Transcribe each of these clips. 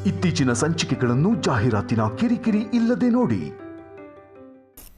ಇತ್ತೀಚಿನ ಸಂಚಿಕೆಗಳನ್ನು ಜಾಹೀರಾತಿನ ಕಿರಿಕಿರಿ ಇಲ್ಲದೆ ನೋಡಿ.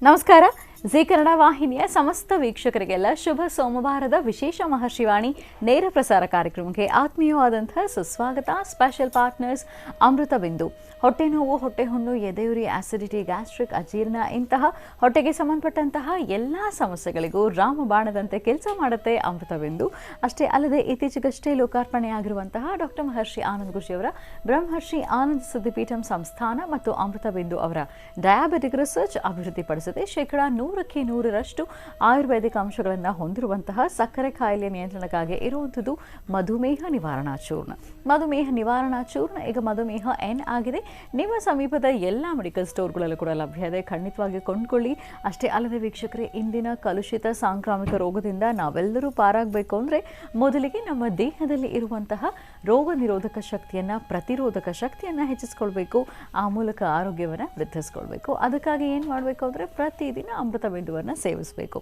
ನಮಸ್ಕಾರ. ಜಿ ಕನ್ನಡ ವಾಹಿನಿಯ ಸಮಸ್ತ ವೀಕ್ಷಕರಿಗೆಲ್ಲ ಶುಭ ಸೋಮವಾರದ ವಿಶೇಷ ಮಹರ್ಷಿವಾಣಿ ನೇರ ಪ್ರಸಾರ ಕಾರ್ಯಕ್ರಮಕ್ಕೆ ಆತ್ಮೀಯವಾದಂತಹ ಸುಸ್ವಾಗತ. ಸ್ಪೆಷಲ್ ಪಾರ್ಟ್ನರ್ಸ್ ಅಮೃತ ಬಿಂದು. ಹೊಟ್ಟೆ ನೋವು, ಹೊಟ್ಟೆ ಹುಣ್ಣು, ಎದೆಯುರಿ, ಆಸಿಡಿಟಿ, ಗ್ಯಾಸ್ಟ್ರಿಕ್, ಅಜೀರ್ಣ ಇಂತಹ ಹೊಟ್ಟೆಗೆ ಸಂಬಂಧಪಟ್ಟಂತಹ ಎಲ್ಲ ಸಮಸ್ಯೆಗಳಿಗೂ ರಾಮಬಾಣದಂತೆ ಕೆಲಸ ಮಾಡುತ್ತೆ ಅಮೃತ ಬಿಂದು. ಅಷ್ಟೇ ಅಲ್ಲದೆ ಇತ್ತೀಚೆಗಷ್ಟೇ ಲೋಕಾರ್ಪಣೆಯಾಗಿರುವಂತಹ ಡಾಕ್ಟರ್ ಮಹರ್ಷಿ ಆನಂದ್ ಗುರೂಜಿಯವರ ಬ್ರಹ್ಮರ್ಷಿ ಆನಂದ ಸಿದ್ಧಿಪೀಠಂ ಸಂಸ್ಥಾನ ಮತ್ತು ಅಮೃತ ಬಿಂದು ಅವರ ಡಯಾಬಿಟಿಕ್ ರಿಸರ್ಚ್ ಅಭಿವೃದ್ಧಿಪಡಿಸಿದೆ. ಶೇಕಡ 100% ಆಯುರ್ವೇದಿಕ್ ಅಂಶಗಳನ್ನು ಹೊಂದಿರುವಂತಹ ಸಕ್ಕರೆ ಕಾಯಿಲೆ ನಿಯಂತ್ರಣಕ್ಕಾಗಿ ಇರುವಂಥದ್ದು ಮಧುಮೇಹ ನಿವಾರಣಾ ಚೂರ್ಣ. ಮಧುಮೇಹ ನಿವಾರಣಾ ಚೂರ್ಣ ಈಗ ಮಧುಮೇಹ ಎನ್ ಆಗಿದೆ. ನಿಮ್ಮ ಸಮೀಪದ ಎಲ್ಲ ಮೆಡಿಕಲ್ ಸ್ಟೋರ್ಗಳಲ್ಲೂ ಕೂಡ ಲಭ್ಯ ಇದೆ. ಖಂಡಿತವಾಗಿ ಕೊಂಡ್ಕೊಳ್ಳಿ. ಅಷ್ಟೇ ಅಲ್ಲದೆ ವೀಕ್ಷಕರೇ, ಇಂದಿನ ಕಲುಷಿತ ಸಾಂಕ್ರಾಮಿಕ ರೋಗದಿಂದ ನಾವೆಲ್ಲರೂ ಪಾರಾಗಬೇಕು ಅಂದರೆ ಮೊದಲಿಗೆ ನಮ್ಮ ದೇಹದಲ್ಲಿ ಇರುವಂತಹ ರೋಗ ನಿರೋಧಕ ಶಕ್ತಿಯನ್ನು, ಪ್ರತಿರೋಧಕ ಶಕ್ತಿಯನ್ನು ಹೆಚ್ಚಿಸ್ಕೊಳ್ಬೇಕು. ಆ ಮೂಲಕ ಆರೋಗ್ಯವನ್ನು ವೃದ್ಧಿಸ್ಕೊಳ್ಬೇಕು. ಅದಕ್ಕಾಗಿ ಏನು ಮಾಡಬೇಕು ಅಂದರೆ ಪ್ರತಿದಿನ ಅಮೃತ ಬಿಂದುವನ್ನು ಸೇವಿಸಬೇಕು.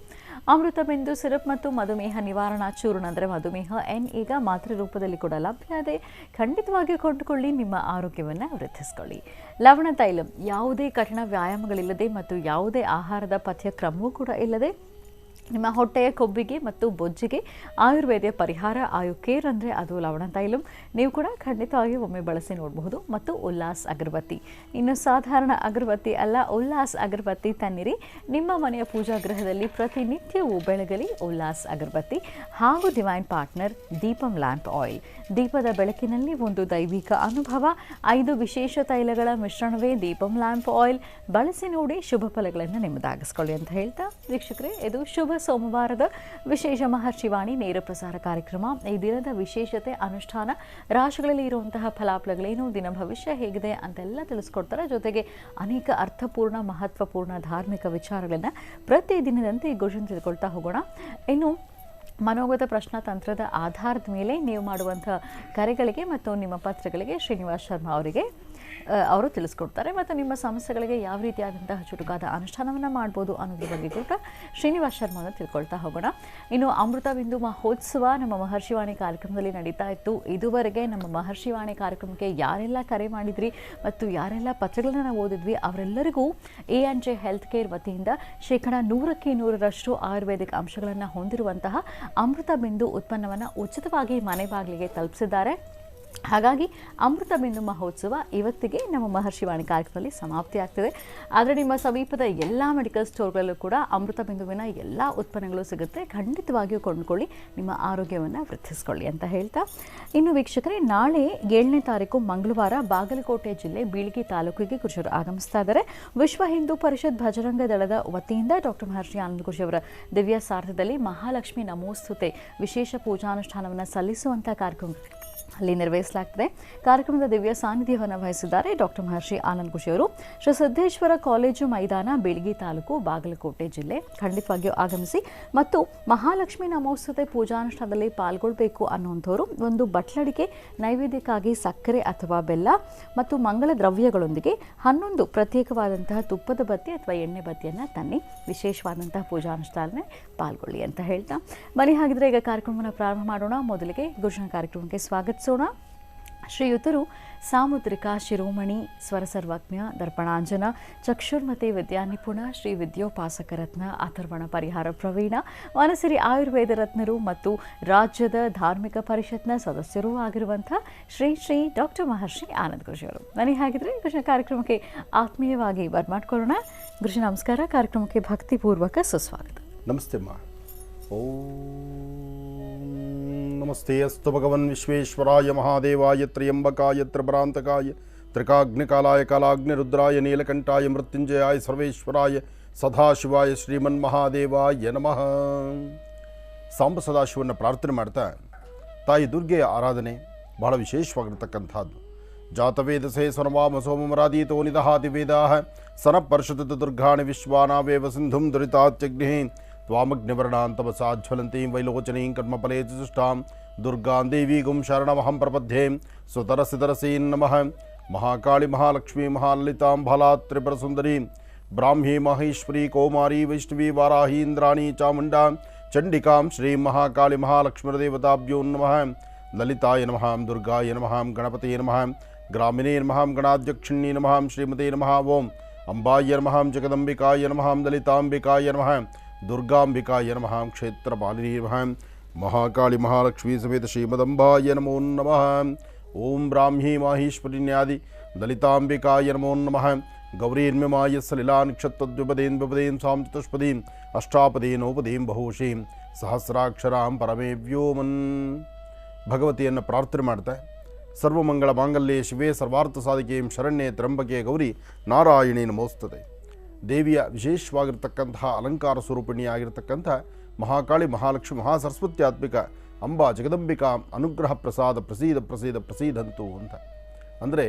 ಅಮೃತ ಬಿಂದು ಸಿರಪ್ ಮತ್ತು ಮಧುಮೇಹ ನಿವಾರಣಾ ಚೂರ್ಣ ಅಂದರೆ ಮಧುಮೇಹ ಎನ್ ಈಗ ಮಾತ್ರೆ ರೂಪದಲ್ಲಿ ಕೂಡ ಲಭ್ಯ ಇದೆ. ಖಂಡಿತವಾಗಿ ಕೊಂಡುಕೊಳ್ಳಿ, ನಿಮ್ಮ ಆರೋಗ್ಯವನ್ನು ವೃದ್ಧಿಸ್ಕೊಳ್ಳಿ. ಲವಣ ತೈಲಂ ಯಾವುದೇ ಕಠಿಣ ವ್ಯಾಯಾಮಗಳಿಲ್ಲದೆ ಮತ್ತು ಯಾವುದೇ ಆಹಾರದ ಪಥ್ಯಕ್ರಮವೂ ಕೂಡ ಇಲ್ಲದೆ ನಿಮ್ಮ ಹೊಟ್ಟೆಯ ಕೊಬ್ಬಿಗೆ ಮತ್ತು ಬೊಜ್ಜಿಗೆ ಆಯುರ್ವೇದ ಪರಿಹಾರ ಆಯುಕೇರ್ ಅಂದರೆ ಅದು ಲವಣ ತೈಲಂ. ನೀವು ಕೂಡ ಖಂಡಿತವಾಗಿ ಒಮ್ಮೆ ಬಳಸಿ ನೋಡಬಹುದು. ಮತ್ತು ಉಲ್ಲಾಸ್ ಅಗರಬತ್ತಿ, ಇನ್ನು ಸಾಧಾರಣ ಅಗರಬತ್ತಿ ಅಲ್ಲ, ಉಲ್ಲಾಸ್ ಅಗರಬತ್ತಿ ತನ್ನಿರಿ. ನಿಮ್ಮ ಮನೆಯ ಪೂಜಾ ಗೃಹದಲ್ಲಿ ಪ್ರತಿನಿತ್ಯವೂ ಬೆಳಗಲಿ ಉಲ್ಲಾಸ್ ಅಗರಬತ್ತಿ. ಹಾಗೂ divine partner Deepam lamp oil. ದೀಪದ ಬೆಳಕಿನಲ್ಲಿ ಒಂದು ದೈವಿಕ ಅನುಭವ. 5 ವಿಶೇಷ ತೈಲಗಳ ಮಿಶ್ರಣವೇ ದೀಪಂ ಲ್ಯಾಂಪ್ ಆಯಿಲ್. ಬಳಸಿ ನೋಡಿ, ಶುಭ ಫಲಗಳನ್ನು ನಿಮ್ಮದಾಗಿಸ್ಕೊಳ್ಳಿ ಅಂತ ಹೇಳ್ತಾ ವೀಕ್ಷಕರೇ, ಇದು ಶುಭ ಸೋಮವಾರದ ವಿಶೇಷ ಮಹರ್ಷಿವಾಣಿ ನೇರ ಪ್ರಸಾರ ಕಾರ್ಯಕ್ರಮ. ಈ ದಿನದ ವಿಶೇಷತೆ, ಅನುಷ್ಠಾನ, ರಾಶಿಗಳಲ್ಲಿ ಇರುವಂತಹ ಫಲಾಫಲಗಳೇನು, ದಿನ ಭವಿಷ್ಯ ಹೇಗಿದೆ ಅಂತೆಲ್ಲ ತಿಳಿಸ್ಕೊಡ್ತಾರೆ. ಜೊತೆಗೆ ಅನೇಕ ಅರ್ಥಪೂರ್ಣ, ಮಹತ್ವಪೂರ್ಣ ಧಾರ್ಮಿಕ ವಿಚಾರಗಳನ್ನು ಪ್ರತಿದಿನದಂತೆ ಗುರುಜಿನ ತಿಳ್ಕೊಳ್ತಾ ಹೋಗೋಣ. ಇನ್ನು ಮನೋಗತ ಪ್ರಶ್ನಾ ತಂತ್ರದ ಆಧಾರದ ಮೇಲೆ ನೀವು ಮಾಡುವಂಥ ಕರೆಗಳಿಗೆ ಮತ್ತು ನಿಮ್ಮ ಪತ್ರಗಳಿಗೆ ಶ್ರೀನಿವಾಸ್ ಶರ್ಮಾ ಅವರು ತಿಳಿಸ್ಕೊಡ್ತಾರೆ. ಮತ್ತು ನಿಮ್ಮ ಸಮಸ್ಯೆಗಳಿಗೆ ಯಾವ ರೀತಿಯಾದಂತಹ ಚುಟುಕಾದ ಅನುಷ್ಠಾನವನ್ನು ಮಾಡ್ಬೋದು ಅನ್ನೋದ್ರ ಬಗ್ಗೆ ಕೂಡ ಶ್ರೀನಿವಾಸ್ ಶರ್ಮಾ ತಿಳ್ಕೊಳ್ತಾ ಹೋಗೋಣ. ಇನ್ನು ಅಮೃತ ಬಿಂದು ಮಹೋತ್ಸವ ನಮ್ಮ ಮಹರ್ಷಿವಾಣಿ ಕಾರ್ಯಕ್ರಮದಲ್ಲಿ ನಡೀತಾ ಇತ್ತು. ಇದುವರೆಗೆ ನಮ್ಮ ಮಹರ್ಷಿವಾಣಿ ಕಾರ್ಯಕ್ರಮಕ್ಕೆ ಯಾರೆಲ್ಲ ಕರೆ ಮಾಡಿದ್ರಿ ಮತ್ತು ಯಾರೆಲ್ಲ ಪತ್ರಗಳನ್ನು ನಾವು ಓದಿದ್ವಿ ಅವರೆಲ್ಲರಿಗೂ A&J ಹೆಲ್ತ್ ಕೇರ್ ವತಿಯಿಂದ ಶೇಕಡ 100% ಆಯುರ್ವೇದಿಕ್ ಅಂಶಗಳನ್ನು ಹೊಂದಿರುವಂತಹ ಅಮೃತ ಬಿಂದು ಉತ್ಪನ್ನವನ್ನು ಉಚಿತವಾಗಿ ಮನೆ ಬಾಗಿಲಿಗೆ ತಲುಪಿಸಿದ್ದಾರೆ. ಹಾಗಾಗಿ ಅಮೃತ ಬಿಂದು ಮಹೋತ್ಸವ ಇವತ್ತಿಗೆ ನಮ್ಮ ಮಹರ್ಷಿವಾಣಿ ಕಾರ್ಯಕ್ರಮದಲ್ಲಿ ಸಮಾಪ್ತಿ ಆಗ್ತಿದೆ. ಆದರೆ ನಿಮ್ಮ ಸಮೀಪದ ಎಲ್ಲ ಮೆಡಿಕಲ್ ಸ್ಟೋರ್ಗಳಲ್ಲೂ ಕೂಡ ಅಮೃತ ಬಿಂದುವಿನ ಎಲ್ಲ ಉತ್ಪನ್ನಗಳು ಸಿಗುತ್ತೆ. ಖಂಡಿತವಾಗಿಯೂ ಕೊಂಡುಕೊಳ್ಳಿ, ನಿಮ್ಮ ಆರೋಗ್ಯವನ್ನು ವೃದ್ಧಿಸ್ಕೊಳ್ಳಿ ಅಂತ ಹೇಳ್ತಾ, ಇನ್ನು ವೀಕ್ಷಕರೇ, ನಾಳೆ 7ನೇ ತಾರೀಕು ಮಂಗಳವಾರ ಬಾಗಲಕೋಟೆ ಜಿಲ್ಲೆ ಬೀಳ್ಗಿ ತಾಲೂಕಿಗೆ ಗುರುಜರು ಆಗಮಿಸ್ತಾ ಇದ್ದಾರೆ. ವಿಶ್ವ ಹಿಂದೂ ಪರಿಷತ್ ಭಜರಂಗ ದಳದ ವತಿಯಿಂದ ಡಾಕ್ಟರ್ ಮಹರ್ಷಿ ಆನಂದ್ ಗುರೂಜಿಯವರ ದಿವ್ಯ ಸಾರಥ್ಯದಲ್ಲಿ ಮಹಾಲಕ್ಷ್ಮಿ ನಮೋಸ್ತುತೆ ವಿಶೇಷ ಪೂಜಾನುಷ್ಠಾನವನ್ನು ಸಲ್ಲಿಸುವಂಥ ಕಾರ್ಯಕ್ರಮ ಅಲ್ಲಿ ನೆರವೇರಿಸಲಾಗ್ತದೆ. ಕಾರ್ಯಕ್ರಮದ ದಿವ್ಯ ಸಾನ್ನಿಧ್ಯವನ್ನು ವಹಿಸಿದ್ದಾರೆ ಡಾಕ್ಟರ್ ಮಹರ್ಷಿ ಆನಂದ್ ಗುರೂಜಿಯವರು. ಶ್ರೀ ಸಿದ್ದೇಶ್ವರ ಕಾಲೇಜು ಮೈದಾನ, ಬೀಳ್ಗಿ ತಾಲೂಕು, ಬಾಗಲಕೋಟೆ ಜಿಲ್ಲೆ. ಖಂಡಿತವಾಗಿಯೂ ಆಗಮಿಸಿ ಮತ್ತು ಮಹಾಲಕ್ಷ್ಮಿ ನಮೋಸ್ತುತೆ ಪೂಜಾನುಷ್ಠಾನದಲ್ಲಿ ಪಾಲ್ಗೊಳ್ಬೇಕು ಅನ್ನುವಂಥವ್ರು ಒಂದು ಬಟ್ಲಡಿಗೆ ನೈವೇದ್ಯಕ್ಕಾಗಿ ಸಕ್ಕರೆ ಅಥವಾ ಬೆಲ್ಲ ಮತ್ತು ಮಂಗಳ ದ್ರವ್ಯಗಳೊಂದಿಗೆ 11 ಪ್ರತ್ಯೇಕವಾದಂತಹ ತುಪ್ಪದ ಬತ್ತಿ ಅಥವಾ ಎಣ್ಣೆ ಬತ್ತಿಯನ್ನು ತನ್ನಿ ವಿಶೇಷವಾದಂತಹ ಪೂಜಾನುಷ್ಠಾನ ಪಾಲ್ಗೊಳ್ಳಿ ಅಂತ ಹೇಳ್ತಾ ಬನ್ನಿ. ಹಾಗಿದ್ರೆ ಈಗ ಕಾರ್ಯಕ್ರಮವನ್ನು ಪ್ರಾರಂಭ ಮಾಡೋಣ. ಮೊದಲಿಗೆ ಗುರುಜನ ಕಾರ್ಯಕ್ರಮಕ್ಕೆ ಸ್ವಾಗತಿಸೋಣ. ಶ್ರೀಯುತರು ಸಾಮುದ್ರಿಕ ಶಿರೋಮಣಿ, ಸ್ವರ ಸರ್ವಜ್ಞ, ದರ್ಪಣಾಂಜನ, ಚಕ್ಷುರ್ಮತಿ ವಿದ್ಯಾನಿಪುಣ, ಶ್ರೀ ವಿದ್ಯೋಪಾಸಕ ರತ್ನ, ಅಥರ್ವಣ ಪರಿಹಾರ ಪ್ರವೀಣ, ವನಸಿರಿ ಆಯುರ್ವೇದ ರತ್ನರು ಮತ್ತು ರಾಜ್ಯದ ಧಾರ್ಮಿಕ ಪರಿಷತ್ನ ಸದಸ್ಯರೂ ಆಗಿರುವಂಥ ಶ್ರೀ ಡಾಕ್ಟರ್ ಮಹರ್ಷಿ ಆನಂದ್ ಗುರೂಜಿಯವರು. ನನಗೆ ಹಾಗಿದ್ರೆ ಗುರುಜಿನ ಕಾರ್ಯಕ್ರಮಕ್ಕೆ ಆತ್ಮೀಯವಾಗಿ ಬರ್ಮಾಡ್ಕೊಳ್ಳೋಣ. ಗುರುಜಿ ನಮಸ್ಕಾರ. ಕಾರ್ಯಕ್ರಮಕ್ಕೆ ಭಕ್ತಿಪೂರ್ವಕ ಸುಸ್ವಾಗತ. ನಮಸ್ತೆ ಅಮ್ಮ. ನಮಸ್ತೆ ಅಸ್ತು ಭಗವನ್ ವಿಶ್ವೇಶ್ವರಾಯ ಮಹಾದೇವಾಯ ತ್ರ್ಯಂಬಕಾಯ ತ್ರಿಭ್ರಾಂತಕಾಯ ತ್ರಿಕಾಗ್ನಿಕಾಲಾಯ ಕಾಲಾಗ್ನಿರುದ್ರಾಯ ನೀಲಕಂಠಾಯ ಮೃತ್ಯುಂಜಯಾಯ ಸರ್ವೇಶ್ವರಾಯ ಸದಾಶಿವಾಯ ಶ್ರೀಮನ್ಮಹಾದೇವಾಯ ನಮಃ. ಸಾಂಬ ಸದಾಶಿವನ ಪ್ರಾರ್ಥನೆ ಮಾಡ್ತಾ ತಾಯಿ ದುರ್ಗೆಯ ಆರಾಧನೆ ಬಹಳ ವಿಶೇಷವಾಗಿರ್ತಕ್ಕಂಥದ್ದು. ಜಾತವೇದಸೇ ಸ್ವನವಾಮ ಸೋಮರಾದೀತೋ ನಿದಹಾತಿ ವೇದಾಃ ಸನಃಪರ್ಷತ ದುರ್ಗಾಣಿ ವಿಶ್ವಾನಾವೇವ ಸಿಂಧುಂ ದುರಿತಾತ್ಯಗ್ನಿ ತ್ವಾಮಗ್ನಿವರ್ಣಾಂತಮಸಾಜ್ವಲಂತೀಂ ವೈಲೋಚನೀಂ ಕರ್ಮಫಲೇ ಚತುಷ್ಟಾಂ ದುರ್ಗಾಂ ದೇವೀಗುಂ ಶರಣಮಹಂ ಪ್ರಪದ್ಯೆ ಸುತರಸಿತರಸೀಂ ನಮಃ. ಮಹಾಕಾಳಿ ಮಹಾಲಕ್ಷ್ಮೀ ಮಹಾಲಲಿತಾಂ ಬಾಲಾತ್ರಿಪುರಸುಂದರೀಂ ಬ್ರಾಹ್ಮೀ ಮಹೇಶ್ವರಿ ಕೌಮಾರಿ ವೈಷ್ಣವಿ ವಾರಾಹಿ ಇಂದ್ರಾಣಿ ಚಾಮುಂಡಾ ಚಂಡಿಕಾಂ ಶ್ರೀ ಮಹಾಕಾಳಿ ಮಹಾಲಕ್ಷ್ಮೀದೇವತಾಭ್ಯೋ ನಮಃ. ಲಲಿತಾಯ ನಮಃ, ದುರ್ಗಾಯ ನಮಃ, ಗಣಪತಿಯೇ ನಮಃ, ಗ್ರಾಮಿಣೇ ನಮಃ ಗಣಾಧ್ಯಕ್ಷಿಣ್ಯೇ ನಮಃ ಶ್ರೀಮತೆ ನಮಃ ಓಂ ಅಂಬಾಯ ನಮಃ ಜಗದಂಬಿಕಾಯ ನಮಃ ಲಲಿತಾಂಬಿಕಾಯ ನಮಃ ದುರ್ಗಾಂಬಿಕಾಯ ನಮಃ ಕ್ಷೇತ್ರಪಾಲಿನೇ ನಮಃ ಮಹಾಕಾಳಿ ಮಹಾಲಕ್ಷ್ಮೀ ಸಮೇತ ಶ್ರೀಮದಂಬಾಯ ನಮೋ ನಮಃ ಓಂ ಬ್ರಾಹ್ಮೀ ಮಾಹೇಶ್ವರಿನ್ಯಾದಿ ಲಲಿತಾಂಬಿಕಾಯ ನಮೋ ನಮಃ ಗೌರೀರ್ಮ್ಯಮಾಯ ಸಲಿಲಾನ್ಕ್ಷತ್ರದ್ವಿಪದೇನ್ ವಿಪದೇನ್ ಸಾಂ ಚತುಷ್ಪದೀಂ ಅಷ್ಟಾಪದೇನೋಪದೀಂ ಬಹುಶೀಂ ಸಹಸ್ರಾಕ್ಷರಾಂ ಪರಮೇ ವ್ಯೋಮನ್. ಭಗವತಿಯನ್ನು ಪ್ರಾರ್ಥನೆ ಮಾಡ್ತಾ ಸರ್ವಮಂಗಳ ಮಾಂಗಲ್ಯೆ ಶಿವೇ ಸರ್ವಾರ್ಥ ಸಾಧಿಕೆಯಂ ಶರಣ್ಯೆ ತ್ರಂಬಕೆ ಗೌರಿ ನಾರಾಯಣಿ ನಮೋಸ್ತುತೆ. ದೇವಿಯ ವಿಶೇಷವಾಗಿರ್ತಕ್ಕಂತಹ ಅಲಂಕಾರ ಸ್ವರೂಪಿಣಿಯಾಗಿರ್ತಕ್ಕಂಥ ಮಹಾಕಾಳಿ ಮಹಾಲಕ್ಷ್ಮಿ ಮಹಾಸರಸ್ವತ್ಯಾತ್ಮಿಕ ಅಂಬಾ ಜಗದಂಬಿಕಾ ಅನುಗ್ರಹ ಪ್ರಸಾದ ಪ್ರಸೀದ ಪ್ರಸೀದ ಪ್ರಸೀದಂತು ಅಂತ. ಅಂದರೆ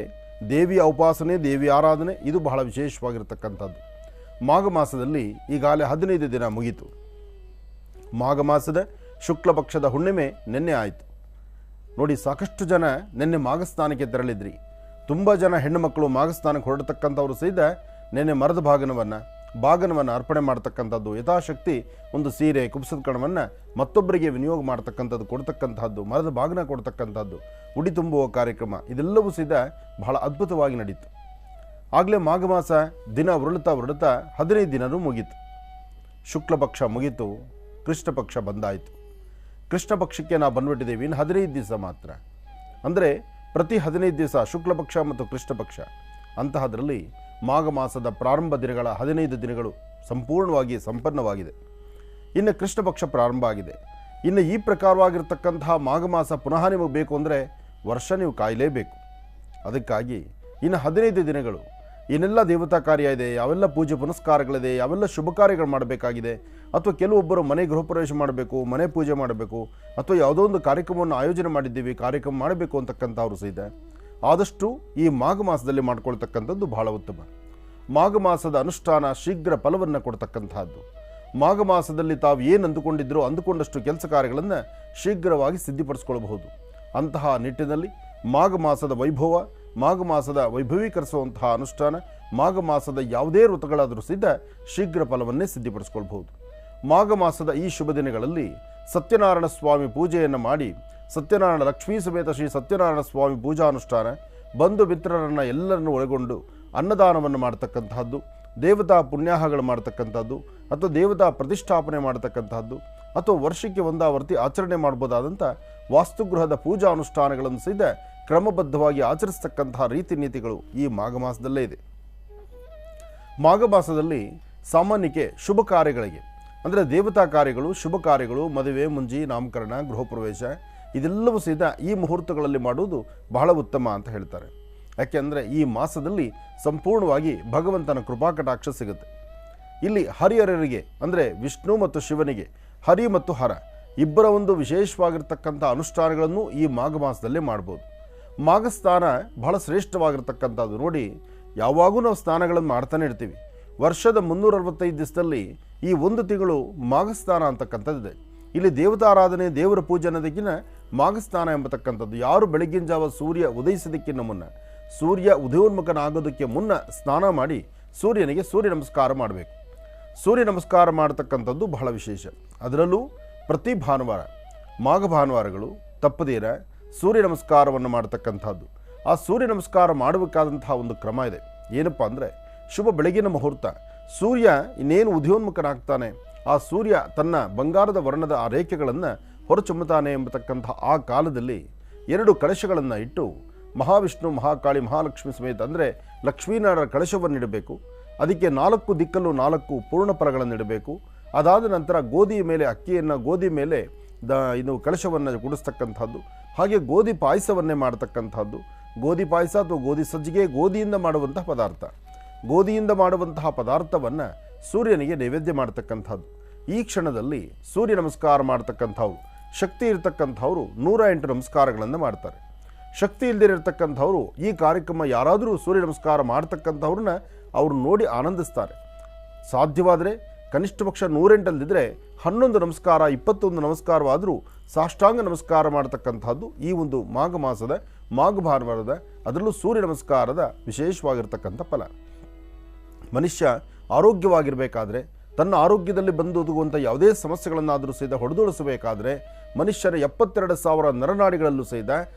ದೇವಿಯ ಉಪಾಸನೆ, ದೇವಿಯ ಆರಾಧನೆ ಇದು ಬಹಳ ವಿಶೇಷವಾಗಿರ್ತಕ್ಕಂಥದ್ದು. ಮಾಘ ಮಾಸದಲ್ಲಿ ಈಗಾಗಲೇ 15 ದಿನ ಮುಗೀತು. ಮಾಘ ಮಾಸದ ಶುಕ್ಲ ಪಕ್ಷದ ಹುಣ್ಣಿಮೆ ನಿನ್ನೆ ಆಯಿತು ನೋಡಿ. ಸಾಕಷ್ಟು ಜನ ನಿನ್ನೆ ಮಾಘಸ್ನಾನಕ್ಕೆ ತೆರಳಿದ್ರಿ. ತುಂಬ ಜನ ಹೆಣ್ಣು ಮಕ್ಕಳು ಮಾಘಸ್ನಾನಕ್ಕೆ ಹೊರಡತಕ್ಕಂಥವ್ರು ಸಹಿತ ನಿನ್ನೆ ಮರದ ಬಾಗನವನ್ನು ಅರ್ಪಣೆ ಮಾಡ್ತಕ್ಕಂಥದ್ದು, ಯಥಾಶಕ್ತಿ ಒಂದು ಸೀರೆ ಕುಬ್ಸದ ಕಣವನ್ನು ಮತ್ತೊಬ್ಬರಿಗೆ ವಿನಿಯೋಗ ಮಾಡ್ತಕ್ಕಂಥದ್ದು, ಕೊಡ್ತಕ್ಕಂಥದ್ದು, ಮರದ ಬಾಗಿನ ಕೊಡ್ತಕ್ಕಂಥದ್ದು, ಉಡಿ ತುಂಬುವ ಕಾರ್ಯಕ್ರಮ ಇದೆಲ್ಲವೂ ಸಹಿತ ಬಹಳ ಅದ್ಭುತವಾಗಿ ನಡೀತು. ಆಗಲೇ ಮಾಘ ಮಾಸ ದಿನ ಉರುಳುತ್ತಾ 15 ದಿನವೂ ಮುಗೀತು. ಶುಕ್ಲ ಪಕ್ಷ ಮುಗೀತು, ಕೃಷ್ಣ ಪಕ್ಷ ಬಂದಾಯಿತು. ಕೃಷ್ಣ ಪಕ್ಷಕ್ಕೆ ನಾವು ಬಂದುಬಿಟ್ಟಿದ್ದೀವಿ ಇನ್ನು 15 ದಿವಸ ಮಾತ್ರ. ಅಂದರೆ ಪ್ರತಿ 15 ದಿವಸ ಶುಕ್ಲ ಪಕ್ಷ ಮತ್ತು ಕೃಷ್ಣ ಪಕ್ಷ. ಅಂತಹದರಲ್ಲಿ ಮಾಘ ಮಾಸದ ಪ್ರಾರಂಭ ದಿನಗಳ 15 ದಿನಗಳು ಸಂಪೂರ್ಣವಾಗಿ ಸಂಪನ್ನವಾಗಿದೆ. ಇನ್ನು ಕೃಷ್ಣ ಪಕ್ಷ ಪ್ರಾರಂಭ ಆಗಿದೆ. ಇನ್ನು ಈ ಪ್ರಕಾರವಾಗಿರ್ತಕ್ಕಂತಹ ಮಾಘ ಮಾಸ ಪುನಃ ನಿಮಗೆ ಬೇಕು ಅಂದರೆ ವರ್ಷ ನೀವು ಕಾಯಲೇಬೇಕು. ಅದಕ್ಕಾಗಿ ಇನ್ನು 15 ದಿನಗಳು ಏನೆಲ್ಲ ದೇವತಾ ಕಾರ್ಯ ಇದೆ, ಯಾವೆಲ್ಲ ಪೂಜೆ ಪುನಸ್ಕಾರಗಳಿದೆ, ಯಾವೆಲ್ಲ ಶುಭ ಕಾರ್ಯಗಳು ಮಾಡಬೇಕಾಗಿದೆ, ಅಥವಾ ಕೆಲವೊಬ್ಬರು ಮನೆ ಗೃಹ ಪ್ರವೇಶ ಮಾಡಬೇಕು, ಮನೆ ಪೂಜೆ ಮಾಡಬೇಕು, ಅಥವಾ ಯಾವುದೋ ಒಂದು ಕಾರ್ಯಕ್ರಮವನ್ನು ಆಯೋಜನೆ ಮಾಡಿದ್ದೀವಿ, ಕಾರ್ಯಕ್ರಮ ಮಾಡಬೇಕು ಅಂತಕ್ಕಂಥವ್ರು ಸಹಿತ ಆದಷ್ಟು ಈ ಮಾಘ ಮಾಸದಲ್ಲಿ ಮಾಡ್ಕೊಳ್ತಕ್ಕಂಥದ್ದು ಬಹಳ ಉತ್ತಮ. ಮಾಘ ಮಾಸದ ಅನುಷ್ಠಾನ ಶೀಘ್ರ ಫಲವನ್ನು ಕೊಡ್ತಕ್ಕಂಥದ್ದು. ಮಾಘ ಮಾಸದಲ್ಲಿ ತಾವು ಏನು ಅಂದುಕೊಂಡಿದ್ರೋ ಅಂದುಕೊಂಡಷ್ಟು ಕೆಲಸ ಕಾರ್ಯಗಳನ್ನು ಶೀಘ್ರವಾಗಿ ಸಿದ್ಧಿಪಡಿಸ್ಕೊಳ್ಬಹುದು. ಅಂತಹ ನಿಟ್ಟಿನಲ್ಲಿ ಮಾಘ ಮಾಸದ ವೈಭವ, ಮಾಘ ಮಾಸದ ವೈಭವೀಕರಿಸುವಂತಹ ಅನುಷ್ಠಾನ, ಮಾಘ ಮಾಸದ ಯಾವುದೇ ಋತುಗಳಾದರೂ ಸಹಿತ ಶೀಘ್ರ ಫಲವನ್ನೇ ಸಿದ್ಧಿಪಡಿಸ್ಕೊಳ್ಬಹುದು. ಮಾಘ ಮಾಸದ ಈ ಶುಭ ದಿನಗಳಲ್ಲಿ ಸತ್ಯನಾರಾಯಣ ಸ್ವಾಮಿ ಪೂಜೆಯನ್ನು ಮಾಡಿ, ಸತ್ಯನಾರಾಯಣ ಲಕ್ಷ್ಮೀ ಸಮೇತ ಶ್ರೀ ಸತ್ಯನಾರಾಯಣ ಸ್ವಾಮಿ ಪೂಜಾನುಷ್ಠಾನ, ಬಂಧು ಮಿತ್ರರನ್ನು ಎಲ್ಲರನ್ನು ಒಳಗೊಂಡು ಅನ್ನದಾನವನ್ನು ಮಾಡ್ತಕ್ಕಂತಹದ್ದು, ದೇವತಾ ಪುಣ್ಯಾಹಗಳು ಮಾಡ್ತಕ್ಕಂಥದ್ದು, ಅಥವಾ ದೇವತಾ ಪ್ರತಿಷ್ಠಾಪನೆ ಮಾಡ್ತಕ್ಕಂಥದ್ದು, ಅಥವಾ ವರ್ಷಕ್ಕೆ ಒಂದಾವರ್ತಿ ಆಚರಣೆ ಮಾಡ್ಬೋದಾದಂಥ ವಾಸ್ತುಗೃಹದ ಪೂಜಾ ಅನುಷ್ಠಾನಗಳನ್ನು ಸಹಿತ ಕ್ರಮಬದ್ಧವಾಗಿ ಆಚರಿಸ್ತಕ್ಕಂತಹ ರೀತಿ ನೀತಿಗಳು ಈ ಮಾಘ ಮಾಸದಲ್ಲೇ ಇದೆ. ಮಾಘ ಮಾಸದಲ್ಲಿ ಸಾಮಾನ್ಯಕ್ಕೆ ಶುಭ ಕಾರ್ಯಗಳಿಗೆ ಅಂದರೆ ದೇವತಾ ಕಾರ್ಯಗಳು, ಶುಭ ಕಾರ್ಯಗಳು, ಮದುವೆ, ಮುಂಜಿ, ನಾಮಕರಣ, ಗೃಹ ಪ್ರವೇಶ ಇದೆಲ್ಲವೂ ಸಹಿತ ಈ ಮುಹೂರ್ತಗಳಲ್ಲಿ ಮಾಡುವುದು ಬಹಳ ಉತ್ತಮ ಅಂತ ಹೇಳ್ತಾರೆ. ಯಾಕೆಂದರೆ ಈ ಮಾಸದಲ್ಲಿ ಸಂಪೂರ್ಣವಾಗಿ ಭಗವಂತನ ಕೃಪಾಕಟಾಕ್ಷ ಸಿಗುತ್ತೆ. ಇಲ್ಲಿ ಹರಿಹರರಿಗೆ ಅಂದರೆ ವಿಷ್ಣು ಮತ್ತು ಶಿವನಿಗೆ ಹರಿ ಮತ್ತು ಹರ ಇಬ್ಬರ ಒಂದು ವಿಶೇಷವಾಗಿರ್ತಕ್ಕಂಥ ಅನುಷ್ಠಾನಗಳನ್ನು ಈ ಮಾಘ ಮಾಸದಲ್ಲೇ ಮಾಡ್ಬೋದು. ಮಾಘ ಸ್ನಾನ ಬಹಳ ಶ್ರೇಷ್ಠವಾಗಿರ್ತಕ್ಕಂಥದ್ದು. ನೋಡಿ, ಯಾವಾಗೂ ನಾವು ಸ್ನಾನಗಳನ್ನು ಮಾಡ್ತಾನೆ ಇರ್ತೀವಿ. ವರ್ಷದ 365 ದಿವಸದಲ್ಲಿ ಈ ಒಂದು ತಿಂಗಳು ಮಾಘ ಸ್ನಾನ ಅಂತಕ್ಕಂಥದ್ದಿದೆ. ಇಲ್ಲಿ ದೇವತಾರಾಧನೆ, ದೇವರ ಪೂಜೆ ಅನ್ನೋದಕ್ಕಿಂತ ಮಾಘ ಸ್ನಾನ ಎಂಬತಕ್ಕಂಥದ್ದು. ಯಾರು ಬೆಳಗಿನ ಜಾವ ಸೂರ್ಯ ಉದಯಿಸೋದಕ್ಕಿಂತ ಮುನ್ನ, ಸೂರ್ಯ ಉದಯೋನ್ಮುಖನಾಗೋದಕ್ಕೆ ಮುನ್ನ ಸ್ನಾನ ಮಾಡಿ ಸೂರ್ಯನಿಗೆ ಸೂರ್ಯ ನಮಸ್ಕಾರ ಮಾಡಬೇಕು. ಸೂರ್ಯ ನಮಸ್ಕಾರ ಮಾಡತಕ್ಕಂಥದ್ದು ಬಹಳ ವಿಶೇಷ. ಅದರಲ್ಲೂ ಪ್ರತಿ ಭಾನುವಾರ, ಮಾಘ ಭಾನುವಾರಗಳು ತಪ್ಪದೇರ ಸೂರ್ಯ ನಮಸ್ಕಾರವನ್ನು ಮಾಡತಕ್ಕಂಥದ್ದು. ಆ ಸೂರ್ಯ ನಮಸ್ಕಾರ ಮಾಡಬೇಕಾದಂತಹ ಒಂದು ಕ್ರಮ ಇದೆ. ಏನಪ್ಪ ಅಂದರೆ, ಶುಭ ಬೆಳಗಿನ ಮುಹೂರ್ತ, ಸೂರ್ಯ ಇನ್ನೇನು ಉದಯೋನ್ಮುಖನಾಗ್ತಾನೆ, ಆ ಸೂರ್ಯ ತನ್ನ ಬಂಗಾರದ ವರ್ಣದ ಆ ರೇಖೆಗಳನ್ನು ಹೊರಚುಮ್ಮುತ್ತಾನೆ ಎಂಬತಕ್ಕಂಥ ಆ ಕಾಲದಲ್ಲಿ 2 ಕಳಶಗಳನ್ನು ಇಟ್ಟು ಮಹಾವಿಷ್ಣು, ಮಹಾಕಾಳಿ, ಮಹಾಲಕ್ಷ್ಮಿ ಸಮೇತ ಅಂದರೆ ಲಕ್ಷ್ಮೀನಾರಾಯಣ ಕಳಶವನ್ನು ಇಡಬೇಕು. ಅದಕ್ಕೆ 4 ದಿಕ್ಕಲ್ಲೂ 4 ಪೂರ್ಣ ಫಲಗಳನ್ನು ಇಡಬೇಕು. ಅದಾದ ನಂತರ ಗೋಧಿ ಮೇಲೆ ಅಕ್ಕಿಯನ್ನು, ಗೋಧಿ ಮೇಲೆ ಇದು ಕಳಶವನ್ನು ಗುಡಿಸ್ತಕ್ಕಂಥದ್ದು. ಹಾಗೆ ಗೋಧಿ ಪಾಯಸವನ್ನೇ ಮಾಡತಕ್ಕಂಥದ್ದು. ಗೋಧಿ ಪಾಯಸ ಅಥವಾ ಗೋಧಿ ಸಜ್ಜಿಗೆ ಗೋಧಿಯಿಂದ ಮಾಡುವಂತಹ ಪದಾರ್ಥ. ಗೋಧಿಯಿಂದ ಮಾಡುವಂತಹ ಪದಾರ್ಥವನ್ನು ಸೂರ್ಯನಿಗೆ ನೈವೇದ್ಯ ಮಾಡತಕ್ಕಂಥದ್ದು. ಈ ಕ್ಷಣದಲ್ಲಿ ಸೂರ್ಯ ನಮಸ್ಕಾರ ಮಾಡ್ತಕ್ಕಂಥವ್ರು, ಶಕ್ತಿ ಇರತಕ್ಕಂಥವ್ರು 108 ನಮಸ್ಕಾರಗಳನ್ನು ಮಾಡ್ತಾರೆ. ಶಕ್ತಿ ಇಲ್ಲದಿರತಕ್ಕಂಥವ್ರು ಈ ಕಾರ್ಯಕ್ರಮ ಯಾರಾದರೂ ಸೂರ್ಯ ನಮಸ್ಕಾರ ಮಾಡ್ತಕ್ಕಂಥವ್ರನ್ನ ಅವರು ನೋಡಿ ಆನಂದಿಸ್ತಾರೆ. ಸಾಧ್ಯವಾದರೆ ಕನಿಷ್ಠ ಪಕ್ಷ 108 11 ನಮಸ್ಕಾರ, 21 ನಮಸ್ಕಾರವಾದರೂ ಸಾಷ್ಟಾಂಗ ನಮಸ್ಕಾರ ಮಾಡತಕ್ಕಂಥದ್ದು ಈ ಒಂದು ಮಾಘ ಮಾಸದ ಮಾಘ ಭಾನುವಾರದ, ಅದರಲ್ಲೂ ಸೂರ್ಯ ನಮಸ್ಕಾರದ ವಿಶೇಷವಾಗಿರ್ತಕ್ಕಂಥ ಫಲ. ಮನುಷ್ಯ ಆರೋಗ್ಯವಾಗಿರಬೇಕಾದ್ರೆ, ತನ್ನ ಆರೋಗ್ಯದಲ್ಲಿ ಬಂದೊದಗುವಂಥ ಯಾವುದೇ ಸಮಸ್ಯೆಗಳನ್ನಾದರೂ ಸಹಿತ ಹೊಡೆದೊಳಿಸಬೇಕಾದ್ರೆ ಮನುಷ್ಯರ 72,000 ನರನಾಡಿಗಳಲ್ಲೂ ಸಹಿತ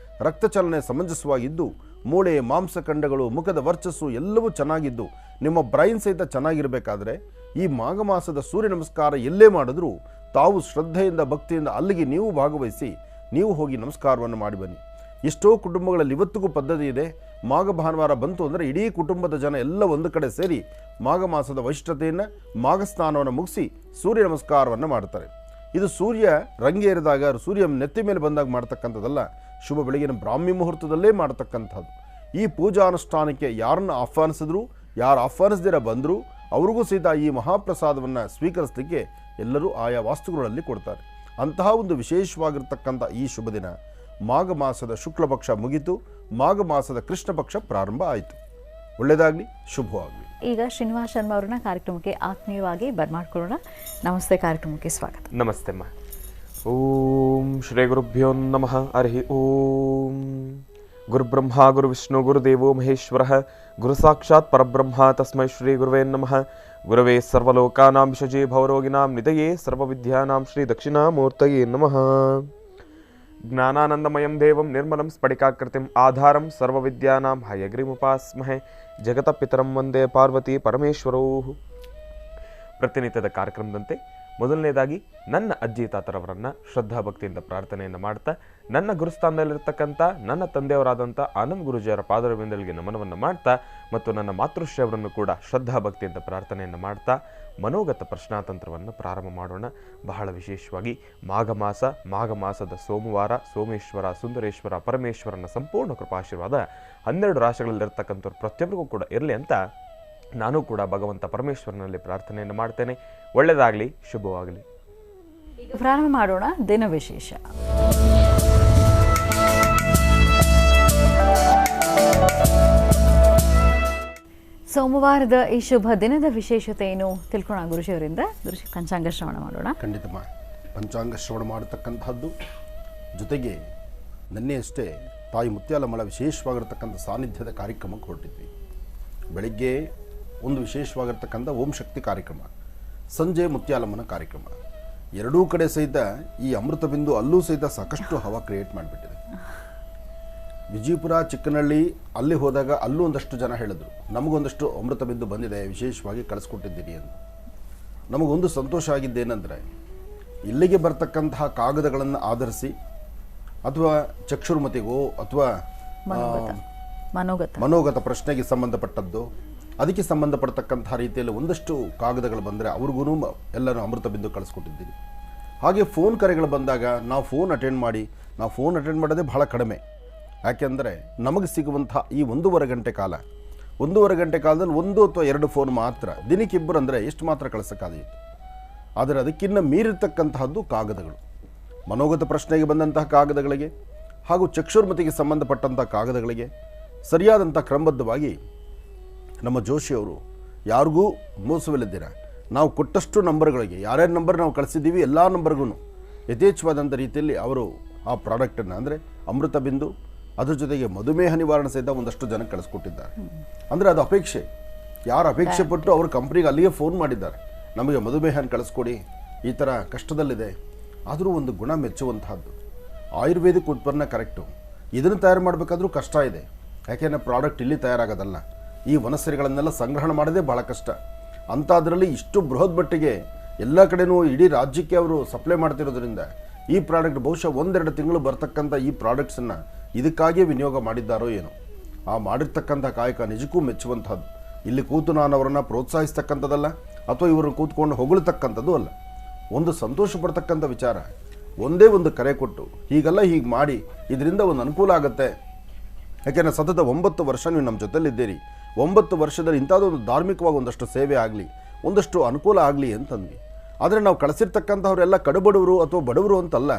ರಕ್ತಚಲನೆ ಸಮಂಜಸವಾಗಿದ್ದು, ಮೂಳೆ, ಮಾಂಸಖಂಡಗಳು, ಮುಖದ ವರ್ಚಸ್ಸು ಎಲ್ಲವೂ ಚೆನ್ನಾಗಿದ್ದು, ನಿಮ್ಮ ಬ್ರೈನ್ ಸಹಿತ ಚೆನ್ನಾಗಿರಬೇಕಾದ್ರೆ ಈ ಮಾಘ ಮಾಸದ ಸೂರ್ಯ ನಮಸ್ಕಾರ ಎಲ್ಲೇ ಮಾಡಿದ್ರೂ ತಾವು ಶ್ರದ್ಧೆಯಿಂದ ಭಕ್ತಿಯಿಂದ ಅಲ್ಲಿಗೆ ನೀವು ಭಾಗವಹಿಸಿ ನೀವು ಹೋಗಿ ನಮಸ್ಕಾರವನ್ನು ಮಾಡಿ ಬನ್ನಿ. ಎಷ್ಟೋ ಕುಟುಂಬಗಳಲ್ಲಿ ಇವತ್ತಿಗೂ ಪದ್ಧತಿ ಇದೆ, ಮಾಘ ಭಾನುವಾರ ಬಂತು ಅಂದರೆ ಇಡೀ ಕುಟುಂಬದ ಜನ ಎಲ್ಲ ಒಂದು ಕಡೆ ಸೇರಿ ಮಾಘ ಮಾಸದ ವೈಶಿಷ್ಟ್ಯತೆಯನ್ನು, ಮಾಘ ಸ್ನಾನವನ್ನು ಮುಗಿಸಿ ಸೂರ್ಯ ನಮಸ್ಕಾರವನ್ನು ಮಾಡ್ತಾರೆ. ಇದು ಸೂರ್ಯ ರಂಗೇರಿದಾಗ, ಸೂರ್ಯ ನೆತ್ತಿ ಮೇಲೆ ಬಂದಾಗ ಮಾಡ್ತಕ್ಕಂಥದ್ದಲ್ಲ, ಶುಭ ಬೆಳಗಿನ ಬ್ರಾಹ್ಮಿ ಮುಹೂರ್ತದಲ್ಲೇ ಮಾಡ್ತಕ್ಕಂಥದ್ದು. ಈ ಪೂಜಾ ಅನುಷ್ಠಾನಕ್ಕೆ ಯಾರನ್ನು ಆಹ್ವಾನಿಸಿದ್ರು, ಯಾರು ಆಹ್ವಾನಿಸದಿರ ಬಂದರೂ ಅವ್ರಿಗೂ ಸಹಿತ ಈ ಮಹಾಪ್ರಸಾದವನ್ನು ಸ್ವೀಕರಿಸಲಿಕ್ಕೆ ಎಲ್ಲರೂ ಆಯಾ ವಾಸ್ತುಗಳಲ್ಲಿ ಕೊಡ್ತಾರೆ. ಅಂತಹ ಒಂದು ವಿಶೇಷವಾಗಿರ್ತಕ್ಕಂಥ ಈ ಶುಭ ದಿನ ಮಾಘ ಮಾಸದ ಶುಕ್ಲ ಪಕ್ಷ ಮುಗಿತು, ಮಾಘ ಮಾಸದ ಕೃಷ್ಣ ಪಕ್ಷ ಪ್ರಾರಂಭ ಆಯಿತು. ಒಳ್ಳೆಯದಾಗಲಿ, ಶುಭವಾಗಲಿ. ಈಗ ಶ್ರೀನಿವಾಸ ಶರ್ಮಾ ಅವರನ್ನ ಕಾರ್ಯಕ್ರಮಕ್ಕೆ ಆತ್ಮೀಯವಾಗಿ ಬರ್ಮಾಡ್ಕೊಳ್ಳೋಣ. ನಮಸ್ತೆ, ಕಾರ್ಯಕ್ರಮಕ್ಕೆ ಸ್ವಾಗತ. ನಮಸ್ತೆ ಅಮ್ಮ. ಓಂ ಶ್ರೀ ಗುರುಭ್ಯೋ ನಮಃ. ಹರಿ ಓಂ. ಗುರುಬ್ರಹ್ಮ ಗುರುವಿಷ್ಣು ಗುರುದೇವೋ ಮಹೇಶ್ವರ ಗುರು ಸಾಕ್ಷಾತ್ ಪರಬ್ರಹ್ಮ ತಸ್ಮೈ ಶ್ರೀ ಗುರುವೇ ನಮಃ. ಗುರವೇ ಸರ್ವಲೋಕಾನಾಂ ವಿಷಜೇ ಭವರೋಗಿನಾಂ ನಿಧಯೇ ಸರ್ವವಿದ್ಯಾನಾಂ ಶ್ರೀ ದಕ್ಷಿಣಾಮೂರ್ತಯೇ ನಮಃ. ಜ್ಞಾನಾನಂದಮಯಂ ದೇವಂ ನಿರ್ಮಲಂ ಸ್ಫಟಿಕಾಕೃತಿಂ ಆಧಾರಂ ಸರ್ವವಿದ್ಯಾನಾಂ ಹಯಗ್ರೀಮುಪಾಸ್ಮಹೆ. ಜಗತ ಪಿತರಂ ವಂದೇ ಪಾರ್ವತಿ ಪರಮೇಶ್ವರೋ. ಪ್ರತಿನಿತ್ಯದ ಕಾರ್ಯಕ್ರಮದಂತೆ ಮೊದಲನೇದಾಗಿ ನನ್ನ ಅಜ್ಜಿ ತಾತರವರನ್ನ ಶ್ರದ್ಧಾ ಭಕ್ತಿಯಿಂದ ಪ್ರಾರ್ಥನೆಯನ್ನು ಮಾಡ್ತಾ, ನನ್ನ ಗುರುಸ್ಥಾನದಲ್ಲಿರ್ತಕ್ಕಂಥ ನನ್ನ ತಂದೆಯವರಾದಂಥ ಆನಂದ್ ಗುರುಜಿಯವರ ಪಾದರವಿಂದಲಿಗೆ ನಮನವನ್ನು ಮಾಡ್ತಾ, ಮತ್ತು ನನ್ನ ಮಾತೃಶ್ರೀ ಅವರನ್ನು ಕೂಡ ಶ್ರದ್ಧಾ ಭಕ್ತಿಯಿಂದ ಪ್ರಾರ್ಥನೆಯನ್ನು ಮಾಡ್ತಾ ಮನೋಗತ ಪ್ರಶ್ನಾತಂತ್ರವನ್ನು ಪ್ರಾರಂಭ ಮಾಡೋಣ. ಬಹಳ ವಿಶೇಷವಾಗಿ ಮಾಘ ಮಾಸದ ಸೋಮವಾರ ಸೋಮೇಶ್ವರ, ಸುಂದರೇಶ್ವರ, ಪರಮೇಶ್ವರನ ಸಂಪೂರ್ಣ ಕೃಪಾಶೀರ್ವಾದ 12 ರಾಶಿಗಳಲ್ಲಿರ್ತಕ್ಕಂಥವ್ರು ಪ್ರತಿಯೊಬ್ಬರಿಗೂ ಕೂಡ ಇರಲಿ ಅಂತ ನಾನು ಕೂಡ ಭಗವಂತ ಪರಮೇಶ್ವರನಲ್ಲಿ ಪ್ರಾರ್ಥನೆಯನ್ನು ಮಾಡ್ತೇನೆ. ಒಳ್ಳೆಯದಾಗಲಿ, ಶುಭವಾಗಲಿ. ಈಗ ಪ್ರಾರಂಭ ಮಾಡೋಣ ದಿನ ವಿಶೇಷ. ಸೋಮವಾರದ ಈ ಶುಭ ದಿನದ ವಿಶೇಷತೆ ಏನು ತಿಳ್ಕೊಳ್ಳೋಣ ಗುರುಜಿಯವರಿಂದ. ಗುರುಜಿ, ಪಂಚಾಂಗ ಶ್ರವಣ ಮಾಡೋಣ. ಖಂಡಿತಮ್ಮ. ಪಂಚಾಂಗ ಶ್ರವಣ ಮಾಡತಕ್ಕಂಥದ್ದು ಜೊತೆಗೆ ನಿನ್ನೆಯಷ್ಟೇ ತಾಯಿ ಮುತ್ಯಾಲಮ್ಮಳ ವಿಶೇಷವಾಗಿರ್ತಕ್ಕಂಥ ಸಾನ್ನಿಧ್ಯದ ಕಾರ್ಯಕ್ರಮಕ್ಕೆ ಹೊರಟಿದ್ವಿ. ಬೆಳಿಗ್ಗೆ ಒಂದು ವಿಶೇಷವಾಗಿರ್ತಕ್ಕಂಥ ಓಂ ಶಕ್ತಿ ಕಾರ್ಯಕ್ರಮ, ಸಂಜೆ ಮುತ್ಯಾಲಮ್ಮನ ಕಾರ್ಯಕ್ರಮ. ಎರಡೂ ಕಡೆ ಸಹಿತ ಈ ಅಮೃತ ಬಿಂದು ಅಲ್ಲೂ ಸಹಿತ ಸಾಕಷ್ಟು ಹವಾ ಕ್ರಿಯೇಟ್ ಮಾಡಿಬಿಟ್ಟಿದೆ. ವಿಜಯಪುರ, ಚಿಕ್ಕನಹಳ್ಳಿ ಅಲ್ಲಿ ಹೋದಾಗ ಅಲ್ಲೂ ಒಂದಷ್ಟು ಜನ ಹೇಳಿದ್ರು, ನಮಗೊಂದಷ್ಟು ಅಮೃತ ಬಿಂದು ಬಂದಿದೆ, ವಿಶೇಷವಾಗಿ ಕಳಿಸ್ಕೊಟ್ಟಿದ್ದೀರಿ ಅಂತ. ನಮಗೊಂದು ಸಂತೋಷ ಆಗಿದ್ದೇನೆಂದರೆ, ಇಲ್ಲಿಗೆ ಬರ್ತಕ್ಕಂತಹ ಕಾಗದಗಳನ್ನು ಆಧರಿಸಿ ಅಥವಾ ಚಕ್ಷುರ್ಮತಿಗೋ ಅಥವಾ ಮನೋಗತ ಪ್ರಶ್ನೆಗೆ ಸಂಬಂಧಪಟ್ಟದ್ದು, ಅದಕ್ಕೆ ಸಂಬಂಧಪಡ್ತಕ್ಕಂಥ ರೀತಿಯಲ್ಲಿ ಒಂದಷ್ಟು ಕಾಗದಗಳು ಬಂದರೆ ಅವ್ರಿಗೂ ಎಲ್ಲರೂ ಅಮೃತ ಬಿಂದು ಕಳಿಸ್ಕೊಟ್ಟಿದ್ದೀರಿ. ಹಾಗೆ ಫೋನ್ ಕರೆಗಳು ಬಂದಾಗ ನಾವು ಫೋನ್ ಅಟೆಂಡ್ ಮಾಡೋದೇ ಬಹಳ ಕಡಿಮೆ. ಯಾಕೆಂದರೆ ನಮಗೆ ಸಿಗುವಂಥ ಈ 1.5 ಗಂಟೆ ಕಾಲ, 1.5 ಗಂಟೆ ಕಾಲದಲ್ಲಿ 1 ಅಥವಾ 2 ಫೋನ್ ಮಾತ್ರ, ದಿನಕ್ಕೆ 2 ಅಂದರೆ ಎಷ್ಟು ಮಾತ್ರ ಕಳಿಸೋಕ್ಕಾಗಿತ್ತು. ಆದರೆ ಅದಕ್ಕಿಂತ ಮೀರಿರ್ತಕ್ಕಂತಹದ್ದು ಕಾಗದಗಳು. ಮನೋಗತ ಪ್ರಶ್ನೆಗೆ ಬಂದಂತಹ ಕಾಗದಗಳಿಗೆ ಹಾಗೂ ಚಕ್ಷುರ್ಮತಿಗೆ ಸಂಬಂಧಪಟ್ಟಂಥ ಕಾಗದಗಳಿಗೆ ಸರಿಯಾದಂಥ ಕ್ರಮಬದ್ಧವಾಗಿ ನಮ್ಮ ಜೋಶಿಯವರು ಯಾರಿಗೂ ಮೋಸವಿಲ್ಲದಿರ ನಾವು ಕೊಟ್ಟಷ್ಟು ನಂಬರ್ಗಳಿಗೆ ಯಾರ್ಯಾರ ನಂಬರ್ ನಾವು ಕಳಿಸಿದ್ದೀವಿ ಎಲ್ಲ ನಂಬರ್ಗೂ ಯಥೇಚ್ಛವಾದಂಥ ರೀತಿಯಲ್ಲಿ ಅವರು ಆ ಪ್ರಾಡಕ್ಟನ್ನು ಅಂದರೆ ಅಮೃತ ಬಿಂದು ಅದ್ರ ಜೊತೆಗೆ ಮಧುಮೇಹ ನಿವಾರಣೆ ಸಹಿತ ಒಂದಷ್ಟು ಜನಕ್ಕೆ ಕಳಿಸ್ಕೊಟ್ಟಿದ್ದಾರೆ. ಅಂದರೆ ಅದು ಅಪೇಕ್ಷೆ, ಯಾರು ಅಪೇಕ್ಷೆ ಪಟ್ಟು ಅವ್ರ ಕಂಪ್ನಿಗೆ ಅಲ್ಲಿಗೆ ಫೋನ್ ಮಾಡಿದ್ದಾರೆ, ನಮಗೆ ಮಧುಮೇಹನ ಕಳಿಸ್ಕೊಡಿ, ಈ ಥರ ಕಷ್ಟದಲ್ಲಿದೆ. ಆದರೂ ಒಂದು ಗುಣ ಮೆಚ್ಚುವಂತಹದ್ದು ಆಯುರ್ವೇದಿಕ್ ಉತ್ಪನ್ನ ಕರೆಕ್ಟು. ಇದನ್ನು ತಯಾರು ಮಾಡಬೇಕಾದ್ರೂ ಕಷ್ಟ ಇದೆ, ಯಾಕೆಂದರೆ ಪ್ರಾಡಕ್ಟ್ ಇಲ್ಲಿ ತಯಾರಾಗೋದಲ್ಲ. ಈ ವನಸರಿಗಳನ್ನೆಲ್ಲ ಸಂಗ್ರಹಣ ಮಾಡೋದೇ ಭಾಳ ಕಷ್ಟ. ಅಂಥದ್ರಲ್ಲಿ ಇಷ್ಟು ಬೃಹತ್ ಮಟ್ಟಿಗೆ ಎಲ್ಲ ಕಡೆನೂ ಇಡೀ ರಾಜ್ಯಕ್ಕೆ ಅವರು ಸಪ್ಲೈ ಮಾಡ್ತಿರೋದ್ರಿಂದ ಈ ಪ್ರಾಡಕ್ಟ್ ಬಹುಶಃ 1-2 ತಿಂಗಳು ಬರ್ತಕ್ಕಂಥ ಈ ಪ್ರಾಡಕ್ಟ್ಸನ್ನು ಇದಕ್ಕಾಗಿಯೇ ವಿನಿಯೋಗ ಮಾಡಿದ್ದಾರೋ ಏನೋ. ಆ ಮಾಡಿರ್ತಕ್ಕಂಥ ಕಾಯಕ ನಿಜಕ್ಕೂ ಮೆಚ್ಚುವಂಥದ್ದು. ಇಲ್ಲಿ ಕೂತು ನಾನು ಅವರನ್ನು ಪ್ರೋತ್ಸಾಹಿಸ್ತಕ್ಕಂಥದ್ದಲ್ಲ ಅಥವಾ ಇವರು ಕೂತ್ಕೊಂಡು ಹೊಗಳ್ತಕ್ಕಂಥದ್ದು ಅಲ್ಲ. ಒಂದು ಸಂತೋಷ ಪಡ್ತಕ್ಕಂಥ ವಿಚಾರ, ಒಂದೇ ಒಂದು ಕರೆ ಕೊಟ್ಟು ಹೀಗೆಲ್ಲ ಹೀಗೆ ಮಾಡಿ ಇದರಿಂದ ಒಂದು ಅನುಕೂಲ ಆಗುತ್ತೆ. ಯಾಕೆಂದರೆ ಸತತ 9 ವರ್ಷ ನೀವು ನಮ್ಮ ಜೊತೆಲಿದ್ದೀರಿ, 9 ವರ್ಷದಲ್ಲಿ ಇಂಥದ್ದೊಂದು ಧಾರ್ಮಿಕವಾಗಿ ಒಂದಷ್ಟು ಸೇವೆ ಆಗಲಿ, ಒಂದಷ್ಟು ಅನುಕೂಲ ಆಗಲಿ ಅಂತಂದ್ವಿ. ಆದರೆ ನಾವು ಕಳಿಸಿರ್ತಕ್ಕಂಥವರೆಲ್ಲ ಕಡುಬಡವರು ಅಥವಾ ಬಡವರು ಅಂತಲ್ಲ.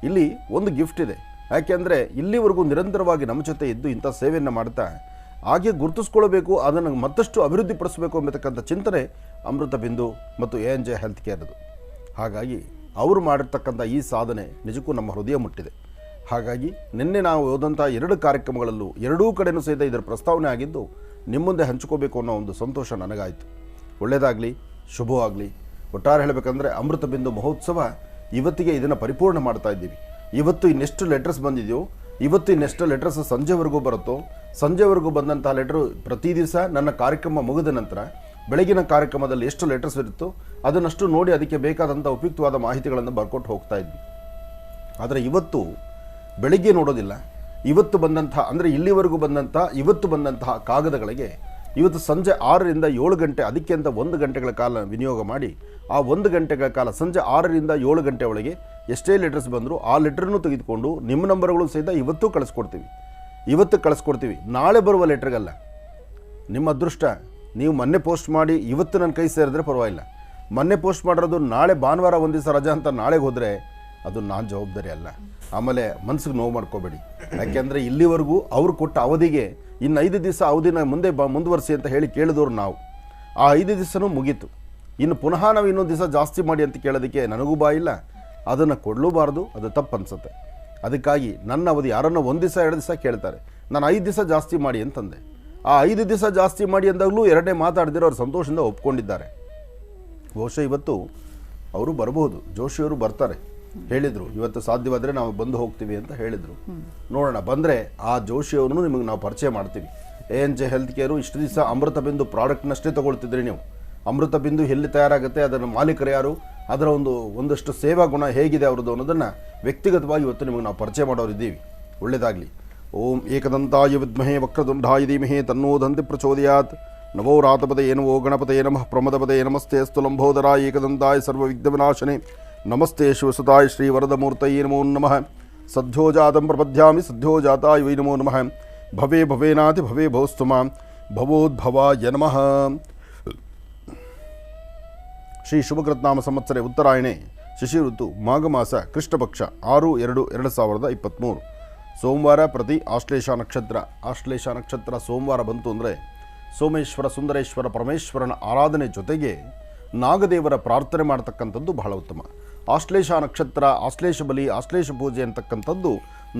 ಇಲ್ಲಿ ಒಂದು ಗಿಫ್ಟ್ ಇದೆ. ಯಾಕೆಂದರೆ ಇಲ್ಲಿವರೆಗೂ ನಿರಂತರವಾಗಿ ನಮ್ಮ ಜೊತೆ ಇದ್ದು ಇಂಥ ಸೇವೆಯನ್ನು ಮಾಡ್ತಾ ಹಾಗೆ ಗುರುತಿಸ್ಕೊಳ್ಬೇಕು, ಅದನ್ನು ಮತ್ತಷ್ಟು ಅಭಿವೃದ್ಧಿಪಡಿಸಬೇಕು ಎಂಬತಕ್ಕಂಥ ಚಿಂತನೆ ಅಮೃತ ಬಿಂದು ಮತ್ತು ANJ ಹೆಲ್ತ್ ಕೇರ್ದು. ಹಾಗಾಗಿ ಅವರು ಮಾಡಿರ್ತಕ್ಕಂಥ ಈ ಸಾಧನೆ ನಿಜಕ್ಕೂ ನಮ್ಮ ಹೃದಯ ಮುಟ್ಟಿದೆ. ಹಾಗಾಗಿ ನಿನ್ನೆ ನಾವು ಓದಂಥ 2 ಕಾರ್ಯಕ್ರಮಗಳಲ್ಲೂ ಎರಡೂ ಕಡೆಯೂ ಸಹಿತ ಇದರ ಪ್ರಸ್ತಾವನೆ ಆಗಿದ್ದು ನಿಮ್ಮ ಮುಂದೆ ಹಂಚ್ಕೋಬೇಕು ಅನ್ನೋ ಒಂದು ಸಂತೋಷ ನನಗಾಯಿತು. ಒಳ್ಳೆಯದಾಗಲಿ, ಶುಭವಾಗಲಿ. ಒಟ್ಟಾರೆ ಹೇಳಬೇಕಂದ್ರೆ ಅಮೃತ ಬಿಂದು ಮಹೋತ್ಸವ ಇವತ್ತಿಗೆ ಇದನ್ನು ಪರಿಪೂರ್ಣ ಮಾಡ್ತಾ ಇದ್ದೀವಿ. ಇವತ್ತು ಇನ್ನೆಷ್ಟು ಲೆಟರ್ಸ್ ಬಂದಿದೆಯೋ, ಇವತ್ತು ಇನ್ನೆಷ್ಟು ಲೆಟರ್ಸ್ ಸಂಜೆವರೆಗೂ ಬರುತ್ತೋ, ಸಂಜೆವರೆಗೂ ಬಂದಂಥ ಲೆಟರು ಪ್ರತಿ ದಿವಸ ನನ್ನ ಕಾರ್ಯಕ್ರಮ ಮುಗಿದ ನಂತರ ಬೆಳಗಿನ ಕಾರ್ಯಕ್ರಮದಲ್ಲಿ ಎಷ್ಟು ಲೆಟರ್ಸ್ ಇರುತ್ತೋ ಅದನ್ನಷ್ಟು ನೋಡಿ ಅದಕ್ಕೆ ಬೇಕಾದಂಥ ಉಪಯುಕ್ತವಾದ ಮಾಹಿತಿಗಳನ್ನು ಬರ್ಕೊಟ್ಟು ಹೋಗ್ತಾ ಇದ್ವಿ. ಆದರೆ ಇವತ್ತು ಬೆಳಗ್ಗೆ ನೋಡೋದಿಲ್ಲ. ಇವತ್ತು ಬಂದಂತಹ ಅಂದರೆ ಇಲ್ಲಿವರೆಗೂ ಇವತ್ತು ಬಂದಂತಹ ಕಾಗದಗಳಿಗೆ ಇವತ್ತು ಸಂಜೆ 6ರಿಂದ 7 ಗಂಟೆ, ಅದಕ್ಕೆ ಅಂತ 1 ಗಂಟೆಗಳ ಕಾಲ ವಿನಿಯೋಗ ಮಾಡಿ ಆ 1 ಗಂಟೆಗಳ ಕಾಲ ಸಂಜೆ 6ರಿಂದ 7 ಗಂಟೆ ಒಳಗೆ ಎಷ್ಟೇ ಲೆಟರ್ಸ್ ಬಂದರೂ ಆ ಲೆಟ್ರನ್ನು ತೆಗೆದುಕೊಂಡು ನಿಮ್ಮ ನಂಬರ್ಗಳು ಸಹಿತ ಇವತ್ತು ಕಳಿಸ್ಕೊಡ್ತೀವಿ. ನಾಳೆ ಬರುವ ಲೆಟ್ರಿಗಲ್ಲ. ನಿಮ್ಮ ಅದೃಷ್ಟ, ನೀವು ಮೊನ್ನೆ ಪೋಸ್ಟ್ ಮಾಡಿ ಇವತ್ತು ನನ್ನ ಕೈ ಸೇರಿದ್ರೆ ಪರವಾಗಿಲ್ಲ. ಮೊನ್ನೆ ಪೋಸ್ಟ್ ಮಾಡಿರೋದು ನಾಳೆ ಭಾನುವಾರ ಒಂದು ದಿವಸ ರಜಾ ಅಂತ ನಾಳೆಗೆ ಹೋದರೆ ಅದು ನಾನು ಜವಾಬ್ದಾರಿ ಅಲ್ಲ. ಆಮೇಲೆ ಮನಸ್ಸಿಗೆ ನೋವು ಮಾಡ್ಕೋಬೇಡಿ. ಯಾಕೆಂದರೆ ಇಲ್ಲಿವರೆಗೂ ಅವರು ಕೊಟ್ಟ ಅವಧಿಗೆ ಇನ್ನು 5 ದಿವಸ ಅವಧಿನ ಮುಂದುವರಿಸಿ ಅಂತ ಹೇಳಿ ಕೇಳಿದವರು ನಾವು. ಆ 5 ದಿವಸನೂ ಮುಗೀತು. ಇನ್ನು ಪುನಃ ನಾವು ಇನ್ನೊಂದು ದಿವಸ ಜಾಸ್ತಿ ಮಾಡಿ ಅಂತ ಕೇಳೋದಕ್ಕೆ ನನಗೂ ಬಾಯಿಲ್ಲ, ಅದನ್ನು ಕೊಡಲೂಬಾರ್ದು, ಅದು ತಪ್ಪು ಅನಿಸುತ್ತೆ. ಅದಕ್ಕಾಗಿ ನನ್ನ ಅವಧಿ ಯಾರನ್ನು 1 ದಿವಸ 2 ದಿವಸ ಕೇಳ್ತಾರೆ, ನಾನು 5 ದಿವಸ ಜಾಸ್ತಿ ಮಾಡಿ ಅಂತಂದೆ. ಆ 5 ದಿವಸ ಜಾಸ್ತಿ ಮಾಡಿ ಅಂದಾಗಲೂ 2ನೇ ಮಾತಾಡಿದ್ರೆ ಅವ್ರು ಸಂತೋಷದಿಂದ ಒಪ್ಕೊಂಡಿದ್ದಾರೆ. ಬಹುಶಃ ಇವತ್ತು ಅವರು ಬರಬಹುದು, ಜೋಶಿಯವರು ಬರ್ತಾರೆ ಹೇಳಿದರು, ಇವತ್ತು ಸಾಧ್ಯವಾದರೆ ನಾವು ಬಂದು ಹೋಗ್ತೀವಿ ಅಂತ ಹೇಳಿದರು. ನೋಡೋಣ, ಬಂದರೆ ಆ ಜೋಶಿಯವ್ರನ್ನೂ ನಿಮಗೆ ನಾವು ಪರಿಚಯ ಮಾಡ್ತೀವಿ. ANJ ಹೆಲ್ತ್ ಕೇರು ಇಷ್ಟು ದಿವಸ ಅಮೃತ ಬಿಂದು ಪ್ರಾಡಕ್ಟ್ನಷ್ಟೇ ತೊಗೊಳ್ತಿದ್ರಿ ನೀವು. ಅಮೃತ ಬಿಂದು ಎಲ್ಲಿ ತಯಾರಾಗುತ್ತೆ, ಅದರ ಮಾಲೀಕರು ಯಾರು, ಅದರ ಒಂದಷ್ಟು ಸೇವಾ ಗುಣ ಹೇಗಿದೆ ಅವ್ರದ್ದು ಅನ್ನೋದನ್ನು ವ್ಯಕ್ತಿಗತವಾಗಿ ಇವತ್ತು ನಿಮಗೆ ನಾವು ಪರಿಚಯ ಮಾಡೋರಿದ್ದೀವಿ. ಒಳ್ಳೆಯದಾಗಲಿ. ಓಂ ಏಕದಂತಾಯ ವಿದ್ಮಹೇ ವಕ್ರತುಂಡಾಯ ಧೀಮಹಿ ತನ್ನೋ ದಂತಿ ಪ್ರಚೋದಯಾತ್. ನವೋ ರಾತಪದಯೇ ನಮೋ ಗಣಪತಯೇ ನಮಃ ಪ್ರಮದಪದಯೇ ನಮಸ್ತೆ ಅಸ್ತು ಲಂಬೋದರಾಯ ಏಕದಂತಾಯ ಸರ್ವವಿಘ್ನವಿನಾಶನೆ ನಮಸ್ತೆ ಶಿವಸುತಾಯ ಶ್ರೀ ವರದಮೂರ್ತಯೇ ನಮೋ ನಮಃ. ಸದ್ಯೋ ಜಾತಂ ಪ್ರಪದ್ಯಾಮಿ ಸದ್ಯೋ ಜಾತಾಯ ವೈ ನಮೋ ನಮಃ. ಭವೇ ಭವೇನಾತಿ ಭವೇ ಭವಸ್ತು ಮಾಂ ಭವೋದ್ಭವಾಯ ನಮಃ. ಶ್ರೀ ಶುಭಕೃತ್ನಾಮ ಸಂವತ್ಸರೆ ಉತ್ತರಾಯಣೆ ಶಿಶಿ ಋತು ಮಾಘಮಾಸ ಕೃಷ್ಣಪಕ್ಷ 6/2/2023 ಸೋಮವಾರ ಪ್ರತಿ ಆಶ್ಲೇಷ ನಕ್ಷತ್ರ. ಆಶ್ಲೇಷ ನಕ್ಷತ್ರ ಸೋಮವಾರ ಬಂತು ಅಂದರೆ ಸೋಮೇಶ್ವರ ಸುಂದರೇಶ್ವರ ಪರಮೇಶ್ವರನ ಆರಾಧನೆ ಜೊತೆಗೆ ನಾಗದೇವರ ಪ್ರಾರ್ಥನೆ ಮಾಡ್ತಕ್ಕಂಥದ್ದು ಬಹಳ ಉತ್ತಮ. ಆಶ್ಲೇಷ ನಕ್ಷತ್ರ, ಆಶ್ಲೇಷ ಬಲಿ, ಆಶ್ಲೇಷ ಪೂಜೆ ಅಂತಕ್ಕಂಥದ್ದು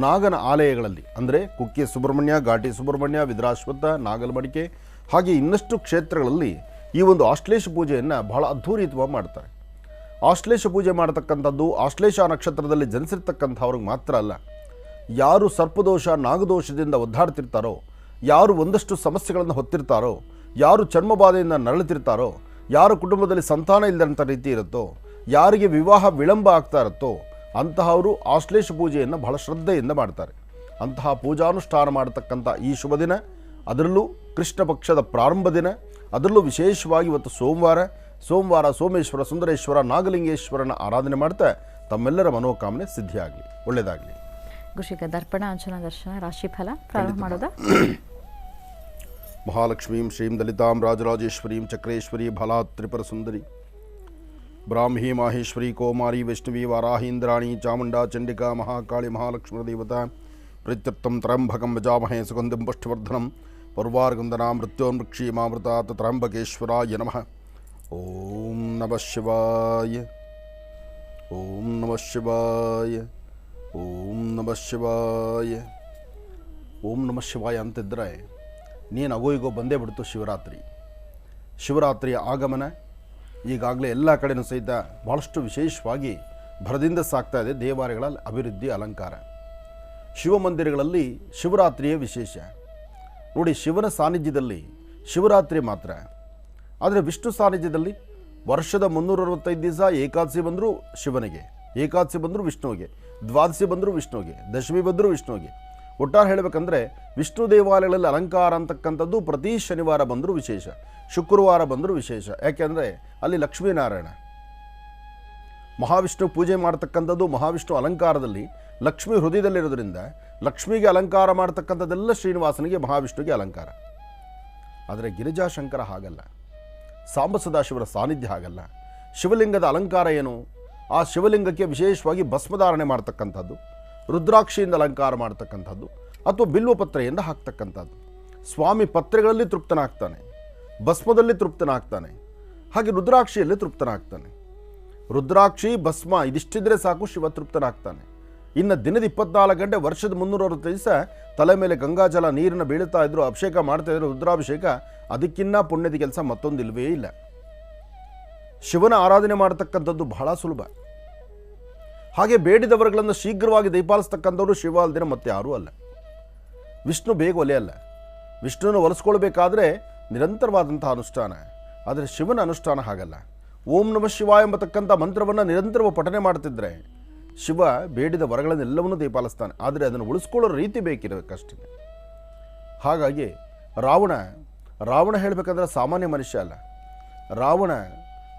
ನಾಗನ ಆಲಯಗಳಲ್ಲಿ ಅಂದರೆ ಕುಕ್ಕೆ ಸುಬ್ರಹ್ಮಣ್ಯ, ಘಾಟಿ ಸುಬ್ರಹ್ಮಣ್ಯ, ವಿದ್ರಾಶ್ವತ್ಥ, ನಾಗಲಮಡಿಕೆ ಹಾಗೆ ಇನ್ನಷ್ಟು ಕ್ಷೇತ್ರಗಳಲ್ಲಿ ಈ ಒಂದು ಆಶ್ಲೇಷ ಪೂಜೆಯನ್ನು ಬಹಳ ಅದ್ಧೂರಿತವಾಗಿ ಮಾಡ್ತಾರೆ. ಆಶ್ಲೇಷ ಪೂಜೆ ಮಾಡತಕ್ಕಂಥದ್ದು ಆಶ್ಲೇಷ ನಕ್ಷತ್ರದಲ್ಲಿ ಜನಿಸಿರ್ತಕ್ಕಂಥವ್ರಿಗೆ ಮಾತ್ರ ಅಲ್ಲ, ಯಾರು ಸರ್ಪದೋಷ ನಾಗದೋಷದಿಂದ ಒದ್ದಾಡ್ತಿರ್ತಾರೋ, ಯಾರು ಒಂದಷ್ಟು ಸಮಸ್ಯೆಗಳನ್ನು ಹೊತ್ತಿರ್ತಾರೋ, ಯಾರು ಚರ್ಮಬಾಧೆಯಿಂದ ನರಳುತ್ತಿರ್ತಾರೋ, ಯಾರ ಕುಟುಂಬದಲ್ಲಿ ಸಂತಾನ ಇಲ್ಲದಂಥ ರೀತಿ ಇರುತ್ತೋ, ಯಾರಿಗೆ ವಿವಾಹ ವಿಳಂಬ ಆಗ್ತಾ ಇರುತ್ತೋ ಅಂತಹವರು ಆಶ್ಲೇಷ ಪೂಜೆಯನ್ನು ಬಹಳ ಶ್ರದ್ಧೆಯಿಂದ ಮಾಡ್ತಾರೆ. ಅಂತಹ ಪೂಜಾನುಷ್ಠಾನ ಮಾಡತಕ್ಕಂಥ ಈ ಶುಭ ದಿನ, ಅದರಲ್ಲೂ ಕೃಷ್ಣ ಪಕ್ಷದ ಪ್ರಾರಂಭ ದಿನ, ಅದರಲ್ಲೂ ವಿಶೇಷವಾಗಿ ಇವತ್ತು ಸೋಮವಾರ ಸೋಮೇಶ್ವರ ಸುಂದರೇಶ್ವರ ನಾಗಲಿಂಗೇಶ್ವರನ ಆರಾಧನೆ ಮಾಡ್ತಾ ತಮ್ಮೆಲ್ಲರ ಮನೋಕಾಮನೆ ಸಿದ್ಧಿಯಾಗಲಿ. ಒಳ್ಳೆಯದಾಗಲಿ. ಗುರುಶಿಖ ದರ್ಪಣ ಅಂಜನಾ ದರ್ಶನ ರಾಶಿಫಲ ಪ್ರಾರಂಭ ಮಾಡೋದಾ? ಮಹಾಲಕ್ಷ್ಮೀಂ ಶ್ರೀಂ ದಲಿತಾಂ ರಾಜರಾಜೇಶ್ವರೀಂ ಚಕ್ರೇಶ್ವರಿ ಫಲಾತ್ ತ್ರಿಪುರ ಸುಂದರಿ ಬ್ರಾಹ್ಮೀ ಮಾಹೇಶ್ವರಿ ಕೌಮಾರಿ ವೈಷ್ಣವಿ ವಾರಾಹೀಂದ್ರಾಣಿ ಚಾಮುಂಡಾ ಚಂಡಿಕಾ ಮಹಾಕಾಳಿ ಮಹಾಲಕ್ಷ್ಮೀ ದೇವತಾ ಪ್ರೀತ್ಯರ್ಥಂ ತ್ರ್ಯಂಬಕಂ ವಜಾಮಹೇ ಸುಗಂಧಿಂ ಪುಷ್ಟಿವರ್ಧನಂ ಪರ್ವಾರ್ಗಂಧನಾ ಮೃತ್ಯೋನ್ಮೃಕ್ಷೀಮಾಮೃತಾತ್ ತ್ರ್ಯಂಬಕೇಶ್ವರಾಯ ನಮಃ. ಓಂ ನಮಃ ಶಿವಾಯ, ಓಂ ನಮಃ ಶಿವಾಯ, ಓಂ ನಮಃ ಶಿವಾಯ. ಓಂ ನಮಃ ಶಿವಾಯ ಅಂತಿದ್ದರೆ ನೀನು ಅಗೋ ಈಗೋ ಬಂದೇ ಬಿಡ್ತು ಶಿವರಾತ್ರಿಯ ಆಗಮನ ಈಗಾಗಲೇ ಎಲ್ಲ ಕಡೆಯೂ ಸಹಿತ ಭಾಳಷ್ಟು ವಿಶೇಷವಾಗಿ ಭರದಿಂದ ಸಾಗ್ತಾ ಇದೆ. ದೇವಾಲಯಗಳ ಅಭಿವೃದ್ಧಿ ಅಲಂಕಾರ, ಶಿವಮಂದಿರಗಳಲ್ಲಿ ಶಿವರಾತ್ರಿಯ ವಿಶೇಷ ನೋಡಿ. ಶಿವನ ಸಾನ್ನಿಧ್ಯದಲ್ಲಿ ಶಿವರಾತ್ರಿ ಮಾತ್ರ, ಆದರೆ ವಿಷ್ಣು ಸಾನ್ನಿಧ್ಯದಲ್ಲಿ ವರ್ಷದ 365 ದಿವಸ ಏಕಾದಶಿ ಬಂದರೂ ಶಿವನಿಗೆ, ಏಕಾದಶಿ ಬಂದರೂ ವಿಷ್ಣುವಿಗೆ, ದ್ವಾದಶಿ ಬಂದರೂ ವಿಷ್ಣುವಿಗೆ, ದಶಮಿ ಬಂದರೂ ವಿಷ್ಣುವಿಗೆ. ಒಟ್ಟಾರೆ ಹೇಳಬೇಕಂದ್ರೆ ವಿಷ್ಣು ದೇವಾಲಯಗಳಲ್ಲಿ ಅಲಂಕಾರ ಅಂತಕ್ಕಂಥದ್ದು ಪ್ರತಿ ಶನಿವಾರ ಬಂದರೂ ವಿಶೇಷ, ಶುಕ್ರವಾರ ಬಂದರೂ ವಿಶೇಷ. ಯಾಕೆಂದರೆ ಅಲ್ಲಿ ಲಕ್ಷ್ಮೀನಾರಾಯಣ ಮಹಾವಿಷ್ಣು ಪೂಜೆ ಮಾಡ್ತಕ್ಕಂಥದ್ದು, ಮಹಾವಿಷ್ಣು ಅಲಂಕಾರದಲ್ಲಿ ಲಕ್ಷ್ಮೀ ಹೃದಯದಲ್ಲಿರೋದ್ರಿಂದ ಲಕ್ಷ್ಮಿಗೆ ಅಲಂಕಾರ ಮಾಡ್ತಕ್ಕಂಥದ್ದೆಲ್ಲ ಶ್ರೀನಿವಾಸನಿಗೆ ಮಹಾವಿಷ್ಣುವಿಗೆ ಅಲಂಕಾರ. ಆದರೆ ಗಿರಿಜಾಶಂಕರ ಹಾಗಲ್ಲ, ಸಾಂಬ ಸದಾಶಿವರ ಸಾನ್ನಿಧ್ಯ ಹಾಗಲ್ಲ. ಶಿವಲಿಂಗದ ಅಲಂಕಾರ ಏನು? ಆ ಶಿವಲಿಂಗಕ್ಕೆ ವಿಶೇಷವಾಗಿ ಭಸ್ಮಧಾರಣೆ ಮಾಡ್ತಕ್ಕಂಥದ್ದು, ರುದ್ರಾಕ್ಷಿಯಿಂದ ಅಲಂಕಾರ ಮಾಡ್ತಕ್ಕಂಥದ್ದು ಅಥವಾ ಬಿಲ್ವಪತ್ರೆಯಿಂದ ಹಾಕ್ತಕ್ಕಂಥದ್ದು. ಸ್ವಾಮಿ ಪತ್ರೆಗಳಲ್ಲಿ ತೃಪ್ತನಾಗ್ತಾನೆ, ಭಸ್ಮದಲ್ಲಿ ತೃಪ್ತನಾಗ್ತಾನೆ, ಹಾಗೆ ರುದ್ರಾಕ್ಷಿಯಲ್ಲಿ ತೃಪ್ತನಾಗ್ತಾನೆ. ರುದ್ರಾಕ್ಷಿ ಭಸ್ಮ ಇದಿಷ್ಟಿದ್ರೆ ಸಾಕು, ಶಿವ ತೃಪ್ತನಾಗ್ತಾನೆ. ಇನ್ನು ದಿನದ 24 ಗಂಟೆ ವರ್ಷದ 360 ದಿವಸ ತಲೆ ಮೇಲೆ ಗಂಗಾಜಲ ನೀರನ್ನು ಬೀಳ್ತಾ ಇದ್ರು, ಅಭಿಷೇಕ ಮಾಡ್ತಾ ಇದ್ರು, ರುದ್ರಾಭಿಷೇಕ. ಅದಕ್ಕಿನ್ನ ಪುಣ್ಯದ ಕೆಲಸ ಮತ್ತೊಂದಿಲ್ವೇ ಇಲ್ಲ. ಶಿವನ ಆರಾಧನೆ ಮಾಡತಕ್ಕಂಥದ್ದು ಬಹಳ ಸುಲಭ. ಹಾಗೆ ಬೇಡಿದವರುಗಳನ್ನು ಶೀಘ್ರವಾಗಿ ದಯಪಾಲಿಸ್ತಕ್ಕಂಥವ್ರು ಶಿವ ಅಲ್ದಿನ ಮತ್ತೆ ಯಾರೂ ಅಲ್ಲ. ವಿಷ್ಣು ಬೇಗ ಒಲೆಯಲ್ಲ. ವಿಷ್ಣುವನ್ನು ಒಲಿಸ್ಕೊಳ್ಬೇಕಾದ್ರೆ ನಿರಂತರವಾದಂಥ ಅನುಷ್ಠಾನ. ಆದರೆ ಶಿವನ ಅನುಷ್ಠಾನ ಹಾಗಲ್ಲ. ಓಂ ನಮಃ ಶಿವಾಯ ಎಂಬತಕ್ಕಂಥ ಮಂತ್ರವನ್ನು ನಿರಂತರವಾಗಿ ಪಠನೆ ಮಾಡ್ತಿದ್ರೆ ಶಿವ ಬೇಡಿದ ವರಗಳನ್ನೆಲ್ಲವನ್ನೂ ದಯಪಾಲಿಸ್ತಾನೆ. ಆದರೆ ಅದನ್ನು ಉಳಿಸ್ಕೊಳ್ಳೋ ರೀತಿ ಬೇಕಿರಬೇಕಷ್ಟೇ. ಹಾಗಾಗಿ ರಾವಣ ಹೇಳಬೇಕಂದ್ರೆ ಸಾಮಾನ್ಯ ಮನುಷ್ಯ ಅಲ್ಲ. ರಾವಣ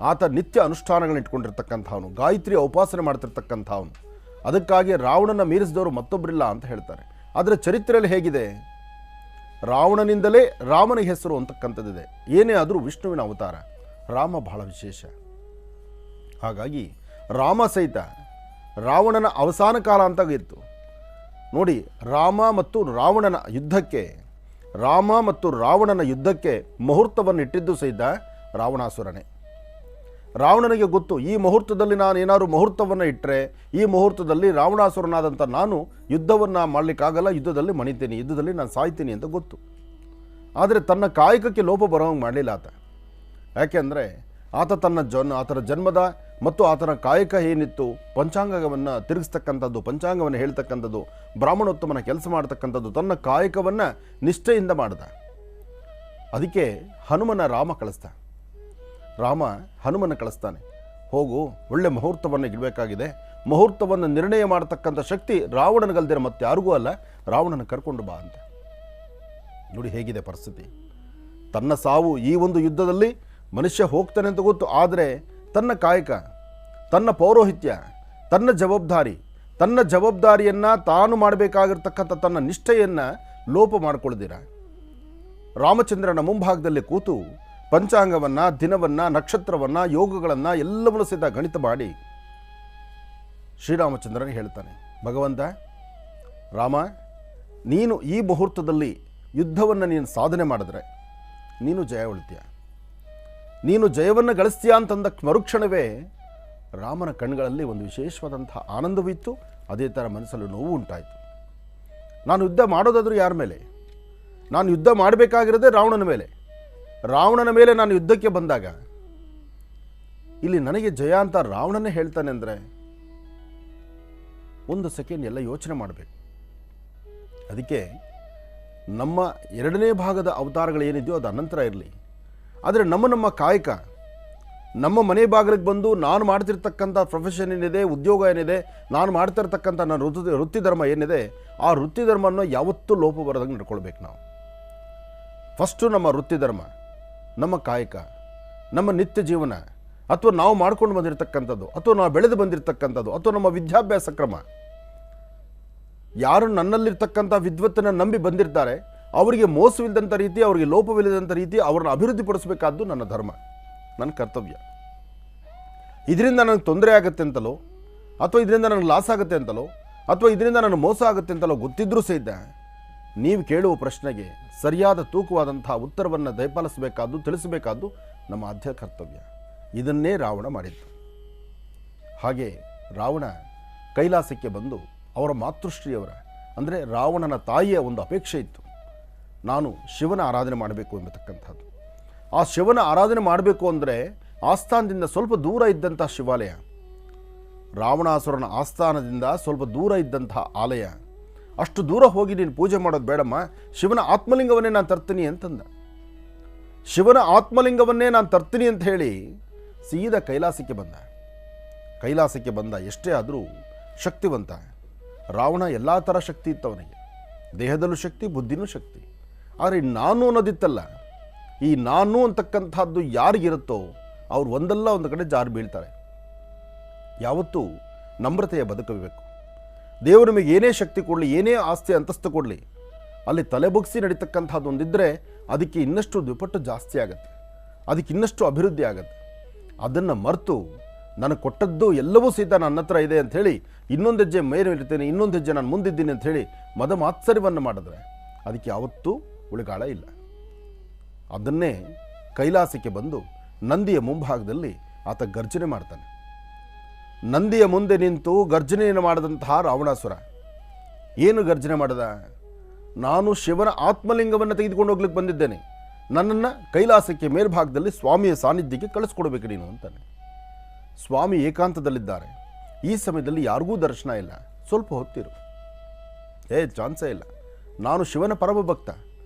ಆತ ನಿತ್ಯ ಅನುಷ್ಠಾನಗಳನ್ನ ಇಟ್ಕೊಂಡಿರ್ತಕ್ಕಂಥವನು, ಗಾಯತ್ರಿ ಉಪಾಸನೆ ಮಾಡ್ತಿರ್ತಕ್ಕಂಥವನು. ಅದಕ್ಕಾಗಿ ರಾವಣನ ಮೀರಿಸಿದವರು ಮತ್ತೊಬ್ಬರಿಲ್ಲ ಅಂತ ಹೇಳ್ತಾರೆ. ಆದರೆ ಚರಿತ್ರೆಯಲ್ಲಿ ಹೇಗಿದೆ, ರಾವಣನಿಂದಲೇ ರಾಮನಿಗೆ ಹೆಸರು ಅಂತಕ್ಕಂಥದ್ದಿದೆ. ಏನೇ ಆದರೂ ವಿಷ್ಣುವಿನ ಅವತಾರ. ರಾಮ ಬಹಳ ವಿಶೇಷ. ಹಾಗಾಗಿ ರಾಮ ಸಹಿತ ರಾವಣನ ಅವಸಾನ ಕಾಲ ಅಂತಾಗಿತ್ತು ನೋಡಿ. ರಾಮ ಮತ್ತು ರಾವಣನ ಯುದ್ಧಕ್ಕೆ ಮುಹೂರ್ತವನ್ನು ಇಟ್ಟಿದ್ದು ಸಹಿತ ರಾವಣಾಸುರನೇ. ರಾವಣನಿಗೆ ಗೊತ್ತು, ಈ ಮುಹೂರ್ತದಲ್ಲಿ ನಾನು ಏನಾದರೂ ಮುಹೂರ್ತವನ್ನು ಇಟ್ಟರೆ ಈ ಮುಹೂರ್ತದಲ್ಲಿ ರಾವಣಾಸುರನಾದಂಥ ನಾನು ಯುದ್ಧವನ್ನು ಮಾಡಲಿಕ್ಕಾಗಲ್ಲ, ಯುದ್ಧದಲ್ಲಿ ಮಣಿತೀನಿ, ಯುದ್ಧದಲ್ಲಿ ನಾನು ಸಾಯ್ತೀನಿ ಅಂತ ಗೊತ್ತು. ಆದರೆ ತನ್ನ ಕಾಯಕಕ್ಕೆ ಲೋಪ ಬರೋಂಗೆ ಮಾಡಲಿಲ್ಲ ಆತ. ಯಾಕೆಂದರೆ ಆತನ ಜನ್ಮದ ಮತ್ತು ಆತನ ಕಾಯಕ ಏನಿತ್ತು, ಪಂಚಾಂಗವನ್ನು ತಿರುಗಿಸ್ತಕ್ಕಂಥದ್ದು, ಪಂಚಾಂಗವನ್ನು ಹೇಳ್ತಕ್ಕಂಥದ್ದು, ಬ್ರಾಹ್ಮಣೋತ್ತಮನ ಕೆಲಸ ಮಾಡ್ತಕ್ಕಂಥದ್ದು, ತನ್ನ ಕಾಯಕವನ್ನು ನಿಷ್ಠೆಯಿಂದ ಮಾಡ್ದ. ಅದಕ್ಕೆ ರಾಮ ಹನುಮನ ಕಳಿಸ್ತಾನೆ. ಹೋಗು, ಒಳ್ಳೆ ಮುಹೂರ್ತವನ್ನು ಇಡಬೇಕಾಗಿದೆ, ಮುಹೂರ್ತವನ್ನು ನಿರ್ಣಯ ಮಾಡತಕ್ಕಂಥ ಶಕ್ತಿ ರಾವಣನಿಗಲ್ದಿರ ಮತ್ತೆ ಯಾರಿಗೂ ಅಲ್ಲ, ರಾವಣನ ಕರ್ಕೊಂಡು ಬಾ ಅಂತ. ನೋಡಿ ಹೇಗಿದೆ ಪರಿಸ್ಥಿತಿ. ತನ್ನ ಸಾವು ಈ ಒಂದು ಯುದ್ಧದಲ್ಲಿ ಮನುಷ್ಯ ಹೋಗ್ತಾನೆ ಅಂತ ಗೊತ್ತು. ಆದರೆ ತನ್ನ ಕಾಯಕ, ತನ್ನ ಪೌರೋಹಿತ್ಯ, ತನ್ನ ಜವಾಬ್ದಾರಿಯನ್ನು ತಾನು ಮಾಡಬೇಕಾಗಿರ್ತಕ್ಕಂಥ ತನ್ನ ನಿಷ್ಠೆಯನ್ನು ಲೋಪ ಮಾಡಿಕೊಳ್ಳದಿರ ರಾಮಚಂದ್ರನ ಮುಂಭಾಗದಲ್ಲಿ ಕೂತು ಪಂಚಾಂಗವನ್ನು, ದಿನವನ್ನು, ನಕ್ಷತ್ರವನ್ನು, ಯೋಗಗಳನ್ನು ಎಲ್ಲವನ್ನೂ ಸಹಿತ ಗಣಿತ ಮಾಡಿ ಶ್ರೀರಾಮಚಂದ್ರನಿಗೆ ಹೇಳ್ತಾನೆ, ಭಗವಂತ ರಾಮ, ನೀನು ಈ ಮುಹೂರ್ತದಲ್ಲಿ ಯುದ್ಧವನ್ನು ನೀನು ಸಾಧನೆ ಮಾಡಿದ್ರೆ ನೀನು ಜಯ ಉಳಿತೀಯ. ನೀನು ಜಯವನ್ನು ಗಳಿಸ್ತೀಯ ಅಂತಂದ ಮರುಕ್ಷಣವೇ ರಾಮನ ಕಣ್ಗಳಲ್ಲಿ ಒಂದು ವಿಶೇಷವಾದಂಥ ಆನಂದವಿತ್ತು. ಅದೇ ಥರ ಮನಸ್ಸಲ್ಲಿ ನೋವು ಉಂಟಾಯಿತು. ನಾನು ಯುದ್ಧ ಮಾಡೋದಾದರೂ ಯಾರ ಮೇಲೆ? ನಾನು ಯುದ್ಧ ಮಾಡಬೇಕಾಗಿರೋದೇ ರಾವಣನ ಮೇಲೆ ನಾನು ಯುದ್ಧಕ್ಕೆ ಬಂದಾಗ ಇಲ್ಲಿ ನನಗೆ ಜಯ ಅಂತ ರಾವಣನೇ ಹೇಳ್ತಾನೆ ಅಂದರೆ ಒಂದು ಸೆಕೆಂಡ್ ಎಲ್ಲ ಯೋಚನೆ ಮಾಡಬೇಕು. ಅದಕ್ಕೆ ನಮ್ಮ ಎರಡನೇ ಭಾಗದ ಅವತಾರಗಳು ಏನಿದೆಯೋ ಅದು ಅನಂತರ ಇರಲಿ. ಆದರೆ ನಮ್ಮ ಕಾಯಕ, ನಮ್ಮ ಮನೆ ಬಾಗಿಲಿಗೆ ಬಂದು ನಾನು ಮಾಡ್ತಿರ್ತಕ್ಕಂಥ ಪ್ರೊಫೆಷನ್ ಏನಿದೆ, ಉದ್ಯೋಗ ಏನಿದೆ, ನಾನು ಮಾಡ್ತಿರ್ತಕ್ಕಂಥ ನನ್ನ ವೃತ್ತಿ ಧರ್ಮ ಏನಿದೆ, ಆ ವೃತ್ತಿ ಧರ್ಮವನ್ನು ಯಾವತ್ತೂ ಲೋಪ ಬರದಂಗೆ ನಡ್ಕೊಳ್ಬೇಕು. ನಾವು ಫಸ್ಟು ನಮ್ಮ ವೃತ್ತಿ ಧರ್ಮ, ನಮ್ಮ ಕಾಯಕ, ನಮ್ಮ ನಿತ್ಯ ಜೀವನ, ಅಥವಾ ನಾವು ಮಾಡ್ಕೊಂಡು ಬಂದಿರತಕ್ಕಂಥದ್ದು, ಅಥವಾ ನಾವು ಬೆಳೆದು ಬಂದಿರತಕ್ಕಂಥದ್ದು, ಅಥವಾ ನಮ್ಮ ವಿದ್ಯಾಭ್ಯಾಸ ಕ್ರಮ, ಯಾರು ನನ್ನಲ್ಲಿರ್ತಕ್ಕಂಥ ವಿದ್ವತ್ತನ್ನು ನಂಬಿ ಬಂದಿರ್ತಾರೆ ಅವರಿಗೆ ಮೋಸವಿಲ್ಲದಂಥ ರೀತಿ, ಅವರಿಗೆ ಲೋಪವಿಲ್ಲದಂಥ ರೀತಿ ಅವ್ರನ್ನ ಅಭಿವೃದ್ಧಿಪಡಿಸಬೇಕಾದ್ದು ನನ್ನ ಧರ್ಮ, ನನ್ನ ಕರ್ತವ್ಯ. ಇದರಿಂದ ನನಗೆ ತೊಂದರೆ ಆಗುತ್ತೆ ಅಂತಲೋ, ಅಥವಾ ಇದರಿಂದ ನನಗೆ ಲಾಸ್ ಆಗುತ್ತೆ ಅಂತಲೋ, ಅಥವಾ ಇದರಿಂದ ನನಗೆ ಮೋಸ ಆಗುತ್ತೆ ಅಂತಲೋ ಗೊತ್ತಿದ್ರೂ ಸಹಿತ ನೀವು ಕೇಳುವ ಪ್ರಶ್ನೆಗೆ ಸರಿಯಾದ ತೂಕವಾದಂಥ ಉತ್ತರವನ್ನು ದಯಪಾಲಿಸಬೇಕಾದ್ದು, ತಿಳಿಸಬೇಕಾದ್ದು ನಮ್ಮ ಆದ್ಯ ಕರ್ತವ್ಯ. ಇದನ್ನೇ ರಾವಣ ಮಾಡಿದ್ದು. ಹಾಗೆ ರಾವಣ ಕೈಲಾಸಕ್ಕೆ ಬಂದು ಅವರ ಮಾತೃಶ್ರೀಯವರ ಅಂದರೆ ರಾವಣನ ತಾಯಿಯ ಒಂದು ಅಪೇಕ್ಷೆ ಇತ್ತು, ನಾನು ಶಿವನ ಆರಾಧನೆ ಮಾಡಬೇಕು ಎಂಬತಕ್ಕಂಥದ್ದು. ಆ ಶಿವನ ಆರಾಧನೆ ಮಾಡಬೇಕು ಅಂದರೆ ಆಸ್ಥಾನದಿಂದ ಸ್ವಲ್ಪ ದೂರ ಇದ್ದಂಥ ಶಿವಾಲಯ, ರಾವಣಾಸುರನ ಆಸ್ಥಾನದಿಂದ ಸ್ವಲ್ಪ ದೂರ ಇದ್ದಂಥ ಆಲಯ, ಅಷ್ಟು ದೂರ ಹೋಗಿ ನೀನು ಪೂಜೆ ಮಾಡೋದು ಬೇಡಮ್ಮ, ಶಿವನ ಆತ್ಮಲಿಂಗವನ್ನೇ ನಾನು ತರ್ತೀನಿ ಅಂತಂದ. ಶಿವನ ಆತ್ಮಲಿಂಗವನ್ನೇ ನಾನು ತರ್ತೀನಿ ಅಂತ ಹೇಳಿ ಸೀದಾ ಕೈಲಾಸಕ್ಕೆ ಬಂದ. ಎಷ್ಟೇ ಆದರೂ ಶಕ್ತಿವಂತ ರಾವಣ, ಎಲ್ಲ ಥರ ಶಕ್ತಿ ಇತ್ತು ಅವನಿಗೆ, ದೇಹದಲ್ಲೂ ಶಕ್ತಿ, ಬುದ್ಧಿನೂ ಶಕ್ತಿ. ಆದರೆ ನಾನು ಅನ್ನೋದಿತ್ತಲ್ಲ, ಈ ನಾನು ಅಂತಕ್ಕಂಥದ್ದು ಯಾರಿಗಿರುತ್ತೋ ಅವ್ರು ಒಂದಲ್ಲ ಒಂದು ಕಡೆ ಜಾರು ಬೀಳ್ತಾರೆ. ಯಾವತ್ತೂ ನಮ್ರತೆಯ ಬದುಕಬೇಕು. ದೇವರು ನಿಮಗೆ ಏನೇ ಶಕ್ತಿ ಕೊಡಲಿ, ಏನೇ ಆಸ್ತಿ ಅಂತಸ್ತು ಕೊಡಲಿ, ಅಲ್ಲಿ ತಲೆಬಗ್ಸಿ ನಡೀತಕ್ಕಂಥದ್ದು ಒಂದಿದ್ದರೆ ಅದಕ್ಕೆ ಇನ್ನಷ್ಟು ದ್ವಿಪಟ್ಟು ಜಾಸ್ತಿ ಆಗುತ್ತೆ, ಅದಕ್ಕೆ ಇನ್ನಷ್ಟು ಅಭಿವೃದ್ಧಿ ಆಗುತ್ತೆ. ಅದನ್ನು ಮರೆತು ನನಗೆ ಕೊಟ್ಟದ್ದು ಎಲ್ಲವೂ ಸಹಿತ ನನ್ನ ಹತ್ರ ಇದೆ ಅಂಥೇಳಿ ಇನ್ನೊಂದು ಹೆಜ್ಜೆ ಮೇಲೆ ಇರ್ತೇನೆ, ಇನ್ನೊಂದು ಹೆಜ್ಜೆ ನಾನು ಮುಂದಿದ್ದೀನಿ ಅಂಥೇಳಿ ಮದಮಾತ್ಸರ್ಯವನ್ನು ಮಾಡಿದ್ರೆ ಅದಕ್ಕೆ ಯಾವತ್ತೂ ಉಳಿಗಾಳ ಇಲ್ಲ. ಅದನ್ನೇ ಕೈಲಾಸಕ್ಕೆ ಬಂದು ನಂದಿಯ ಮುಂಭಾಗದಲ್ಲಿ ಆತ ಗರ್ಜನೆ ಮಾಡ್ತಾನೆ. ನಂದಿಯ ಮುಂದೆ ನಿಂತು ಗರ್ಜನೆಯನ್ನು ಮಾಡಿದಂತಹ ರಾವಣಾಸುರ ಏನು ಗರ್ಜನೆ ಮಾಡಿದ? ನಾನು ಶಿವನ ಆತ್ಮಲಿಂಗವನ್ನು ತೆಗೆದುಕೊಂಡು ಹೋಗ್ಲಿಕ್ಕೆ ಬಂದಿದ್ದೇನೆ, ನನ್ನನ್ನು ಕೈಲಾಸಕ್ಕೆ ಮೇಲ್ಭಾಗದಲ್ಲಿ ಸ್ವಾಮಿಯ ಸಾನ್ನಿಧ್ಯಕ್ಕೆ ಕಳಿಸ್ಕೊಡ್ಬೇಕು ನೀನು ಅಂತಾನೆ. ಸ್ವಾಮಿ ಏಕಾಂತದಲ್ಲಿದ್ದಾರೆ. ಈ ಸಮಯದಲ್ಲಿ ಯಾರಿಗೂ ದರ್ಶನ ಇಲ್ಲ, ಸ್ವಲ್ಪ ಹೊತ್ತಿರು. ಚಾನ್ಸೇ ಇಲ್ಲ. ನಾನು ಶಿವನ ಪರಮಭಕ್ತ,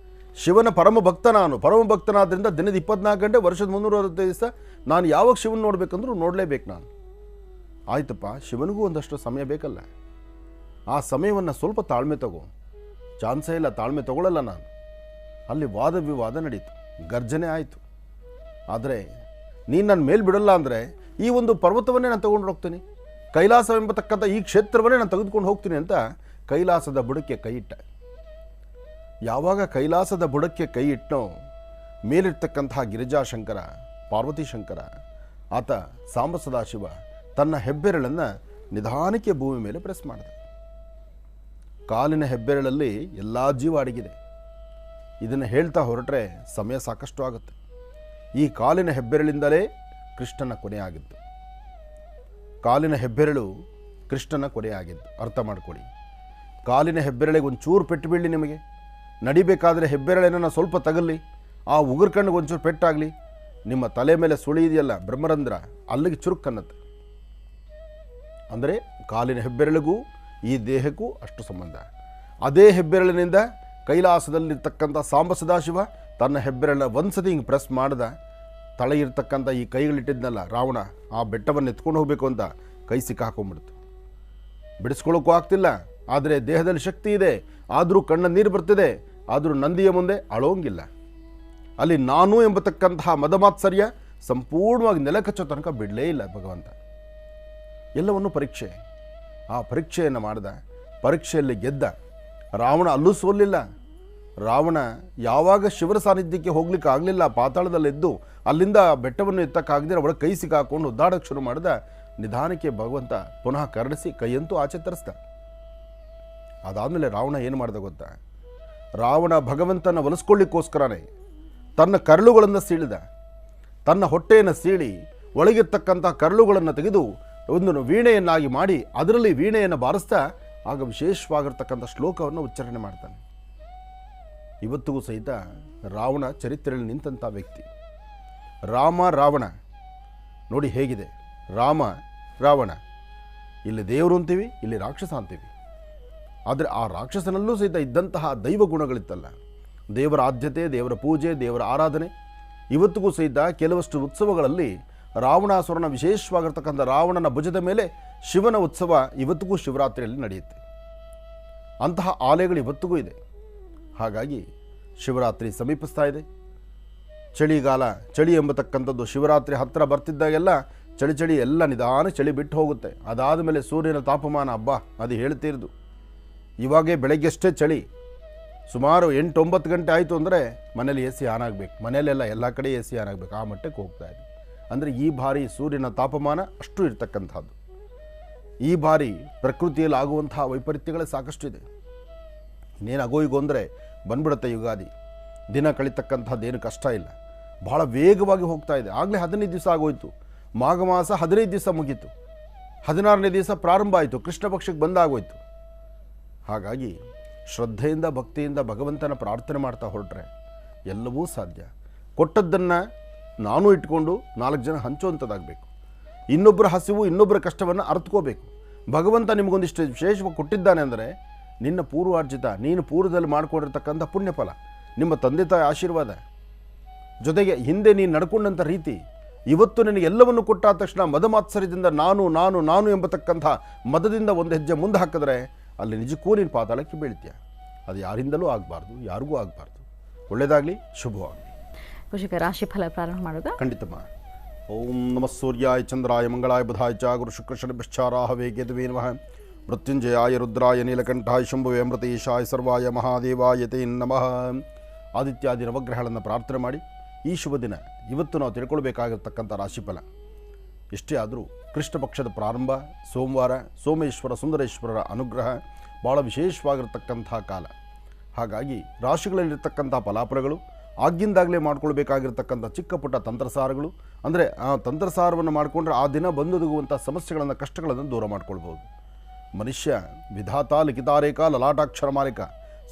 ಶಿವನ ಪರಮಭಕ್ತ. ನಾನು ಪರಮಭಕ್ತನಾದ್ರಿಂದ ದಿನದ 24 ಗಂಟೆ, ವರ್ಷದ 365 ದಿವಸ ನಾನು ಯಾವಾಗ ಶಿವನ ನೋಡಬೇಕಂದ್ರೂ ನೋಡಲೇಬೇಕು ನಾನು. ಆಯ್ತಪ್ಪ, ಶಿವನಿಗೂ ಒಂದಷ್ಟು ಸಮಯ ಬೇಕಲ್ಲ. ಆ ಸಮಯವನ್ನು ಸ್ವಲ್ಪ ತಾಳ್ಮೆ ತಗೋ. ಚಾನ್ಸೇ ಇಲ್ಲ, ತಾಳ್ಮೆ ತಗೊಳ್ಳಲ್ಲ ನಾನು. ಅಲ್ಲಿ ವಾದ ವಿವಾದ ನಡೀತು, ಗರ್ಜನೆ ಆಯಿತು. ಆದರೆ ನೀನು ನನ್ನ ಮೇಲೆ ಬಿಡಲ್ಲ ಅಂದರೆ ಈ ಒಂದು ಪರ್ವತವನ್ನೇ ನಾನು ತಗೊಂಡು ಹೋಗ್ತೀನಿ, ಕೈಲಾಸ ಎಂಬತಕ್ಕಂಥ ಈ ಕ್ಷೇತ್ರವನ್ನೇ ನಾನು ತೆಗೆದುಕೊಂಡು ಹೋಗ್ತೀನಿ ಅಂತ ಕೈಲಾಸದ ಬುಡಕ್ಕೆ ಕೈ ಇಟ್ಟ. ಯಾವಾಗ ಕೈಲಾಸದ ಬುಡಕ್ಕೆ ಕೈ ಇಟ್ಟನೋ, ಮೇಲಿರ್ತಕ್ಕಂತಹ ಗಿರಿಜಾಶಂಕರ, ಪಾರ್ವತಿ ಶಂಕರ, ಆತ ಸಾಂಬ ಸದಾಶಿವ ತನ್ನ ಹೆಬ್ಬೆರಳನ್ನು ನಿಧಾನಕ್ಕೆ ಭೂಮಿ ಮೇಲೆ ಪ್ರೆಸ್ ಮಾಡಿದ. ಕಾಲಿನ ಹೆಬ್ಬೆರಳಲ್ಲಿ ಎಲ್ಲ ಜೀವ ಅಡಗಿದೆ. ಇದನ್ನು ಹೇಳ್ತಾ ಹೊರಟ್ರೆ ಸಮಯ ಸಾಕಷ್ಟು ಆಗುತ್ತೆ. ಈ ಕಾಲಿನ ಹೆಬ್ಬೆರಳಿಂದಲೇ ಕೃಷ್ಣನ ಕೊನೆಯಾಗಿದ್ದು. ಕಾಲಿನ ಹೆಬ್ಬೆರಳು ಕೃಷ್ಣನ ಕೊನೆಯಾಗಿದ್ದು ಅರ್ಥ ಮಾಡ್ಕೊಳ್ಳಿ. ಕಾಲಿನ ಹೆಬ್ಬೆರಳಿಗೆ ಒಂಚೂರು ಪೆಟ್ಟು ಬೀಳಲಿ, ನಿಮಗೆ ನಡಿಬೇಕಾದ್ರೆ ಹೆಬ್ಬೆರಳೇನ ಸ್ವಲ್ಪ ತಗಲಿ, ಆ ಉಗುರು ಕಣ್ಣಿಗೆ ಒಂಚೂರು ಪೆಟ್ಟಾಗಲಿ, ನಿಮ್ಮ ತಲೆ ಮೇಲೆ ಸುಳಿ ಇದೆಯಲ್ಲ ಬ್ರಹ್ಮರಂಧ್ರ, ಅಲ್ಲಿಗೆ ಚುರುಕನ್ನತ್ತೆ. ಅಂದರೆ ಕಾಲಿನ ಹೆಬ್ಬೆರಳಿಗೂ ಈ ದೇಹಕ್ಕೂ ಅಷ್ಟು ಸಂಬಂಧ. ಅದೇ ಹೆಬ್ಬೆರಳಿನಿಂದ ಕೈಲಾಸದಲ್ಲಿರ್ತಕ್ಕಂಥ ಸಾಂಬ ಸದಾಶಿವ ತನ್ನ ಹೆಬ್ಬೆರಳನ್ನ ಒಂದ್ಸತಿ ಹಿಂಗೆ ಪ್ರೆಸ್ ಮಾಡ್ದ. ತಲೆ ಇರ್ತಕ್ಕಂಥ ಈ ಕೈಗಳಿಟ್ಟಿದ್ನಲ್ಲ ರಾವಣ, ಆ ಬೆಟ್ಟವನ್ನು ಎತ್ಕೊಂಡು ಹೋಗಬೇಕು ಅಂತ ಕೈ ಸಿಕ್ಕಾಕೊಂಡ್ಬಿಡ್ತು. ಬಿಡಿಸ್ಕೊಳ್ಳೋಕ್ಕೂ ಆಗ್ತಿಲ್ಲ. ಆದರೆ ದೇಹದಲ್ಲಿ ಶಕ್ತಿ ಇದೆ, ಆದರೂ ಕಣ್ಣ ನೀರು ಬರ್ತಿದೆ. ಆದರೂ ನಂದಿಯ ಮುಂದೆ ಅಳೋಂಗಿಲ್ಲ. ಅಲ್ಲಿ ನಾನು ಎಂಬತಕ್ಕಂತಹ ಮದಮಾತ್ಸರ್ಯ ಸಂಪೂರ್ಣವಾಗಿ ನೆಲಕಚ್ಚೋ ತನಕ ಬಿಡಲೇ ಇಲ್ಲ ಭಗವಂತ. ಎಲ್ಲವನ್ನೂ ಪರೀಕ್ಷೆ. ಆ ಪರೀಕ್ಷೆಯನ್ನು ಮಾಡಿದ. ಪರೀಕ್ಷೆಯಲ್ಲಿ ಗೆದ್ದ. ರಾವಣ ಅಲ್ಲೂ ಸೋಲಿಲ್ಲ. ರಾವಣ ಯಾವಾಗ ಶಿವರ ಸಾನ್ನಿಧ್ಯಕ್ಕೆ ಹೋಗ್ಲಿಕ್ಕೆ ಆಗಲಿಲ್ಲ, ಪಾತಾಳದಲ್ಲಿದ್ದು ಅಲ್ಲಿಂದ ಬೆಟ್ಟವನ್ನು ಎತ್ತಕ್ಕಾಗದಿರ ಒಳಗೆ ಕೈ ಸಿಕ್ಕಾಕೊಂಡು ಒದ್ದಾಡಕ್ಕೆ ಶುರು ಮಾಡಿದ. ನಿಧಾನಕ್ಕೆ ಭಗವಂತ ಪುನಃ ಕರಡಿಸಿ ಕೈಯಂತೂ ಆಚೆ ತರಿಸ್ದ. ಅದಾದಮೇಲೆ ರಾವಣ ಏನು ಮಾಡ್ದ ಗೊತ್ತಾ? ರಾವಣ ಭಗವಂತನ ಒಲಿಸ್ಕೊಳ್ಳಿಕ್ಕೋಸ್ಕರನೇ ತನ್ನ ಕರಳುಗಳನ್ನು ಸೀಳಿದ. ತನ್ನ ಹೊಟ್ಟೆಯನ್ನು ಸೀಳಿ ಒಳಗಿರ್ತಕ್ಕಂಥ ಕರಳುಗಳನ್ನು ತೆಗೆದು ಒಂದು ವೀಣೆಯನ್ನಾಗಿ ಮಾಡಿ ಅದರಲ್ಲಿ ವೀಣೆಯನ್ನು ಬಾರಿಸ್ತಾ ಆಗ ವಿಶೇಷವಾಗಿರ್ತಕ್ಕಂಥ ಶ್ಲೋಕವನ್ನು ಉಚ್ಚಾರಣೆ ಮಾಡ್ತಾನೆ. ಇವತ್ತಿಗೂ ಸಹಿತ ರಾವಣ ಚರಿತ್ರೆಯಲ್ಲಿ ನಿಂತಹ ವ್ಯಕ್ತಿ. ರಾಮ ರಾವಣ ನೋಡಿ ಹೇಗಿದೆ. ರಾಮ ರಾವಣ, ಇಲ್ಲಿ ದೇವರು ಅಂತೀವಿ, ಇಲ್ಲಿ ರಾಕ್ಷಸ ಅಂತೀವಿ. ಆದರೆ ಆ ರಾಕ್ಷಸನಲ್ಲೂ ಸಹಿತ ಇದ್ದಂತಹ ದೈವ ಗುಣಗಳಿತ್ತಲ್ಲ, ದೇವರ ಆದ್ಯತೆ, ದೇವರ ಪೂಜೆ, ದೇವರ ಆರಾಧನೆ. ಇವತ್ತಿಗೂ ಸಹಿತ ಕೆಲವಷ್ಟು ಉತ್ಸವಗಳಲ್ಲಿ ರಾವಣಾಸುರನ ವಿಶೇಷವಾಗಿರ್ತಕ್ಕಂಥ ರಾವಣನ ಭುಜದ ಮೇಲೆ ಶಿವನ ಉತ್ಸವ ಇವತ್ತಿಗೂ ಶಿವರಾತ್ರಿಯಲ್ಲಿ ನಡೆಯುತ್ತೆ. ಅಂತಹ ಆಲಯಗಳು ಇವತ್ತಿಗೂ ಇದೆ. ಹಾಗಾಗಿ ಶಿವರಾತ್ರಿ ಸಮೀಪಿಸ್ತಾ ಇದೆ. ಚಳಿಗಾಲ, ಚಳಿ ಎಂಬತಕ್ಕಂಥದ್ದು ಶಿವರಾತ್ರಿ ಹತ್ತಿರ ಬರ್ತಿದ್ದಾಗೆಲ್ಲ ಚಳಿ ಎಲ್ಲ ನಿಧಾನ ಚಳಿ ಬಿಟ್ಟು ಹೋಗುತ್ತೆ. ಅದಾದ ಮೇಲೆ ಸೂರ್ಯನ ತಾಪಮಾನ ಹಬ್ಬ ಅದು ಹೇಳ್ತಿರೋದು. ಇವಾಗೇ ಬೆಳಗ್ಗೆಷ್ಟೇ ಚಳಿ, ಸುಮಾರು 8-9 ಗಂಟೆ ಆಯಿತು ಅಂದರೆ ಮನೇಲಿ ಎ ಸಿ ಆನ್ ಆಗಬೇಕು. ಮನೆಯಲ್ಲೆಲ್ಲ ಎಲ್ಲ ಕಡೆ ಎ ಸಿ ಆನ್ ಆಗಬೇಕು, ಆ ಮಟ್ಟಕ್ಕೆ ಹೋಗ್ತಾ ಇದೆ. ಅಂದರೆ ಈ ಬಾರಿ ಸೂರ್ಯನ ತಾಪಮಾನ ಅಷ್ಟು ಇರ್ತಕ್ಕಂಥದ್ದು. ಈ ಬಾರಿ ಪ್ರಕೃತಿಯಲ್ಲಿ ಆಗುವಂತಹ ವೈಪರೀತ್ಯಗಳೇ ಸಾಕಷ್ಟು ಇದೆ. ಇನ್ನೇನು ಅಗೋಯಿಗೋ ಅಂದರೆ ಬಂದ್ಬಿಡುತ್ತೆ ಯುಗಾದಿ. ದಿನ ಕಳೀತಕ್ಕಂಥದ್ದೇನು ಕಷ್ಟ ಇಲ್ಲ, ಭಾಳ ವೇಗವಾಗಿ ಹೋಗ್ತಾ ಇದೆ. ಆಗಲೇ 15 ದಿವಸ ಆಗೋಯ್ತು. ಮಾಘ ಮಾಸ 15 ದಿವಸ ಮುಗೀತು. 16ನೇ ದಿವಸ ಪ್ರಾರಂಭ ಆಯಿತು, ಕೃಷ್ಣ ಪಕ್ಷಕ್ಕೆ ಬಂದಾಗೋಯ್ತು. ಹಾಗಾಗಿ ಶ್ರದ್ಧೆಯಿಂದ ಭಕ್ತಿಯಿಂದ ಭಗವಂತನ ಪ್ರಾರ್ಥನೆ ಮಾಡ್ತಾ ಹೊರಟ್ರೆ ಎಲ್ಲವೂ ಸಾಧ್ಯ. ಕೊಟ್ಟದ್ದನ್ನು ನಾನು ಇಟ್ಕೊಂಡು 4 ಜನ ಹಂಚುವಂಥದ್ದಾಗಬೇಕು. ಇನ್ನೊಬ್ಬರ ಹಸಿವು, ಇನ್ನೊಬ್ಬರ ಕಷ್ಟವನ್ನು ಅರ್ಥಕೋಬೇಕು. ಭಗವಂತ ನಿಮಗೊಂದಿಷ್ಟು ವಿಶೇಷವಾಗಿ ಕೊಟ್ಟಿದ್ದಾನೆ ಅಂದರೆ ನಿನ್ನ ಪೂರ್ವಾರ್ಜಿತ, ನೀನು ಪೂರ್ವದಲ್ಲಿ ಮಾಡಿಕೊಂಡಿರ್ತಕ್ಕಂಥ ಪುಣ್ಯಫಲ, ನಿಮ್ಮ ತಂದೆ ತಾಯಿ ಆಶೀರ್ವಾದ, ಜೊತೆಗೆ ಹಿಂದೆ ನೀನು ನಡ್ಕೊಂಡಂಥ ರೀತಿ. ಇವತ್ತು ನಿನಗೆ ಎಲ್ಲವನ್ನು ಕೊಟ್ಟಾದ ತಕ್ಷಣ ಮದಮಾತ್ಸರ್ಯದಿಂದ ನಾನು ನಾನು ನಾನು ಎಂಬತಕ್ಕಂಥ ಮದದಿಂದ ಒಂದು ಹೆಜ್ಜೆ ಮುಂದೆ ಹಾಕಿದ್ರೆ ಅಲ್ಲಿ ನಿಜಕ್ಕೂ ನೀನು ಪಾತಾಳಕ್ಕೆ ಬೀಳ್ತೀಯ. ಅದು ಯಾರಿಂದಲೂ ಆಗಬಾರ್ದು, ಯಾರಿಗೂ ಆಗಬಾರ್ದು. ಒಳ್ಳೆಯದಾಗಲಿ, ಶುಭವಾಗಲಿ. ಕುಶಿಕ ರಾಶಿಫಲ ಪ್ರಾರಂಭ ಮಾಡೋದಾ? ಖಂಡಿತಮ್ಮ. ಓಂ ನಮಃ ಸೂರ್ಯಾಯ ಚಂದ್ರಾಯ ಮಂಗಳಾಯ ಬುಧಾಯ ಚ ಗುರು ಶುಕ್ರ ಶನಿಶ್ಚಾರಾಹವೇ ಕೇತುವೇ ನಮಃ. ಮೃತ್ಯುಂಜಯಾಯ ರುದ್ರಾಯ ನೀಲಕಂಠಾಯ ಶಂಭುವೇ ಅಮೃತೇಶಾಯ ಸರ್ವಾಯ ಮಹಾದೇವಾಯ ತೇ ನಮಃ. ಆದಿತ್ಯಾದಿ ನವಗ್ರಹಗಳನ್ನು ಪ್ರಾರ್ಥನೆ ಮಾಡಿ ಈ ಶುಭ ದಿನ ಇವತ್ತು ನಾವು ತಿಳ್ಕೊಳ್ಬೇಕಾಗಿರ್ತಕ್ಕಂಥ ರಾಶಿಫಲ ಎಷ್ಟೇ ಆದರೂ ಕೃಷ್ಣ ಪಕ್ಷದ ಪ್ರಾರಂಭ, ಸೋಮವಾರ, ಸೋಮೇಶ್ವರ ಸುಂದರೇಶ್ವರರ ಅನುಗ್ರಹ ಭಾಳ ವಿಶೇಷವಾಗಿರ್ತಕ್ಕಂಥ ಕಾಲ. ಹಾಗಾಗಿ ರಾಶಿಗಳಲ್ಲಿರ್ತಕ್ಕಂಥ ಫಲಾಫಲಗಳು, ಆಗಿಂದಾಗಲೇ ಮಾಡ್ಕೊಳ್ಬೇಕಾಗಿರ್ತಕ್ಕಂಥ ಚಿಕ್ಕ ಪುಟ್ಟ ತಂತ್ರಸಾರಗಳು, ಅಂದರೆ ಆ ತಂತ್ರಸಾರವನ್ನು ಮಾಡಿಕೊಂಡ್ರೆ ಆ ದಿನ ಬಂದೊದಗುವಂಥ ಸಮಸ್ಯೆಗಳನ್ನು, ಕಷ್ಟಗಳನ್ನು ದೂರ ಮಾಡ್ಕೊಳ್ಬೋದು. ಮನುಷ್ಯ ವಿಧಾತ ಲಿಖಿತಾರೇಖ ಲಲಾಟಾಕ್ಷರ ಮಾಲಿಕ,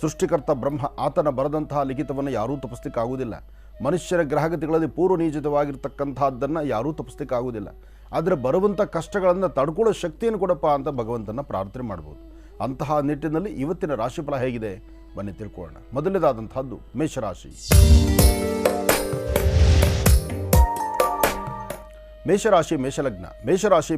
ಸೃಷ್ಟಿಕರ್ತ ಬ್ರಹ್ಮ, ಆತನ ಬರೆದಂತಹ ಲಿಖಿತವನ್ನು ಯಾರೂ ತಪ್ಪಿಸ್ಲಿಕ್ಕೆ ಆಗುವುದಿಲ್ಲ. ಮನುಷ್ಯರ ಗ್ರಹಗತಿಗಳಲ್ಲಿ ಪೂರ್ವ ನಿಯೋಜಿತವಾಗಿರ್ತಕ್ಕಂಥದ್ದನ್ನು ಯಾರೂ ತಪ್ಪಿಸ್ಲಿಕ್ಕೆ ಆಗುವುದಿಲ್ಲ. ಆದರೆ ಬರುವಂಥ ಕಷ್ಟಗಳನ್ನು ತಡ್ಕೊಳ್ಳೋ ಶಕ್ತಿಯನ್ನು ಕೊಡಪ್ಪ ಅಂತ ಭಗವಂತನ ಪ್ರಾರ್ಥನೆ ಮಾಡ್ಬೋದು. ಅಂತಹ ನಿಟ್ಟಿನಲ್ಲಿ ಇವತ್ತಿನ ರಾಶಿಫಲ ಹೇಗಿದೆ ಬನ್ನಿ ತಿಳ್ಕೊಳ್ಳೋಣ. ಮೊದಲನೇದಾದಂತಹದ್ದು ಮೇಷರಾಶಿ. ಮೇಷರಾಶಿ ಮೇಷಲಗ್ನ.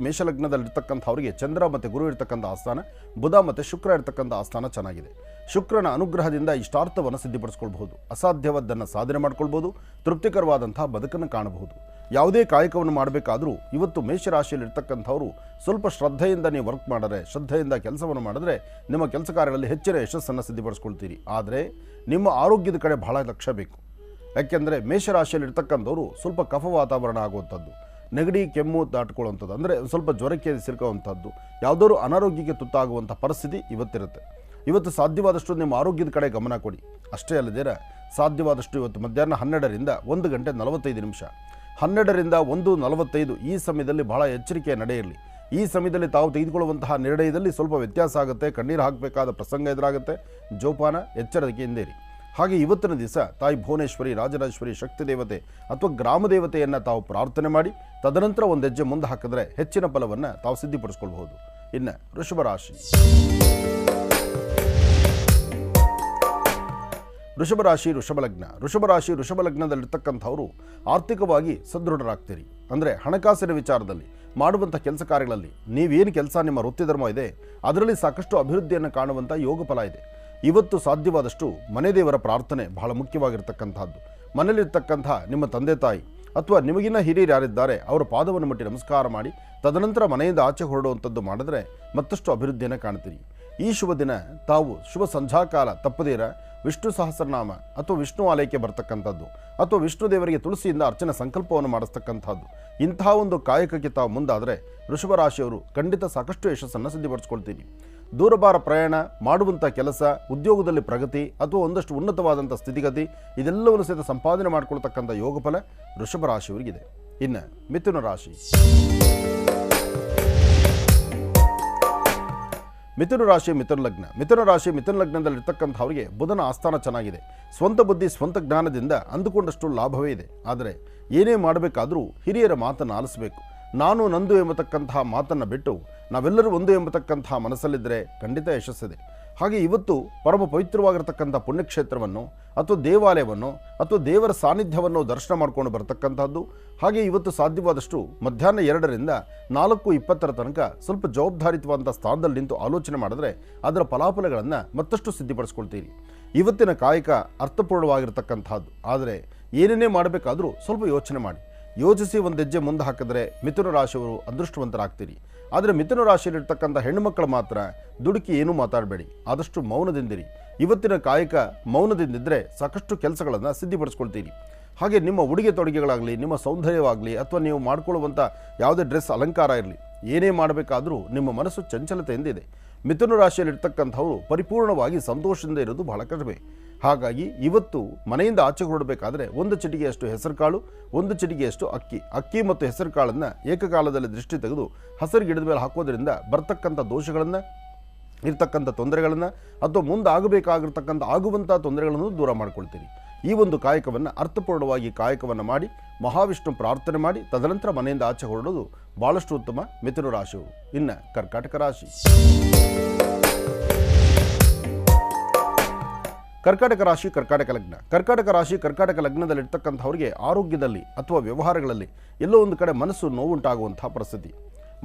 ಮೇಷಲಗ್ನದಲ್ಲಿರ್ತಕ್ಕಂಥವ್ರಿಗೆ ಚಂದ್ರ ಮತ್ತು ಗುರು ಇರ್ತಕ್ಕಂಥ ಆಸ್ಥಾನ, ಬುಧ ಮತ್ತು ಶುಕ್ರ ಇರ್ತಕ್ಕಂಥ ಆಸ್ಥಾನ ಚೆನ್ನಾಗಿದೆ. ಶುಕ್ರನ ಅನುಗ್ರಹದಿಂದ ಇಷ್ಟಾರ್ಥವನ್ನು ಸಿದ್ಧಿಪಡಿಸ್ಕೊಳ್ಬಹುದು. ಅಸಾಧ್ಯವಾದ್ದನ್ನು ಸಾಧನೆ ಮಾಡ್ಕೊಳ್ಬೋದು. ತೃಪ್ತಿಕರವಾದಂತಹ ಬದುಕನ್ನು ಕಾಣಬಹುದು. ಯಾವುದೇ ಕಾಯಕವನ್ನು ಮಾಡಬೇಕಾದರೂ ಇವತ್ತು ಮೇಷರಾಶಿಯಲ್ಲಿರ್ತಕ್ಕಂಥವರು ಸ್ವಲ್ಪ ಶ್ರದ್ಧೆಯಿಂದ ನೀವು ವರ್ಕ್ ಮಾಡಿದ್ರೆ, ಶ್ರದ್ಧೆಯಿಂದ ಕೆಲಸವನ್ನು ಮಾಡಿದ್ರೆ ನಿಮ್ಮ ಕೆಲಸ ಕಾರ್ಯಗಳಲ್ಲಿ ಹೆಚ್ಚಿನ ಯಶಸ್ಸನ್ನು ಸಿದ್ಧಿಪಡಿಸ್ಕೊಳ್ತೀರಿ. ಆದರೆ ನಿಮ್ಮ ಆರೋಗ್ಯದ ಕಡೆ ಬಹಳ ಲಕ್ಷ್ಯ ಬೇಕು. ಯಾಕೆಂದರೆ ಮೇಷರಾಶಿಯಲ್ಲಿರ್ತಕ್ಕಂಥವ್ರು ಸ್ವಲ್ಪ ಕಫ ವಾತಾವರಣ ಆಗುವಂಥದ್ದು, ನೆಗಡಿ ಕೆಮ್ಮು ದಾಟ್ಕೊಳ್ಳುವಂಥದ್ದು, ಅಂದರೆ ಸ್ವಲ್ಪ ಜ್ವರಕ್ಕೆ ಸಿಲುಕುವಂಥದ್ದು, ಯಾವುದಾದ್ರು ಅನಾರೋಗ್ಯಕ್ಕೆ ತುತ್ತಾಗುವಂಥ ಪರಿಸ್ಥಿತಿ ಇವತ್ತಿರುತ್ತೆ. ಇವತ್ತು ಸಾಧ್ಯವಾದಷ್ಟು ನಿಮ್ಮ ಆರೋಗ್ಯದ ಕಡೆ ಗಮನ ಕೊಡಿ. ಅಷ್ಟೇ ಅಲ್ಲದೇ ಸಾಧ್ಯವಾದಷ್ಟು ಇವತ್ತು ಮಧ್ಯಾಹ್ನ 12ರಿಂದ 1 ಗಂಟೆ 45 ನಿಮಿಷ, 12ರಿಂದ 1:45 ಈ ಸಮಯದಲ್ಲಿ ಬಹಳ ಎಚ್ಚರಿಕೆಯ ನಡೆ ಇರಲಿ. ಈ ಸಮಯದಲ್ಲಿ ತಾವು ತೆಗೆದುಕೊಳ್ಳುವಂತಹ ನಿರ್ಣಯದಲ್ಲಿ ಸ್ವಲ್ಪ ವ್ಯತ್ಯಾಸ ಆಗುತ್ತೆ. ಕಣ್ಣೀರು ಹಾಕಬೇಕಾದ ಪ್ರಸಂಗ ಎದುರಾಗುತ್ತೆ. ಜೋಪಾನ, ಎಚ್ಚರಿಕೆಯಿಂದ ಇರಿ. ಹಾಗೆ ಇವತ್ತಿನ ದಿವಸ ತಾಯಿ ಭುವನೇಶ್ವರಿ, ರಾಜರಾಜೇಶ್ವರಿ, ಶಕ್ತಿ ದೇವತೆ ಅಥವಾ ಗ್ರಾಮ ದೇವತೆಯನ್ನು ತಾವು ಪ್ರಾರ್ಥನೆ ಮಾಡಿ ತದನಂತರ ಒಂದು ಹೆಜ್ಜೆ ಮುಂದೆ ಹಾಕಿದ್ರೆ ಹೆಚ್ಚಿನ ಫಲವನ್ನು ತಾವು ಸಿದ್ಧಿಪಡಿಸ್ಕೊಳ್ಬಹುದು. ಇನ್ನು ವೃಷಭ ರಾಶಿ. ವೃಷಭ ಲಗ್ನದಲ್ಲಿರ್ತಕ್ಕಂಥವರು ಆರ್ಥಿಕವಾಗಿ ಸದೃಢರಾಗ್ತೀರಿ. ಅಂದರೆ ಹಣಕಾಸಿನ ವಿಚಾರದಲ್ಲಿ ಮಾಡುವಂಥ ಕೆಲಸ ಕಾರ್ಯಗಳಲ್ಲಿ ನೀವೇನು ಕೆಲಸ ನಿಮ್ಮ ವೃತ್ತಿ ಧರ್ಮ ಇದೆ ಅದರಲ್ಲಿ ಸಾಕಷ್ಟು ಅಭಿವೃದ್ಧಿಯನ್ನು ಕಾಣುವಂಥ ಯೋಗ ಫಲ ಇದೆ. ಇವತ್ತು ಸಾಧ್ಯವಾದಷ್ಟು ಮನೆ ದೇವರ ಪ್ರಾರ್ಥನೆ ಬಹಳ ಮುಖ್ಯವಾಗಿರ್ತಕ್ಕಂಥದ್ದು. ಮನೆಯಲ್ಲಿರ್ತಕ್ಕಂಥ ನಿಮ್ಮ ತಂದೆ ತಾಯಿ ಅಥವಾ ನಿಮಗಿನ್ನ ಹಿರಿಯರು ಯಾರಿದ್ದಾರೆ ಅವರ ಪಾದವನ್ನು ಮುಟ್ಟಿ ನಮಸ್ಕಾರ ಮಾಡಿ ತದನಂತರ ಮನೆಯಿಂದ ಆಚೆ ಹೊರಡುವಂಥದ್ದು ಮಾಡಿದ್ರೆ ಮತ್ತಷ್ಟು ಅಭಿವೃದ್ಧಿಯನ್ನು ಕಾಣ್ತೀರಿ. ಈ ಶುಭ ದಿನ ತಾವು ಶುಭ ಸಂಧ್ಯಾಕಾಲ ತಪ್ಪದೇರ ವಿಷ್ಣು ಸಹಸ್ರನಾಮ ಅಥವಾ ವಿಷ್ಣು ಆಲಯಕ್ಕೆ ಬರ್ತಕ್ಕಂಥದ್ದು ಅಥವಾ ವಿಷ್ಣು ದೇವರಿಗೆ ತುಳಸಿಯಿಂದ ಅರ್ಚನೆ ಸಂಕಲ್ಪವನ್ನು ಮಾಡಿಸ್ತಕ್ಕಂಥದ್ದು, ಇಂತಹ ಒಂದು ಕಾಯಕಕ್ಕೆ ತಾವು ಮುಂದಾದರೆ ವೃಷಭ ರಾಶಿಯವರು ಖಂಡಿತ ಸಾಕಷ್ಟು ಯಶಸ್ಸನ್ನು ಸಿದ್ಧಿಪಡಿಸ್ಕೊಳ್ತೀರಿ. ದೂರಭಾರ ಪ್ರಯಾಣ, ಮಾಡುವಂಥ ಕೆಲಸ, ಉದ್ಯೋಗದಲ್ಲಿ ಪ್ರಗತಿ ಅಥವಾ ಒಂದಷ್ಟು ಉನ್ನತವಾದಂಥ ಸ್ಥಿತಿಗತಿ ಇದೆಲ್ಲವನ್ನು ಸಹಿತ ಸಂಪಾದನೆ ಮಾಡಿಕೊಳ್ತಕ್ಕಂಥ ಯೋಗಫಲ ವೃಷಭ ರಾಶಿಯವರಿಗಿದೆ. ಇನ್ನು ಮಿಥುನ ರಾಶಿ. ಮಿಥುನ ಲಗ್ನದಲ್ಲಿರ್ತಕ್ಕಂಥವರಿಗೆ ಬುಧನ ಆಸ್ಥಾನ ಚೆನ್ನಾಗಿದೆ. ಸ್ವಂತ ಬುದ್ಧಿ, ಸ್ವಂತ ಜ್ಞಾನದಿಂದ ಅಂದುಕೊಂಡಷ್ಟು ಲಾಭವೇ ಇದೆ. ಆದರೆ ಏನೇ ಮಾಡಬೇಕಾದರೂ ಹಿರಿಯರ ಮಾತನ್ನು ಆಲಿಸಬೇಕು. ನಾನು ನಂದು ಎಂಬತಕ್ಕಂತಹ ಮಾತನ್ನು ಬಿಟ್ಟು ನಾವೆಲ್ಲರೂ ಒಂದು ಎಂಬತಕ್ಕಂತಹ ಮನಸ್ಸಲ್ಲಿದ್ದರೆ ಖಂಡಿತ ಯಶಸ್ಸಿದೆ. ಹಾಗೆ ಇವತ್ತು ಪರಮ ಪವಿತ್ರವಾಗಿರ್ತಕ್ಕಂಥ ಪುಣ್ಯಕ್ಷೇತ್ರವನ್ನು ಅಥವಾ ದೇವಾಲಯವನ್ನು ಅಥವಾ ದೇವರ ಸಾನ್ನಿಧ್ಯವನ್ನು ದರ್ಶನ ಮಾಡಿಕೊಂಡು ಬರತಕ್ಕಂಥದ್ದು. ಹಾಗೆ ಇವತ್ತು ಸಾಧ್ಯವಾದಷ್ಟು ಮಧ್ಯಾಹ್ನ 2ರಿಂದ 4:20 ತನಕ ಸ್ವಲ್ಪ ಜವಾಬ್ದಾರಿಯುತವಾದಂಥ ಸ್ಥಾನದಲ್ಲಿ ನಿಂತು ಆಲೋಚನೆ ಮಾಡಿದ್ರೆ ಅದರ ಫಲಾಫಲಗಳನ್ನು ಮತ್ತಷ್ಟು ಸಿದ್ಧಿಪಡಿಸ್ಕೊಳ್ತೀರಿ. ಇವತ್ತಿನ ಕಾಯಕ ಅರ್ಥಪೂರ್ಣವಾಗಿರ್ತಕ್ಕಂಥದ್ದು. ಆದರೆ ಏನೇನೇ ಮಾಡಬೇಕಾದರೂ ಸ್ವಲ್ಪ ಯೋಚನೆ ಮಾಡಿ, ಯೋಚಿಸಿ ಒಂದು ಹೆಜ್ಜೆ ಮುಂದೆ ಹಾಕಿದ್ರೆ ಮಿಥುನ ರಾಶಿಯವರು ಅದೃಷ್ಟವಂತರಾಗ್ತೀರಿ. ಆದರೆ ಮಿಥುನ ರಾಶಿಯಲ್ಲಿರ್ತಕ್ಕಂಥ ಹೆಣ್ಣುಮಕ್ಕಳು ಮಾತ್ರ ದುಡುಕಿ ಏನೂ ಮಾತಾಡಬೇಡಿ, ಆದಷ್ಟು ಮೌನದಿಂದಿರಿ. ಇವತ್ತಿನ ಕಾಯಕ ಮೌನದಿಂದಿದ್ದರೆ ಸಾಕಷ್ಟು ಕೆಲಸಗಳನ್ನು ಸಿದ್ಧಿಪಡಿಸ್ಕೊಳ್ತೀರಿ. ಹಾಗೆ ನಿಮ್ಮ ಉಡುಗೆ ತೊಡುಗೆಗಳಾಗಲಿ, ನಿಮ್ಮ ಸೌಂದರ್ಯವಾಗಲಿ ಅಥವಾ ನೀವು ಮಾಡಿಕೊಳ್ಳುವಂಥ ಯಾವುದೇ ಡ್ರೆಸ್ ಅಲಂಕಾರ ಇರಲಿ, ಏನೇ ಮಾಡಬೇಕಾದರೂ ನಿಮ್ಮ ಮನಸ್ಸು ಚಂಚಲತೆಯಿಂದಿದೆ. ಮಿಥುನ ರಾಶಿಯಲ್ಲಿರ್ತಕ್ಕಂಥವರು ಪರಿಪೂರ್ಣವಾಗಿ ಸಂತೋಷದಿಂದ ಇರೋದು ಬಹಳ ಕಡಿಮೆ. ಹಾಗಾಗಿ ಇವತ್ತು ಮನೆಯಿಂದ ಆಚೆ ಹೊರಡಬೇಕಾದ್ರೆ 1 ಚಿಟಿಕೆಯಷ್ಟು ಹೆಸರು ಕಾಳು, 1 ಚಿಟಿಕೆಯಷ್ಟು ಅಕ್ಕಿ ಮತ್ತು ಹೆಸರು ಕಾಳನ್ನು ಏಕಕಾಲದಲ್ಲಿ ದೃಷ್ಟಿ ತೆಗೆದು ಹಸಿರು ಗಿಡದ ಮೇಲೆ ಹಾಕೋದ್ರಿಂದ ಬರ್ತಕ್ಕಂಥ ದೋಷಗಳನ್ನು, ಇರ್ತಕ್ಕಂಥ ತೊಂದರೆಗಳನ್ನು ಅಥವಾ ಮುಂದೆ ಆಗುವಂಥ ತೊಂದರೆಗಳನ್ನು ದೂರ ಮಾಡ್ಕೊಳ್ತೀರಿ. ಈ ಒಂದು ಕಾಯಕವನ್ನು ಅರ್ಥಪೂರ್ಣವಾಗಿ ಕಾಯಕವನ್ನು ಮಾಡಿ ಮಹಾವಿಷ್ಣು ಪ್ರಾರ್ಥನೆ ಮಾಡಿ ತದನಂತರ ಮನೆಯಿಂದ ಆಚೆ ಹೊರಡೋದು ಭಾಳಷ್ಟು ಉತ್ತಮ ಮಿಥುನ ರಾಶಿಯವರು. ಇನ್ನು ಕರ್ಕಾಟಕ ರಾಶಿ. ಕರ್ಕಾಟಕ ಲಗ್ನದಲ್ಲಿರ್ತಕ್ಕಂಥವ್ರಿಗೆ ಆರೋಗ್ಯದಲ್ಲಿ ಅಥವಾ ವ್ಯವಹಾರಗಳಲ್ಲಿ ಎಲ್ಲೋ ಒಂದು ಕಡೆ ಮನಸ್ಸು ನೋವುಂಟಾಗುವಂಥ ಪರಿಸ್ಥಿತಿ.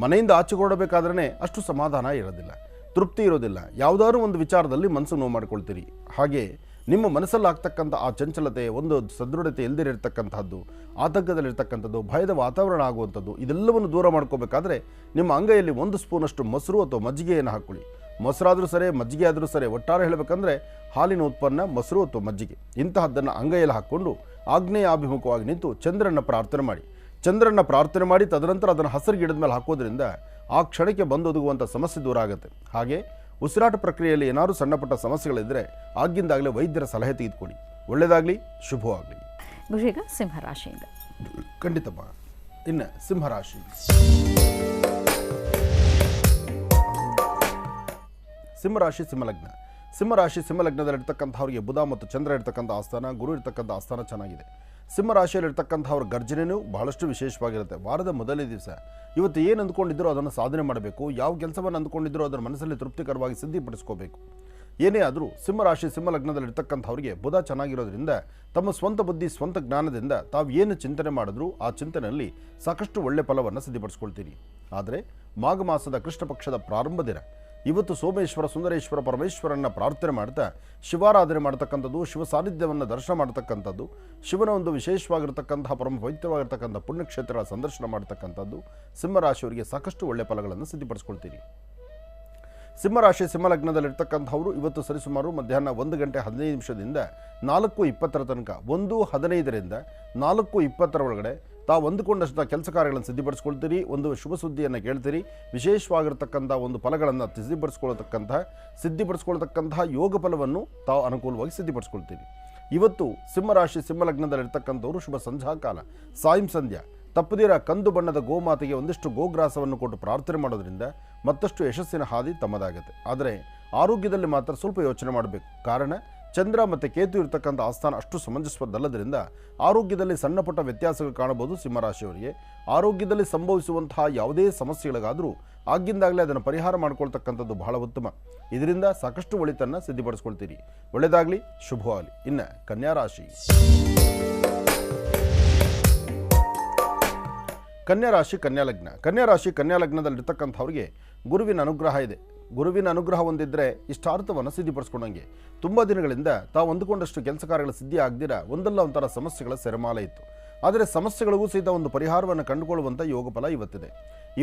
ಮನೆಯಿಂದ ಆಚೆ ಹೊರಡಬೇಕಾದ್ರೆ ಅಷ್ಟು ಸಮಾಧಾನ ಇರೋದಿಲ್ಲ, ತೃಪ್ತಿ ಇರೋದಿಲ್ಲ. ಯಾವುದಾದ್ರೂ ಒಂದು ವಿಚಾರದಲ್ಲಿ ಮನಸ್ಸು ನೋವು ಮಾಡ್ಕೊಳ್ತೀರಿ. ಹಾಗೆ ನಿಮ್ಮ ಮನಸ್ಸಲ್ಲಿ ಆಗ್ತಕ್ಕಂಥ ಆ ಚಂಚಲತೆ, ಒಂದು ಸದೃಢತೆ ಇಲ್ಲದಿರತಕ್ಕಂಥದ್ದು, ಆತಂಕದಲ್ಲಿರ್ತಕ್ಕಂಥದ್ದು, ಭಯದ ವಾತಾವರಣ ಆಗುವಂಥದ್ದು, ಇದೆಲ್ಲವನ್ನು ದೂರ ಮಾಡ್ಕೋಬೇಕಾದ್ರೆ ನಿಮ್ಮ ಅಂಗೈಯಲ್ಲಿ 1 ಸ್ಪೂನಷ್ಟು ಮೊಸರು ಅಥವಾ ಮಜ್ಜಿಗೆಯನ್ನು ಹಾಕ್ಕೊಳ್ಳಿ. ಮೊಸರಾದರೂ ಸರಿ, ಮಜ್ಜಿಗೆ ಆದರೂ ಸರಿ, ಒಟ್ಟಾರೆ ಹೇಳಬೇಕಂದ್ರೆ ಹಾಲಿನ ಉತ್ಪನ್ನ ಮೊಸರು ಅಥವಾ ಮಜ್ಜಿಗೆ ಇಂತಹದ್ದನ್ನು ಅಂಗೈಯಲ್ಲಿ ಹಾಕ್ಕೊಂಡು ಆಗ್ನೇಯಾಭಿಮುಖವಾಗಿ ನಿಂತು ಚಂದ್ರನ ಪ್ರಾರ್ಥನೆ ಮಾಡಿ ತದನಂತರ ಅದನ್ನು ಹಸಿರು ಗಿಡದ ಮೇಲೆ ಹಾಕೋದ್ರಿಂದ ಆ ಕ್ಷಣಕ್ಕೆ ಬಂದೊದಗುವಂಥ ಸಮಸ್ಯೆ ದೂರ ಆಗುತ್ತೆ. ಹಾಗೆ ಉಸಿರಾಟ ಪ್ರಕ್ರಿಯೆಯಲ್ಲಿ ಏನಾದರೂ ಸಣ್ಣ ಪುಟ್ಟ ಸಮಸ್ಯೆಗಳಿದ್ದರೆ ಆಗಿಂದಾಗಲೇ ವೈದ್ಯರ ಸಲಹೆ ತೆಗೆದುಕೊಳ್ಳಿ. ಒಳ್ಳೆಯದಾಗಲಿ, ಶುಭವಾಗಲಿ. ಈಗ ಸಿಂಹರಾಶಿಯಿಂದ ಖಂಡಿತಪ್ಪ. ಇನ್ನು ಸಿಂಹರಾಶಿ. ಸಿಂಹಲಗ್ನದಲ್ಲಿರ್ತಕ್ಕಂಥವ್ರಿಗೆ ಬುಧ ಮತ್ತು ಚಂದ್ರ ಇರ್ತಕ್ಕಂಥ ಆಸ್ಥಾನ, ಗುರು ಇರ್ತಕ್ಕಂಥ ಆಸ್ಥಾನ ಚೆನ್ನಾಗಿದೆ. ಸಿಂಹರಾಶಿಯಲ್ಲಿರ್ತಕ್ಕಂಥವ್ರ ಗರ್ಜನೆಯೂ ಬಹಳಷ್ಟು ವಿಶೇಷವಾಗಿರುತ್ತೆ. ವಾರದ ಮೊದಲನೇ ದಿವಸ ಇವತ್ತು ಏನು ಅಂದ್ಕೊಂಡಿದ್ರೋ ಅದನ್ನು ಸಾಧನೆ ಮಾಡಬೇಕು. ಯಾವ ಕೆಲಸವನ್ನು ಅಂದ್ಕೊಂಡಿದ್ರೋ ಅದರ ಮನಸ್ಸಲ್ಲಿ ತೃಪ್ತಿಕರವಾಗಿ ಸಿದ್ಧಿಪಡಿಸ್ಕೋಬೇಕು. ಏನೇ ಆದರೂ ಸಿಂಹರಾಶಿ ಸಿಂಹ ಲಗ್ನದಲ್ಲಿರ್ತಕ್ಕಂಥವ್ರಿಗೆ ಬುಧ ಚೆನ್ನಾಗಿರೋದ್ರಿಂದ ತಮ್ಮ ಸ್ವಂತ ಬುದ್ಧಿ ಸ್ವಂತ ಜ್ಞಾನದಿಂದ ತಾವು ಏನು ಚಿಂತನೆ ಮಾಡಿದ್ರೂ ಆ ಚಿಂತನೆಯಲ್ಲಿ ಸಾಕಷ್ಟು ಒಳ್ಳೆ ಫಲವನ್ನು ಸಿದ್ಧಪಡಿಸ್ಕೊಳ್ತೀರಿ. ಆದರೆ ಮಾಘ ಮಾಸದ ಕೃಷ್ಣ ಪಕ್ಷದ ಪ್ರಾರಂಭ ದಿನ ಇವತ್ತು ಸೋಮೇಶ್ವರ ಸುಂದರೇಶ್ವರ ಪರಮೇಶ್ವರನ್ನ ಪ್ರಾರ್ಥನೆ ಮಾಡ್ತಾ ಶಿವಾರಾಧನೆ ಮಾಡ್ತಕ್ಕಂಥದ್ದು, ಶಿವ ಸಾನ್ನಿಧ್ಯವನ್ನು ದರ್ಶನ ಮಾಡ್ತಕ್ಕಂಥದ್ದು, ಶಿವನ ಒಂದು ವಿಶೇಷವಾಗಿರ್ತಕ್ಕಂತಹ ಪರಮ ಪವಿತ್ರವಾಗಿರ್ತಕ್ಕಂಥ ಪುಣ್ಯಕ್ಷೇತ್ರಗಳ ಸಂದರ್ಶನ ಮಾಡ್ತಕ್ಕಂಥದ್ದು ಸಿಂಹರಾಶಿಯವರಿಗೆ ಸಾಕಷ್ಟು ಒಳ್ಳೆ ಫಲಗಳನ್ನು ಸಿದ್ಧಪಡಿಸ್ಕೊಳ್ತೀರಿ. ಸಿಂಹರಾಶಿ ಸಿಂಹಲಗ್ನದಲ್ಲಿರ್ತಕ್ಕಂಥವರು ಇವತ್ತು ಸರಿಸುಮಾರು ಮಧ್ಯಾಹ್ನ 1:15 4:20 ತನಕ 1:15 4:20 ಒಳಗಡೆ ತಾವು ಅಂದುಕೊಂಡಷ್ಟು ಕೆಲಸ ಕಾರ್ಯಗಳನ್ನು ಸಿದ್ಧಪಡಿಸ್ಕೊಳ್ತೀರಿ. ಒಂದು ಶುಭ ಸುದ್ದಿಯನ್ನು ಕೇಳ್ತೀರಿ. ವಿಶೇಷವಾಗಿರ್ತಕ್ಕಂಥ ಒಂದು ಫಲಗಳನ್ನು ಸಿದ್ಧಿಪಡಿಸ್ಕೊಳ್ತಕ್ಕಂತಹ ಯೋಗ ಫಲವನ್ನು ತಾವು ಅನುಕೂಲವಾಗಿ ಸಿದ್ಧಪಡಿಸ್ಕೊಳ್ತೀರಿ. ಇವತ್ತು ಸಿಂಹರಾಶಿ ಸಿಂಹಲಗ್ನದಲ್ಲಿರ್ತಕ್ಕಂಥವರು ಶುಭ ಸಂಧ್ಯಾಕಾಲ ಸಾಯಂ ಸಂಧ್ಯಾ ತಪ್ಪದಿರ ಕಂದು ಬಣ್ಣದ ಗೋಮಾತೆಗೆ ಒಂದಿಷ್ಟು ಗೋಗ್ರಾಸವನ್ನು ಕೊಟ್ಟು ಪ್ರಾರ್ಥನೆ ಮಾಡೋದ್ರಿಂದ ಮತ್ತಷ್ಟು ಯಶಸ್ಸಿನ ಹಾದಿ ತಮ್ಮದಾಗುತ್ತೆ. ಆದರೆ ಆರೋಗ್ಯದಲ್ಲಿ ಮಾತ್ರ ಸ್ವಲ್ಪ ಯೋಚನೆ ಮಾಡಬೇಕು. ಕಾರಣ ಚಂದ್ರ ಮತ್ತು ಕೇತು ಇರತಕ್ಕಂಥ ಆಸ್ಥಾನ ಅಷ್ಟು ಸಮಂಜಸವಲ್ಲದರಿಂದ ಆರೋಗ್ಯದಲ್ಲಿ ಸಣ್ಣ ಪುಟ್ಟ ವ್ಯತ್ಯಾಸಗಳು ಕಾಣಬಹುದು. ಸಿಂಹರಾಶಿಯವರಿಗೆ ಆರೋಗ್ಯದಲ್ಲಿ ಸಂಭವಿಸುವಂತಹ ಯಾವುದೇ ಸಮಸ್ಯೆಗಳಿಗಾದರೂ ಆಗಿಂದಾಗಲೇ ಅದನ್ನು ಪರಿಹಾರ ಮಾಡ್ಕೊಳ್ತಕ್ಕಂಥದ್ದು ಬಹಳ ಉತ್ತಮ. ಇದರಿಂದ ಸಾಕಷ್ಟು ಒಳಿತನ್ನು ಸಿದ್ಧಪಡಿಸ್ಕೊಳ್ತೀರಿ. ಒಳ್ಳೆಯದಾಗಲಿ, ಶುಭವಾಗಲಿ. ಇನ್ನು ಕನ್ಯಾರಾಶಿ ಕನ್ಯಾರಾಶಿ ಕನ್ಯಾಲಗ್ನದಲ್ಲಿರ್ತಕ್ಕಂಥವ್ರಿಗೆ ಗುರುವಿನ ಅನುಗ್ರಹ ಇದೆ. ಗುರುವಿನ ಅನುಗ್ರಹ ಹೊಂದಿದ್ರೆ ಇಷ್ಟಾರ್ಥವನ್ನು ಸಿದ್ಧಿಪಡಿಸ್ಕೊಂಡಂಗೆ. ತುಂಬ ದಿನಗಳಿಂದ ತಾವು ಅಂದುಕೊಂಡಷ್ಟು ಕೆಲಸ ಕಾರ್ಯಗಳ ಸಿದ್ಧಿ ಆಗದಿರ ಒಂದಲ್ಲ ಒಂಥರ ಸಮಸ್ಯೆಗಳ ಸೆರೆಮಾಲೆ ಇತ್ತು. ಆದರೆ ಸಮಸ್ಯೆಗಳಿಗೂ ಸಹಿತ ಒಂದು ಪರಿಹಾರವನ್ನು ಕಂಡುಕೊಳ್ಳುವಂಥ ಯೋಗ ಫಲ ಇವತ್ತಿದೆ.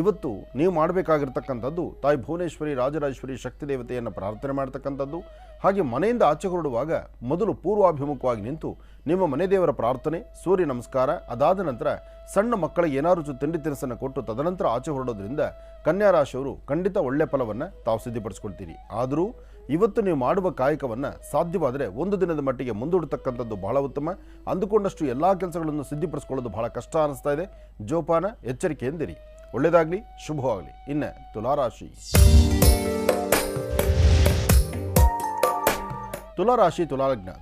ಇವತ್ತು ನೀವು ಮಾಡಬೇಕಾಗಿರ್ತಕ್ಕಂಥದ್ದು ತಾಯಿ ಭುವನೇಶ್ವರಿ ರಾಜರಾಜೇಶ್ವರಿ ಶಕ್ತಿ ದೇವತೆಯನ್ನು ಪ್ರಾರ್ಥನೆ ಮಾಡ್ತಕ್ಕಂಥದ್ದು. ಹಾಗೆ ಮನೆಯಿಂದ ಆಚೆ ಹೊರಡುವಾಗ ಮೊದಲು ಪೂರ್ವಾಭಿಮುಖವಾಗಿ ನಿಂತು ನಿಮ್ಮ ಮನೆ ದೇವರ ಪ್ರಾರ್ಥನೆ, ಸೂರ್ಯ ನಮಸ್ಕಾರ, ಅದಾದ ನಂತರ ಸಣ್ಣ ಮಕ್ಕಳಿಗೆ ಏನಾದರೂ ತಿಂಡಿ ತಿನಿಸನ್ನು ಕೊಟ್ಟು ತದನಂತರ ಆಚೆ ಹೊರಡೋದ್ರಿಂದ ಕನ್ಯಾರಾಶಿಯವರು ಖಂಡಿತ ಒಳ್ಳೆ ಫಲವನ್ನು ತಾವು ಸಿದ್ಧಪಡಿಸ್ಕೊಳ್ತೀರಿ. ಆದರೂ ಇವತ್ತು ನೀವು ಮಾಡುವ ಕಾಯಕವನ್ನು ಸಾಧ್ಯವಾದರೆ ಒಂದು ದಿನದ ಮಟ್ಟಿಗೆ ಮುಂದೂಡತಕ್ಕಂಥದ್ದು ಬಹಳ ಉತ್ತಮ. ಅಂದುಕೊಂಡಷ್ಟು ಎಲ್ಲ ಕೆಲಸಗಳನ್ನು ಸಿದ್ಧಪಡಿಸ್ಕೊಳ್ಳೋದು ಬಹಳ ಕಷ್ಟ ಅನ್ನಿಸ್ತಾ ಇದೆ. ಜೋಪಾನ, ಎಚ್ಚರಿಕೆಯಿಂದಿರಿ. ಒಳ್ಳೆಯದಾಗಲಿ, ಶುಭವಾಗಲಿ. ಇನ್ನು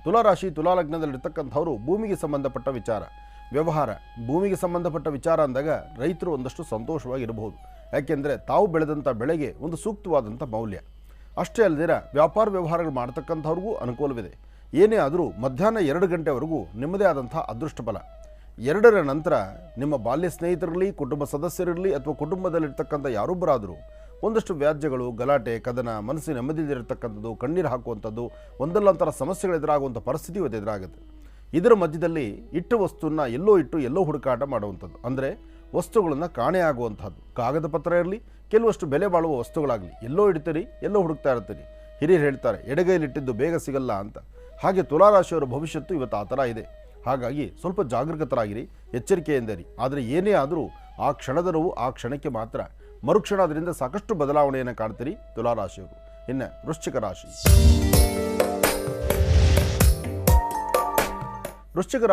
ತುಲಾರಾಶಿ ತುಲಾಲಗ್ನದಲ್ಲಿರ್ತಕ್ಕಂಥವರು ಭೂಮಿಗೆ ಸಂಬಂಧಪಟ್ಟ ವಿಚಾರ, ವ್ಯವಹಾರ, ಭೂಮಿಗೆ ಸಂಬಂಧಪಟ್ಟ ವಿಚಾರ ಅಂದಾಗ ರೈತರು ಒಂದಷ್ಟು ಸಂತೋಷವಾಗಿರಬಹುದು. ಯಾಕೆಂದರೆ ತಾವು ಬೆಳೆದಂಥ ಬೆಳೆಗೆ ಒಂದು ಸೂಕ್ತವಾದಂಥ ಮೌಲ್ಯ. ಅಷ್ಟೇ ಅಲ್ಲದಿರ ವ್ಯಾಪಾರ ವ್ಯವಹಾರಗಳು ಮಾಡ್ತಕ್ಕಂಥವ್ರಿಗೂ ಅನುಕೂಲವಿದೆ. ಏನೇ ಆದರೂ ಮಧ್ಯಾಹ್ನ 2 ಗಂಟೆವರೆಗೂ ನಿಮ್ಮದೇ ಆದಂಥ ಅದೃಷ್ಟ ಫಲ. 2ರ ನಂತರ ನಿಮ್ಮ ಬಾಲ್ಯ ಸ್ನೇಹಿತರಿರಲಿ, ಕುಟುಂಬ ಸದಸ್ಯರಿರಲಿ ಅಥವಾ ಕುಟುಂಬದಲ್ಲಿರ್ತಕ್ಕಂಥ ಯಾರೊಬ್ಬರಾದರೂ ಒಂದಷ್ಟು ವ್ಯಾಜ್ಯಗಳು, ಗಲಾಟೆ, ಕದನ, ಮನಸ್ಸಿನ ನೆಮ್ಮದಿಯಿರತಕ್ಕಂಥದ್ದು, ಕಣ್ಣೀರು ಹಾಕುವಂಥದ್ದು, ಒಂದಲ್ಲ ಒಂಥರ ಸಮಸ್ಯೆಗಳು ಎದುರಾಗುವಂಥ ಪರಿಸ್ಥಿತಿ ಇವತ್ತು ಎದುರಾಗುತ್ತೆ. ಇದರ ಮಧ್ಯದಲ್ಲಿ ಇಟ್ಟ ವಸ್ತುವನ್ನು ಎಲ್ಲೋ ಇಟ್ಟು ಎಲ್ಲೋ ಹುಡುಕಾಟ ಮಾಡುವಂಥದ್ದು, ಅಂದರೆ ವಸ್ತುಗಳನ್ನು ಕಾಣೆ ಆಗುವಂಥದ್ದು. ಕಾಗದ ಪತ್ರ ಇರಲಿ, ಕೆಲವಷ್ಟು ಬೆಲೆ ಬಾಳುವ ವಸ್ತುಗಳಾಗಲಿ ಎಲ್ಲೋ ಇಡ್ತೀರಿ, ಎಲ್ಲೋ ಹುಡುಕ್ತಾ ಇರ್ತೀರಿ. ಹಿರಿಯರು ಹೇಳ್ತಾರೆ ಎಡಗೈಲಿಟ್ಟಿದ್ದು ಬೇಗ ಸಿಗಲ್ಲ ಅಂತ. ಹಾಗೆ ತುಲಾರಾಶಿಯವರ ಭವಿಷ್ಯತ್ತು ಇವತ್ತು ಆ ಥರ ಇದೆ. ಹಾಗಾಗಿ ಸ್ವಲ್ಪ ಜಾಗೃತರಾಗಿರಿ, ಎಚ್ಚರಿಕೆಯಿಂದಿರಿ. ಆದರೆ ಏನೇ ಆದರೂ ಆ ಕ್ಷಣದ ನೋವು ಆ ಕ್ಷಣಕ್ಕೆ ಮಾತ್ರ. ಮರುಕ್ಷಣ ಅದರಿಂದ ಸಾಕಷ್ಟು ಬದಲಾವಣೆಯನ್ನು ಕಾಣ್ತೀರಿ ತುಲಾರಾಶಿಯವರು. ಇನ್ನು ವೃಶ್ಚಿಕ ವೃಶ್ಚಿಕ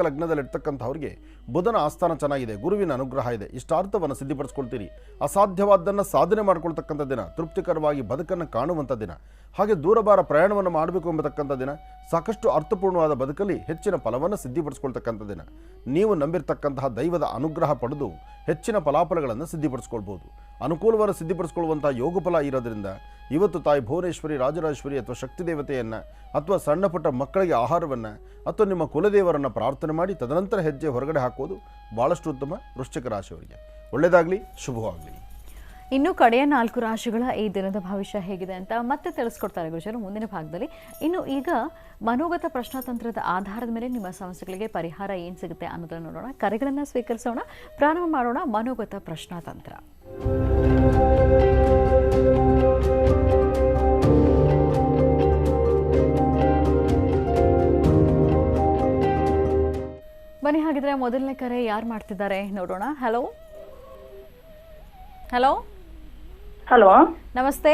ಲಗ್ನದಲ್ಲಿರ್ತಕ್ಕಂಥವ್ರಿಗೆ ಬುಧನ ಆಸ್ಥಾನ ಚೆನ್ನಾಗಿದೆ, ಗುರುವಿನ ಅನುಗ್ರಹ ಇದೆ. ಇಷ್ಟಾರ್ಥವನ್ನು ಸಿದ್ಧಪಡಿಸ್ಕೊಳ್ತೀರಿ. ಅಸಾಧ್ಯವಾದ್ದನ್ನು ಸಾಧನೆ ಮಾಡ್ಕೊಳ್ತಕ್ಕಂಥ ದಿನ, ತೃಪ್ತಿಕರವಾಗಿ ಬದುಕನ್ನು ಕಾಣುವಂಥ ದಿನ, ಹಾಗೆ ದೂರಬಾರ ಪ್ರಯಾಣವನ್ನು ಮಾಡಬೇಕು ಎಂಬತಕ್ಕಂಥ ದಿನ, ಸಾಕಷ್ಟು ಅರ್ಥಪೂರ್ಣವಾದ ಬದುಕಲ್ಲಿ ಹೆಚ್ಚಿನ ಫಲವನ್ನು ಸಿದ್ಧಪಡಿಸ್ಕೊಳ್ತಕ್ಕಂಥ ದಿನ. ನೀವು ನಂಬಿರ್ತಕ್ಕಂತಹ ದೈವದ ಅನುಗ್ರಹ ಪಡೆದು ಹೆಚ್ಚಿನ ಫಲಾಫಲಗಳನ್ನು ಸಿದ್ಧಪಡಿಸ್ಕೊಳ್ಬೋದು. ಅನುಕೂಲವನ್ನು ಸಿದ್ಧಪಡಿಸ್ಕೊಳ್ಳುವಂಥ ಯೋಗ ಫಲ ಇರೋದ್ರಿಂದ ಇವತ್ತು ತಾಯಿ ಭುವನೇಶ್ವರಿ ರಾಜರಾಜೇಶ್ವರಿ ಅಥವಾ ಶಕ್ತಿ ದೇವತೆಯನ್ನು ಅಥವಾ ಸಣ್ಣ ಪುಟ್ಟ ಮಕ್ಕಳಿಗೆ ಆಹಾರವನ್ನು ಅಥವಾ ನಿಮ್ಮ ಕುಲದೇವರನ್ನು ಪ್ರಾರ್ಥನೆ ಮಾಡಿ ತದನಂತರ ಹೆಜ್ಜೆ ಹೊರಗಡೆ ಹಾಕೋದು ಭಾಳಷ್ಟು ಉತ್ತಮ. ವೃಶ್ಚಿಕ ರಾಶಿಯವರಿಗೆ ಒಳ್ಳೆಯದಾಗಲಿ, ಶುಭವಾಗಲಿ. ಇನ್ನು ಕಡೆಯ 4 ರಾಶಿಗಳ ಈ ದಿನದ ಭವಿಷ್ಯ ಹೇಗಿದೆ ಅಂತ ಮತ್ತೆ ತಿಳಿಸ್ಕೊಡ್ತಾರೆ ಗುರುಜರು ಮುಂದಿನ ಭಾಗದಲ್ಲಿ. ಇನ್ನು ಈಗ ಮನೋಗತ ಪ್ರಶ್ನಾತಂತ್ರದ ಆಧಾರದ ಮೇಲೆ ನಿಮ್ಮ ಸಮಸ್ಯೆಗಳಿಗೆ ಪರಿಹಾರ ಏನು ಸಿಗುತ್ತೆ ಅನ್ನೋದನ್ನು ನೋಡೋಣ. ಕರೆಗಳನ್ನು ಸ್ವೀಕರಿಸೋಣ, ಪ್ರಾರಂಭ ಮಾಡೋಣ ಮನೋಗತ ಪ್ರಶ್ನಾತಂತ್ರ. ಬನ್ನಿ, ಹಾಗಿದ್ರೆ ಮೊದಲನೇ ಕರೆ ಯಾರು ಮಾಡ್ತಿದ್ದಾರೆ ನೋಡೋಣ. ಹಲೋ ಹಲೋ ಹಲೋ, ನಮಸ್ತೆ.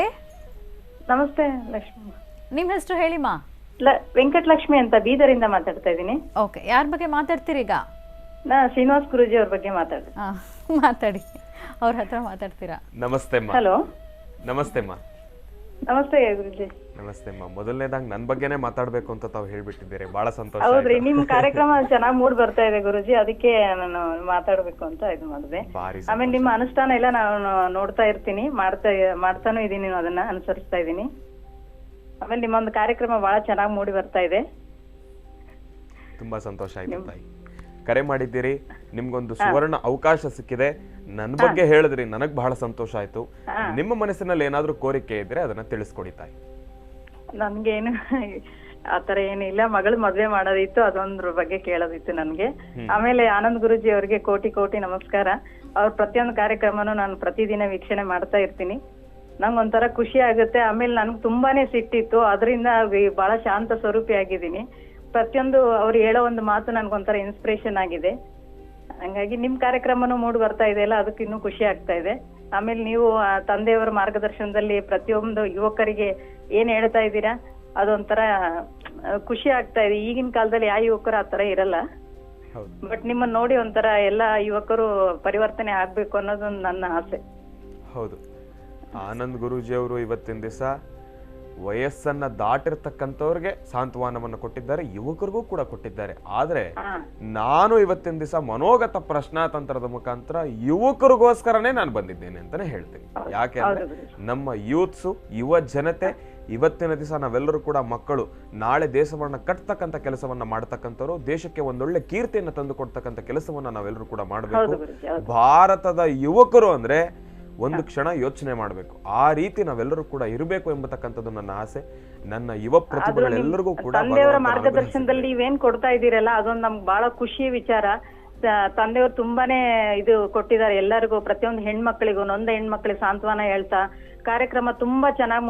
ನಮಸ್ತೆ ಲಕ್ಷ್ಮಿ. ನಿಮ್ಮ ಹೆಸರು ಹೇಳಿಮಾ? ವೆಂಕಟಲಕ್ಷ್ಮಿ ಅಂತ ಬೀದರಿಂದ ಮಾತಾಡ್ತಾ ಇದ್ದೀನಿ. ಓಕೆ, ಯಾರ ಬಗ್ಗೆ ಮಾತಾಡ್ತೀರಿ ಈಗ? ನಾ ಶ್ರೀನಿವಾಸ್ ಗುರೂಜಿ ಅವ್ರ ಬಗ್ಗೆ ಮಾತಾಡಿ, ಅವ್ರ ಹತ್ರ ಮಾತಾಡ್ತೀರಾ? ನಮಸ್ತೆ. ಹಲೋ, ನಮಸ್ತೆ. ನಮಸ್ತೆ ಗುರುಜಿ. ನಮಸ್ತೆ ಅಮ್ಮ. ಮೊದಲನೇದಾಗಿ ನನ್ನ ಬಗ್ಗೆನೇ ಮಾತಾಡ್ಬೇಕು ಅಂತ ತಾವು ಹೇಳ್ಬಿಟ್ಟಿದ್ದೀರಿ, ಬಹಳ ಸಂತೋಷ ಹೌದ್ರಿ, ಆಯ್ತು. ನಿಮ್ ಕಾರ್ಯಕ್ರಮ ಚೆನ್ನಾಗಿ ಮೂಡ್ ಬರ್ತಾ ಇದೆ ಗುರುಜಿ, ಅದಕ್ಕೆ ನಾನು ಮಾತಾಡ್ಬೇಕು ಅಂತ ಇದು ಮಾಡಿದೆ. ಭಾರಿ ಆಮೇಲೆ ನಿಮ್ಮ ಅನುಷ್ಠಾನ ಎಲ್ಲ ನಾನು ನೋಡ್ತಾ ಇರ್ತೀನಿ, ಮಾಡ್ತಾನು ಇದೀನಿ, ಅದನ್ನ ಅನುಸರಿಸ್ತಾ ಇದೀನಿ. ಆಮೇಲೆ ನಿಮ್ಮೊಂದು ಕಾರ್ಯಕ್ರಮ ಬಹಳ ಚೆನ್ನಾಗಿ ಮೂಡಿ ಬರ್ತಾ ಇದೆ. ತುಂಬಾ ಸಂತೋಷ ಆಯ್ತು ತಾಯಿ, ಕರೆ ಮಾಡಿದ್ದೀರಿ. ನಿಮ್ಗೊಂದು ಸುವರ್ಣ ಅವಕಾಶ ಸಿಕ್ಕಿದೆ. ನನ್ನ ಬಗ್ಗೆ ಹೇಳಿದ್ರಿ, ನನಗ್ ಬಹಳ ಸಂತೋಷ ಆಯ್ತು. ನಿಮ್ಮ ಮನಸ್ಸಿನಲ್ಲಿ ಏನಾದ್ರೂ ಕೋರಿಕೆ ಇದ್ರೆ ಅದನ್ನ ತಿಳಿಸ್ಕೊಡಿ ತಾಯಿ. ನನ್ಗೇನು ಆತರ ಏನಿಲ್ಲ, ಮಗಳು ಮದ್ವೆ ಮಾಡೋದಿತ್ತು, ಅದೊಂದ್ರ ಬಗ್ಗೆ ಕೇಳೋದಿತ್ತು ನನ್ಗೆ. ಆಮೇಲೆ ಆನಂದ್ ಗುರುಜಿ ಅವ್ರಿಗೆ ಕೋಟಿ ಕೋಟಿ ನಮಸ್ಕಾರ. ಅವ್ರ ಪ್ರತಿಯೊಂದು ಕಾರ್ಯಕ್ರಮನು ನಾನು ಪ್ರತಿದಿನ ವೀಕ್ಷಣೆ ಮಾಡ್ತಾ ಇರ್ತೀನಿ. ನಂಗೆ ಒಂಥರ ಖುಷಿ ಆಗುತ್ತೆ. ಆಮೇಲೆ ನನ್ಗೆ ತುಂಬಾನೇ ಸಿಟ್ಟಿತ್ತು, ಅದರಿಂದ ಬಹಳ ಶಾಂತ ಸ್ವರೂಪಿ ಆಗಿದ್ದೀನಿ. ಪ್ರತಿಯೊಂದು ಅವ್ರು ಹೇಳೋ ಒಂದು ಮಾತು ನನ್ಗೊಂಥರ ಇನ್ಸ್ಪಿರೇಷನ್ ಆಗಿದೆ. ಹಂಗಾಗಿ ನಿಮ್ ಕಾರ್ಯಕ್ರಮನು ಮೂಡ್ ಬರ್ತಾ ಇದೆ ಅಲ್ಲ, ಅದಕ್ಕೆ ಇನ್ನೂ ಖುಷಿ ಆಗ್ತಾ ಇದೆ. ಆಮೇಲೆ ನೀವು ತಂದೆಯವರ ಮಾರ್ಗದರ್ಶನದಲ್ಲಿ ಪ್ರತಿಯೊಂದು ಯುವಕರಿಗೆ ಏನ್ ಹೇಳ್ತಾ ಇದ್ದೀರಾ, ಅದೊಂಥರ ಖುಷಿ ಆಗ್ತಾ ಇದೆ. ಈಗಿನ ಕಾಲದಲ್ಲಿ ಯಾವ ಯುವಕರು ಆತರ ಇರಲ್ಲ, ಬಟ್ ನಿಮ್ಮನ್ನ ನೋಡಿ ಒಂಥರ ಎಲ್ಲಾ ಯುವಕರು ಪರಿವರ್ತನೆ ಆಗ್ಬೇಕು ಅನ್ನೋದೊಂದು ನನ್ನ ಆಸೆ. ಹೌದು, ಆನಂದ್ ಗುರೂಜಿ ಅವರು ಇವತ್ತಿನ ದಿವಸ ವಯಸ್ಸನ್ನ ದಾಟಿರ್ತಕ್ಕಂಥವ್ರಿಗೆ ಸಾಂತ್ವನವನ್ನು ಕೊಟ್ಟಿದ್ದಾರೆ, ಯುವಕರಿಗೂ ಕೂಡ ಕೊಟ್ಟಿದ್ದಾರೆ. ಆದ್ರೆ ನಾನು ಇವತ್ತಿನ ದಿವಸ ಮನೋಗತ ಪ್ರಶ್ನಾತಂತ್ರದ ಮುಖಾಂತರ ಯುವಕರಿಗೋಸ್ಕರನೇ ನಾನು ಬಂದಿದ್ದೇನೆ ಅಂತಾನೆ ಹೇಳ್ತೀನಿ. ಯಾಕೆ ಅಂದ್ರೆ ನಮ್ಮ ಯೂತ್ಸು, ಯುವ ಜನತೆ, ಇವತ್ತಿನ ದಿವಸ ನಾವೆಲ್ಲರೂ ಕೂಡ ಮಕ್ಕಳು, ನಾಳೆ ದೇಶವನ್ನ ಕಟ್ತಕ್ಕಂಥ ಕೆಲಸವನ್ನ ಮಾಡ್ತಕ್ಕಂಥವ್ರು, ದೇಶಕ್ಕೆ ಒಂದೊಳ್ಳೆ ಕೀರ್ತಿಯನ್ನ ತಂದು ಕೊಡ್ತಕ್ಕಂಥ ಕೆಲಸವನ್ನ ನಾವೆಲ್ಲರೂ ಕೂಡ ಮಾಡಬೇಕು. ಭಾರತದ ಯುವಕರು ಅಂದ್ರೆ ಒಂದು ಕ್ಷಣ ಯೋಚನೆ ಮಾಡಬೇಕು, ಆ ರೀತಿ ನಾವೆಲ್ಲರೂ ಕೂಡ ಇರಬೇಕು ಎಂಬತಕ್ಕಂಥದ್ದು ನನ್ನ ಆಸೆ. ನನ್ನ ಯುವ ಪ್ರತಿಭೆಗಳೆಲ್ಲರಿಗೂ ಕೂಡ ತಂದೆಯವರ ಮಾರ್ಗದರ್ಶನದಲ್ಲಿ ನೀವೇನ್ ಕೊಡ್ತಾ ಇದ್ದೀರಲ್ಲ, ಅದೊಂದು ನಮ್ಗೆ ಬಹಳ ಖುಷಿ ವಿಚಾರ. ತಂದೆಯವರು ತುಂಬಾನೇ ಇದು ಕೊಟ್ಟಿದ್ದಾರೆ ಎಲ್ಲರಿಗೂ, ಪ್ರತಿಯೊಂದು ಹೆಣ್ಮಕ್ಳಿಗೂ, ನೊಂದ ಹೆಣ್ಮಕ್ಳಿಗೆ ಸಾಂತ್ವನ ಹೇಳ್ತಾ ಕಾರ್ಯಕ್ರಮ ತುಂಬಾ ಚೆನ್ನಾಗಿ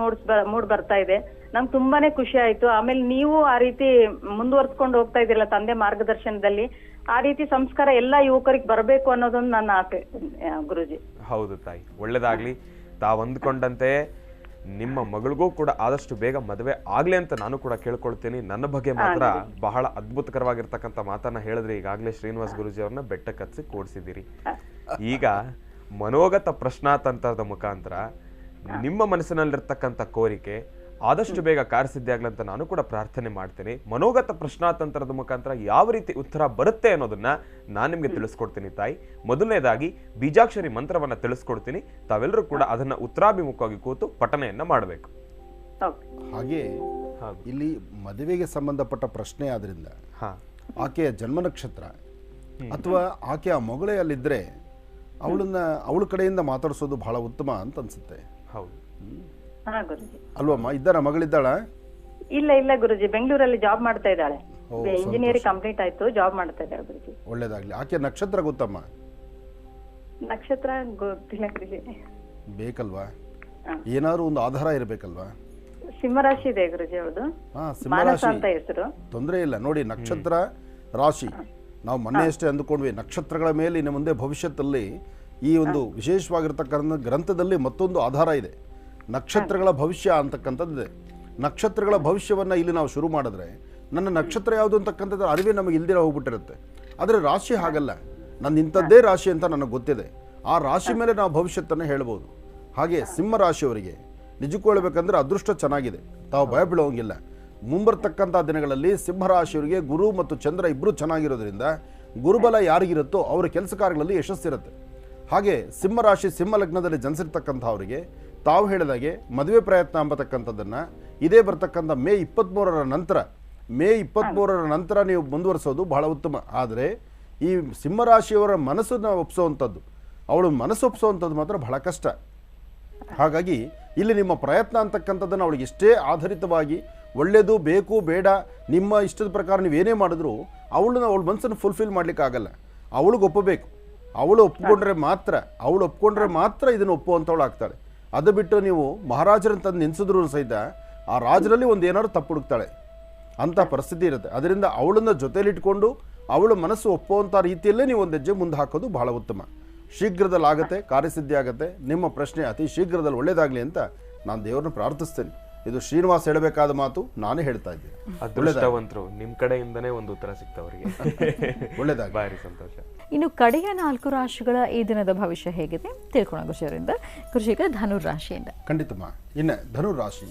ಮೂಡ್ ಬರ್ತಾ ಇದೆ. ನಂಗೆ ತುಂಬಾನೇ ಖುಷಿ ಆಯ್ತು. ಆಮೇಲೆ ನೀವು ಆ ರೀತಿ ಮುಂದುವರ್ಸ್ಕೊಂಡು ಹೋಗ್ತಾ ಇದ್ದೀರಲ್ಲ ತಂದೆ ಮಾರ್ಗದರ್ಶನದಲ್ಲಿ, ಆ ರೀತಿ ಸಂಸ್ಕಾರ ಎಲ್ಲಾ ಯುವಕರಿಗೆ ಬರಬೇಕು ಅನ್ನೋದೊಂದು ನನ್ನ ಆಸೆ ಗುರುಜಿ. ಹೌದು ತಾಯಿ, ಒಳ್ಳೇದಾಗ್ಲಿ. ತಾವ್ ಅಂದ್ಕೊಂಡಂತೆ ನಿಮ್ಮ ಮಗಳಿಗೂ ಕೂಡ ಆದಷ್ಟು ಬೇಗ ಮದುವೆ ಆಗ್ಲಿ ಅಂತ ನಾನು ಕೂಡ ಕೇಳ್ಕೊಳ್ತೀನಿ. ನನ್ನ ಬಗ್ಗೆ ಮಾತ್ರ ಬಹಳ ಅದ್ಭುತಕರವಾಗಿರ್ತಕ್ಕಂಥ ಮಾತನ್ನ ಹೇಳಿದ್ರಿ. ಈಗಾಗಲೇ ಶ್ರೀನಿವಾಸ್ ಗುರುಜಿ ಅವ್ರನ್ನ ಬೆಟ್ಟಕ್ಕೆ ಹತ್ಸಿ ಕೂಡಿಸಿದಿರಿ. ಈಗ ಮನೋಗತ ಪ್ರಶ್ನಾತಂತ್ರದ ಮುಖಾಂತರ ನಿಮ್ಮ ಮನಸ್ಸಿನಲ್ಲಿರ್ತಕ್ಕಂಥ ಕೋರಿಕೆ ಆದಷ್ಟು ಬೇಗ ಕಾರ್ಯಸಿದ್ಧಿ ಆಗ್ಲಿ ಅಂತ ನಾನು ಕೂಡ ಪ್ರಾರ್ಥನೆ ಮಾಡ್ತೀನಿ. ಮನೋಗತ ಪ್ರಶ್ನಾತಂತ್ರದ ಮುಖಾಂತರ ಯಾವ ರೀತಿ ಉತ್ತರ ಬರುತ್ತೆ ಅನ್ನೋದನ್ನ ನಾನು ನಿಮ್ಗೆ ತಿಳಿಸ್ಕೊಡ್ತೀನಿ ತಾಯಿ. ಮೊದಲನೇದಾಗಿ ಬೀಜಾಕ್ಷರಿ ಮಂತ್ರವನ್ನ ತಿಳಿಸ್ಕೊಡ್ತೀನಿ, ತಾವೆಲ್ಲರೂ ಕೂಡ ಅದನ್ನ ಉತ್ತರಾಭಿಮುಖವಾಗಿ ಕೂತು ಪಠನೆಯನ್ನ ಮಾಡಬೇಕು. ಹಾಗೆ ಇಲ್ಲಿ ಮದುವೆಗೆ ಸಂಬಂಧಪಟ್ಟ ಪ್ರಶ್ನೆ ಆದ್ರಿಂದ ಆಕೆಯ ಜನ್ಮ ನಕ್ಷತ್ರ ಅಥವಾ ಆಕೆಯ ಮಗಳೇ ಅಲ್ಲಿದ್ರೆ ಅವಳ ಕಡೆಯಿಂದ ಮಾತಾಡಿಸೋದು ಬಹಳ ಉತ್ತಮ ಅಂತ ಅನ್ಸುತ್ತೆ. ಹೌದು ಅಲ್ವಮ್ಮ? ಇದ್ದಾರ ಮಗಳಿದ್ದಾಳ? ಇಲ್ಲ ಗುರುಜಿ, ಬೆಂಗಳೂರಲ್ಲಿ ಜಾಬ್ ಮಾಡ್ತಾ ಇದ್ದಾಳೆ. ಇಂಜಿನಿಯರಿಂಗ್ ಕಂಪ್ಲೀಟ್ ಆಯ್ತು, ಜಾಬ್ ಮಾಡ್ತಾ ಇದ್ದಾಳೆ ಗುರುಜಿ. ಒಳ್ಳೇದಾಗ್ಲಿ. ಆಕೆ ನಕ್ಷತ್ರ ಗೊತ್ತಮ್ಮ? ನಕ್ಷತ್ರ ಗೊತ್ತಿಲ್ಲ ಗುರುಜಿ. ಬೇಕಲ್ವಾ? ಏನಾದ್ರು ಒಂದು ಆಧಾರ ಇರಬೇಕಲ್ವಾ? ಸಿಂಹರಾಶಿ ಇದೆ ಗುರುಜಿ. ಹೌದು, ಸಿಂಹರಾಶಿ ಅಂತ ಹೆಸರು. ತೊಂದರೆ ಇಲ್ಲ. ನೋಡಿ, ನಕ್ಷತ್ರ ರಾಶಿ ನಾವು ಮೊನ್ನೆ ಅಷ್ಟೇ ಅಂದುಕೊಂಡ್ವಿ, ನಕ್ಷತ್ರಗಳ ಮೇಲೆ ಇನ್ನು ಮುಂದೆ ಭವಿಷ್ಯದಲ್ಲಿ ಈ ಒಂದು ವಿಶೇಷವಾಗಿರ್ತಕ್ಕಂಥ ಗ್ರಂಥದಲ್ಲಿ ಮತ್ತೊಂದು ಆಧಾರ ಇದೆ. ನಕ್ಷತ್ರಗಳ ಭವಿಷ್ಯ ಅಂತಕ್ಕಂಥದ್ದಿದೆ. ನಕ್ಷತ್ರಗಳ ಭವಿಷ್ಯವನ್ನು ಇಲ್ಲಿ ನಾವು ಶುರು ಮಾಡಿದ್ರೆ ನನ್ನ ನಕ್ಷತ್ರ ಯಾವುದು ಅಂತಕ್ಕಂಥದ್ದು ಅರಿವೇ ನಮಗೆ ಇಲ್ದಿರ ಹೋಗ್ಬಿಟ್ಟಿರುತ್ತೆ. ಆದರೆ ರಾಶಿ ಹಾಗಲ್ಲ, ನನ್ನ ಇಂಥದ್ದೇ ರಾಶಿ ಅಂತ ನನಗೆ ಗೊತ್ತಿದೆ. ಆ ರಾಶಿ ಮೇಲೆ ನಾವು ಭವಿಷ್ಯತ್ತನ್ನು ಹೇಳ್ಬೋದು. ಹಾಗೆ ಸಿಂಹ ರಾಶಿಯವರಿಗೆ ನಿಜಕ್ಕೂ ಹೇಳ್ಬೇಕಂದ್ರೆ ಅದೃಷ್ಟ ಚೆನ್ನಾಗಿದೆ, ತಾವು ಭಯ ಬೀಳೋಂಗಿಲ್ಲ. ಮುಂಬರ್ತಕ್ಕಂಥ ದಿನಗಳಲ್ಲಿ ಸಿಂಹರಾಶಿಯವರಿಗೆ ಗುರು ಮತ್ತು ಚಂದ್ರ ಇಬ್ಬರು ಚೆನ್ನಾಗಿರೋದ್ರಿಂದ ಗುರುಬಲ ಯಾರಿಗಿರುತ್ತೋ ಅವರ ಕೆಲಸ ಕಾರ್ಯಗಳಲ್ಲಿ ಯಶಸ್ಸಿರುತ್ತೆ. ಹಾಗೆ ಸಿಂಹರಾಶಿ ಸಿಂಹ ಲಗ್ನದಲ್ಲಿ ಜನಿಸಿರ್ತಕ್ಕಂಥವರಿಗೆ ತಾವು ಹೇಳಿದಾಗೆ ಮದುವೆ ಪ್ರಯತ್ನ ಅಂಬತಕ್ಕಂಥದ್ದನ್ನು ಇದೇ ಬರ್ತಕ್ಕಂಥ ಮೇ 23ರ ನಂತರ ನೀವು ಮುಂದುವರಿಸೋದು ಬಹಳ ಉತ್ತಮ. ಆದರೆ ಈ ಸಿಂಹರಾಶಿಯವರ ಮನಸ್ಸನ್ನು ಒಪ್ಪಿಸೋವಂಥದ್ದು, ಅವಳು ಮನಸ್ಸು ಒಪ್ಪಿಸೋವಂಥದ್ದು ಮಾತ್ರ ಬಹಳ ಕಷ್ಟ. ಹಾಗಾಗಿ ಇಲ್ಲಿ ನಿಮ್ಮ ಪ್ರಯತ್ನ ಅಂತಕ್ಕಂಥದ್ದನ್ನು ಅವಳಿಗೆ ಎಷ್ಟೇ ಆಧಾರಿತವಾಗಿ ಒಳ್ಳೆಯದು ಬೇಕು ಬೇಡ ನಿಮ್ಮ ಇಷ್ಟದ ಪ್ರಕಾರ ನೀವೇನೇ ಮಾಡಿದ್ರು ಅವಳ ಮನಸ್ಸನ್ನು ಫುಲ್ಫಿಲ್ ಮಾಡಲಿಕ್ಕಾಗಲ್ಲ. ಅವಳಿಗೆ ಒಪ್ಪಬೇಕು. ಅವಳು ಒಪ್ಕೊಂಡ್ರೆ ಮಾತ್ರ ಇದನ್ನು ಒಪ್ಪುವಂಥವಳು ಆಗ್ತಾಳೆ. ಅದು ಬಿಟ್ಟು ನೀವು ಮಹಾರಾಜರನ್ನು ತಂದು ನಿಲ್ಲಿಸಿದ್ರು ಸಹಿತ ಆ ರಾಜರಲ್ಲಿ ಒಂದು ಏನಾದ್ರು ತಪ್ಪು ಹುಡುಕ್ತಾಳೆ, ಅಂಥ ಪರಿಸ್ಥಿತಿ ಇರುತ್ತೆ. ಅದರಿಂದ ಅವಳನ್ನು ಜೊತೆಲಿಟ್ಕೊಂಡು ಅವಳ ಮನಸ್ಸು ಒಪ್ಪುವಂಥ ರೀತಿಯಲ್ಲೇ ನೀವು ಒಂದು ಹೆಜ್ಜೆ ಮುಂದೆ ಹಾಕೋದು ಬಹಳ ಉತ್ತಮ. ಶೀಘ್ರದಲ್ಲಿ ಆಗುತ್ತೆ, ಕಾರ್ಯಸಿದ್ಧಿ ಆಗುತ್ತೆ. ನಿಮ್ಮ ಪ್ರಶ್ನೆ ಅತಿ ಶೀಘ್ರದಲ್ಲಿ ಒಳ್ಳೆಯದಾಗಲಿ ಅಂತ ನಾನು ದೇವರನ್ನ ಪ್ರಾರ್ಥಿಸ್ತೇನೆ. ಇದು ಶ್ರೀನಿವಾಸ್ ಹೇಳಬೇಕಾದ ಮಾತು, ನಾನೇ ಹೇಳ್ತಾ ಇದ್ದೀನಿ. ಅದೃಷ್ಟವಂತರು, ನಿಮ್ಮ ಕಡೆಯಿಂದನೇ ಒಂದು ಉತ್ತರ ಸಿಗ್ತವರಿಗೆ. ಒಳ್ಳೆಯದಾಗಿ. ಭಾರಿ ಸಂತೋಷ. ಇನ್ನು ಕಡೆಯ 4 ರಾಶಿಗಳ ಈ ದಿನದ ಭವಿಷ್ಯ ಹೇಗಿದೆ ತಿಳ್ಕೊಳ್ಳೋಣ ಗುರುಜಿಯವರಿಂದ. ಗುರುಜಿಗ ಧನುರ್ ರಾಶಿಯಿಂದ. ಖಂಡಿತಮ್ಮ. ಇನ್ನು ಧನುರ್ ರಾಶಿ,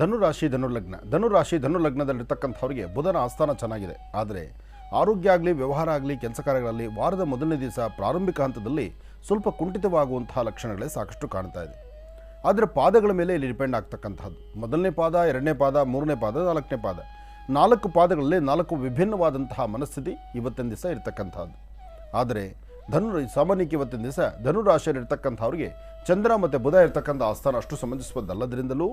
ಧನುರಾಶಿ ಧನುರ್ಲಗ್ನ. ಧನುರಾಶಿ ಧನುರ್ಲಗ್ನದಲ್ಲಿರ್ತಕ್ಕಂಥವ್ರಿಗೆ ಬುಧನ ಆಸ್ಥಾನ ಚೆನ್ನಾಗಿದೆ. ಆದರೆ ಆರೋಗ್ಯ ಆಗಲಿ, ವ್ಯವಹಾರ ಆಗಲಿ, ಕೆಲಸ ಕಾರ್ಯಗಳಲ್ಲಿ ವಾರದ ಮೊದಲನೇ ದಿವಸ ಪ್ರಾರಂಭಿಕ ಹಂತದಲ್ಲಿ ಸ್ವಲ್ಪ ಕುಂಠಿತವಾಗುವಂತಹ ಲಕ್ಷಣಗಳೇ ಸಾಕಷ್ಟು ಕಾಣ್ತಾ ಇದೆ. ಆದರೆ ಪಾದಗಳ ಮೇಲೆ ಇಲ್ಲಿ ಡಿಪೆಂಡ್ ಆಗ್ತಕ್ಕಂಥದ್ದು. ಮೊದಲನೇ ಪಾದ, 2ನೇ ಪಾದ, 3ನೇ ಪಾದ, 4ನೇ ಪಾದ, 4 ಪಾದಗಳಲ್ಲಿ 4 ವಿಭಿನ್ನವಾದಂತಹ ಮನಸ್ಥಿತಿ ಇವತ್ತಿನ ದಿವಸ ಇರತಕ್ಕಂಥದ್ದು. ಆದರೆ ಸಾಮಾನ್ಯಕ್ಕೆ ಇವತ್ತಿನ ದಿವಸ ಧನುರಾಶಿಯಲ್ಲಿರ್ತಕ್ಕಂಥವ್ರಿಗೆ ಚಂದ್ರ ಮತ್ತು ಬುಧ ಇರತಕ್ಕಂಥ ಆಸ್ಥಾನ ಅಷ್ಟು ಸಮಂಜಸವಾದಲ್ಲದ್ರಿಂದಲೂ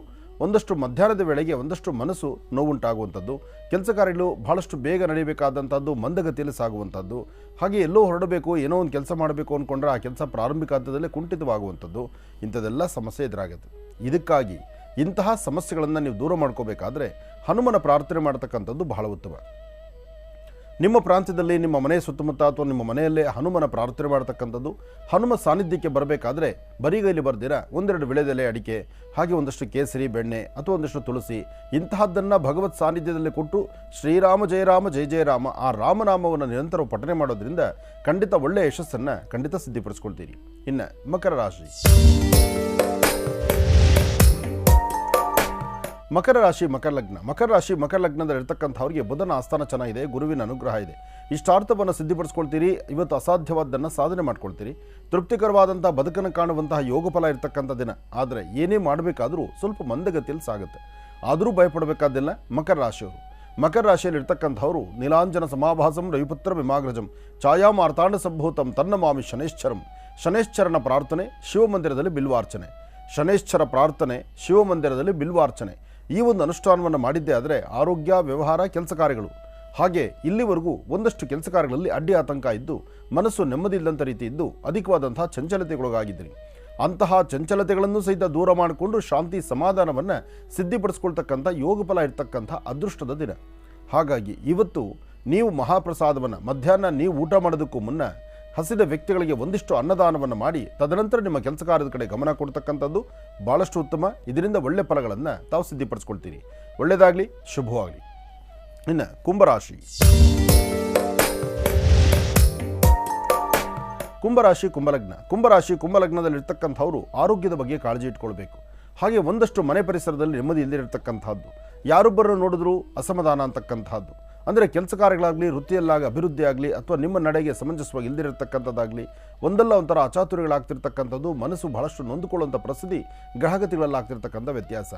ಒಂದಷ್ಟು ಮಧ್ಯಾಹ್ನದ ವೇಳೆಗೆ ಒಂದಷ್ಟು ಮನಸ್ಸು ನೋವುಂಟಾಗುವಂಥದ್ದು, ಕೆಲಸ ಕಾರ್ಯಗಳು ಬಹಳಷ್ಟು ಬೇಗ ನಡೀಬೇಕಾದಂಥದ್ದು ಮಂದಗತಿಯಲ್ಲಿ ಸಾಗುವಂಥದ್ದು, ಹಾಗೆ ಎಲ್ಲೋ ಹೊರಡಬೇಕು, ಏನೋ ಒಂದು ಕೆಲಸ ಮಾಡಬೇಕು ಅಂದ್ಕೊಂಡ್ರೆ ಆ ಕೆಲಸ ಪ್ರಾರಂಭಿಕ ಹಂತದಲ್ಲೇ ಕುಂಠಿತವಾಗುವಂಥದ್ದು, ಇಂಥದ್ದೆಲ್ಲ ಸಮಸ್ಯೆ ಎದುರಾಗುತ್ತೆ. ಇದಕ್ಕಾಗಿ ಇಂತಹ ಸಮಸ್ಯೆಗಳನ್ನು ನೀವು ದೂರ ಮಾಡ್ಕೋಬೇಕಾದ್ರೆ ಹನುಮನ ಪ್ರಾರ್ಥನೆ ಮಾಡ್ತಕ್ಕಂಥದ್ದು ಬಹಳ ಉತ್ತಮ. ನಿಮ್ಮ ಪ್ರಾಂತ್ಯದಲ್ಲಿ, ನಿಮ್ಮ ಮನೆಯ ಸುತ್ತಮುತ್ತ ಅಥವಾ ನಿಮ್ಮ ಮನೆಯಲ್ಲೇ ಹನುಮನ ಪ್ರಾರ್ಥನೆ ಮಾಡ್ತಕ್ಕಂಥದ್ದು, ಹನುಮ ಸಾನ್ನಿಧ್ಯಕ್ಕೆ ಬರಬೇಕಾದ್ರೆ ಬರಿಗೈಲಿ ಬರ್ದಿರ 1-2 ವಿಳೆದೆಲೆ ಅಡಿಕೆ, ಹಾಗೆ ಒಂದಷ್ಟು ಕೇಸರಿ, ಬೆಣ್ಣೆ ಅಥವಾ ಒಂದಷ್ಟು ತುಳಸಿ, ಇಂತಹದ್ದನ್ನು ಭಗವತ್ ಸಾನ್ನಿಧ್ಯದಲ್ಲಿ ಕೊಟ್ಟು ಶ್ರೀರಾಮ ಜಯ ರಾಮ ಜಯ ಜಯ ರಾಮ ಆ ರಾಮನಾಮವನ್ನು ನಿರಂತರ ಪಠನೆ ಮಾಡೋದ್ರಿಂದ ಖಂಡಿತ ಒಳ್ಳೆಯ ಯಶಸ್ಸನ್ನು ಖಂಡಿತ ಸಿದ್ಧಿಪಡಿಸ್ಕೊಳ್ತೀರಿ. ಇನ್ನು ಮಕರ ರಾಶಿ, ಮಕರ ರಾಶಿ ಮಕರ ಲಗ್ನದಲ್ಲಿರ್ತಕ್ಕಂಥವ್ರಿಗೆ ಬುಧನ ಆಸ್ಥಾನ ಚೆನ್ನಾಗಿದೆ, ಗುರುವಿನ ಅನುಗ್ರಹ ಇದೆ. ಇಷ್ಟಾರ್ಥವನ್ನು ಸಿದ್ಧಿಪಡಿಸ್ಕೊಳ್ತೀರಿ. ಇವತ್ತು ಅಸಾಧ್ಯವಾದ್ದನ್ನು ಸಾಧನೆ ಮಾಡ್ಕೊಳ್ತೀರಿ. ತೃಪ್ತಿಕರವಾದಂಥ ಬದುಕನ್ನು ಕಾಣುವಂತಹ ಯೋಗಫಲ ಇರತಕ್ಕಂಥ ದಿನ. ಆದರೆ ಏನೇ ಮಾಡಬೇಕಾದರೂ ಸ್ವಲ್ಪ ಮಂದಗತಿಯಲ್ಲಿ ಸಾಗುತ್ತೆ. ಆದರೂ ಭಯಪಡಬೇಕಾದಿಲ್ಲ. ಮಕರ ರಾಶಿಯಲ್ಲಿ ಇರ್ತಕ್ಕಂಥವರು ನೀಲಾಂಜನ ಸಮಾಭಾಸಂ ರವಿಪುತ್ರ ವಿಮಾಗ್ರಜಂ ಛಾಯಾಮಾರ್ತಾಂಡ ಸಂಭೂತಂ ತನ್ನ ಮಾಮಿ ಶನೇಶ್ಚರಂ. ಶನೇಶ್ಚರನ ಪ್ರಾರ್ಥನೆ ಶಿವಮಂದಿರದಲ್ಲಿ ಬಿಲ್ವಾರ್ಚನೆ. ಶನೇಶ್ಚರ ಪ್ರಾರ್ಥನೆ ಶಿವಮಂದಿರದಲ್ಲಿ ಬಿಲ್ವಾರ್ಚನೆ ಈ ಒಂದು ಅನುಷ್ಠಾನವನ್ನು ಮಾಡಿದ್ದೇ ಆದರೆ ಆರೋಗ್ಯ, ವ್ಯವಹಾರ, ಕೆಲಸ ಕಾರ್ಯಗಳು, ಹಾಗೆ ಇಲ್ಲಿವರೆಗೂ ಒಂದಷ್ಟು ಕೆಲಸ ಕಾರ್ಯಗಳಲ್ಲಿ ಅಡ್ಡಿ ಆತಂಕ ಇದ್ದು ಮನಸ್ಸು ನೆಮ್ಮದಿ ಇಲ್ಲದಂಥ ರೀತಿ ಇದ್ದು ಅಧಿಕವಾದಂತಹ ಚಂಚಲತೆಗೊಳಗಾಗಿದ್ದೀರಿ. ಅಂತಹ ಚಂಚಲತೆಗಳನ್ನು ಸಹಿತ ದೂರ ಮಾಡಿಕೊಂಡು ಶಾಂತಿ ಸಮಾಧಾನವನ್ನು ಸಿದ್ಧಿಪಡಿಸ್ಕೊಳ್ತಕ್ಕಂಥ ಯೋಗಫಲ ಇರ್ತಕ್ಕಂಥ ಅದೃಷ್ಟದ ದಿನ. ಹಾಗಾಗಿ ಇವತ್ತು ನೀವು ಮಹಾಪ್ರಸಾದವನ್ನು ಮಧ್ಯಾಹ್ನ ನೀವು ಊಟ ಮಾಡೋದಕ್ಕೂ ಮುನ್ನ ಹಸಿದ ವ್ಯಕ್ತಿಗಳಿಗೆ ಒಂದಿಷ್ಟು ಅನ್ನದಾನವನ್ನು ಮಾಡಿ ತದನಂತರ ನಿಮ್ಮ ಕೆಲಸ ಕಾರ್ಯದ ಕಡೆ ಗಮನ ಕೊಡ್ತಕ್ಕಂಥದ್ದು ಭಾಳಷ್ಟು ಉತ್ತಮ. ಇದರಿಂದ ಒಳ್ಳೆ ಫಲಗಳನ್ನು ತಾವು ಸಿದ್ಧಿಪಡಿಸ್ಕೊಳ್ತೀರಿ. ಒಳ್ಳೆಯದಾಗಲಿ, ಶುಭವಾಗಲಿ. ಇನ್ನು ಕುಂಭಲಗ್ನದಲ್ಲಿರ್ತಕ್ಕಂಥವರು ಆರೋಗ್ಯದ ಬಗ್ಗೆ ಕಾಳಜಿ ಇಟ್ಕೊಳ್ಬೇಕು. ಹಾಗೆ ಒಂದಷ್ಟು ಮನೆ ಪರಿಸರದಲ್ಲಿ ನೆಮ್ಮದಿ ಇಲ್ಲದಿರತಕ್ಕಂಥದ್ದು, ಯಾರೊಬ್ಬರನ್ನು ನೋಡಿದ್ರೂ ಅಸಮಾಧಾನ ಅಂತಕ್ಕಂಥದ್ದು, ಅಂದರೆ ಕೆಲಸ ಕಾರ್ಯಗಳಾಗಲಿ, ವೃತ್ತಿಯಲ್ಲಾಗಿ ಅಭಿವೃದ್ಧಿ ಆಗಲಿ ಅಥವಾ ನಿಮ್ಮ ನಡೆಗೆ ಸಮಂಜಸವಾಗಿ ಇಲ್ಲದಿರತಕ್ಕಂಥದ್ದಾಗಲಿ ಒಂದಲ್ಲ ಒಂಥರ ಅಚಾತುರ್ಯಗಳಾಗ್ತಿರ್ತಕ್ಕಂಥದ್ದು, ಮನಸ್ಸು ಬಹಳಷ್ಟು ನೊಂದುಕೊಳ್ಳುವಂಥ ಪರಿಸ್ಥಿತಿ, ಗ್ರಹಗತಿಗಳಲ್ಲಾಗ್ತಿರ್ತಕ್ಕಂಥ ವ್ಯತ್ಯಾಸ.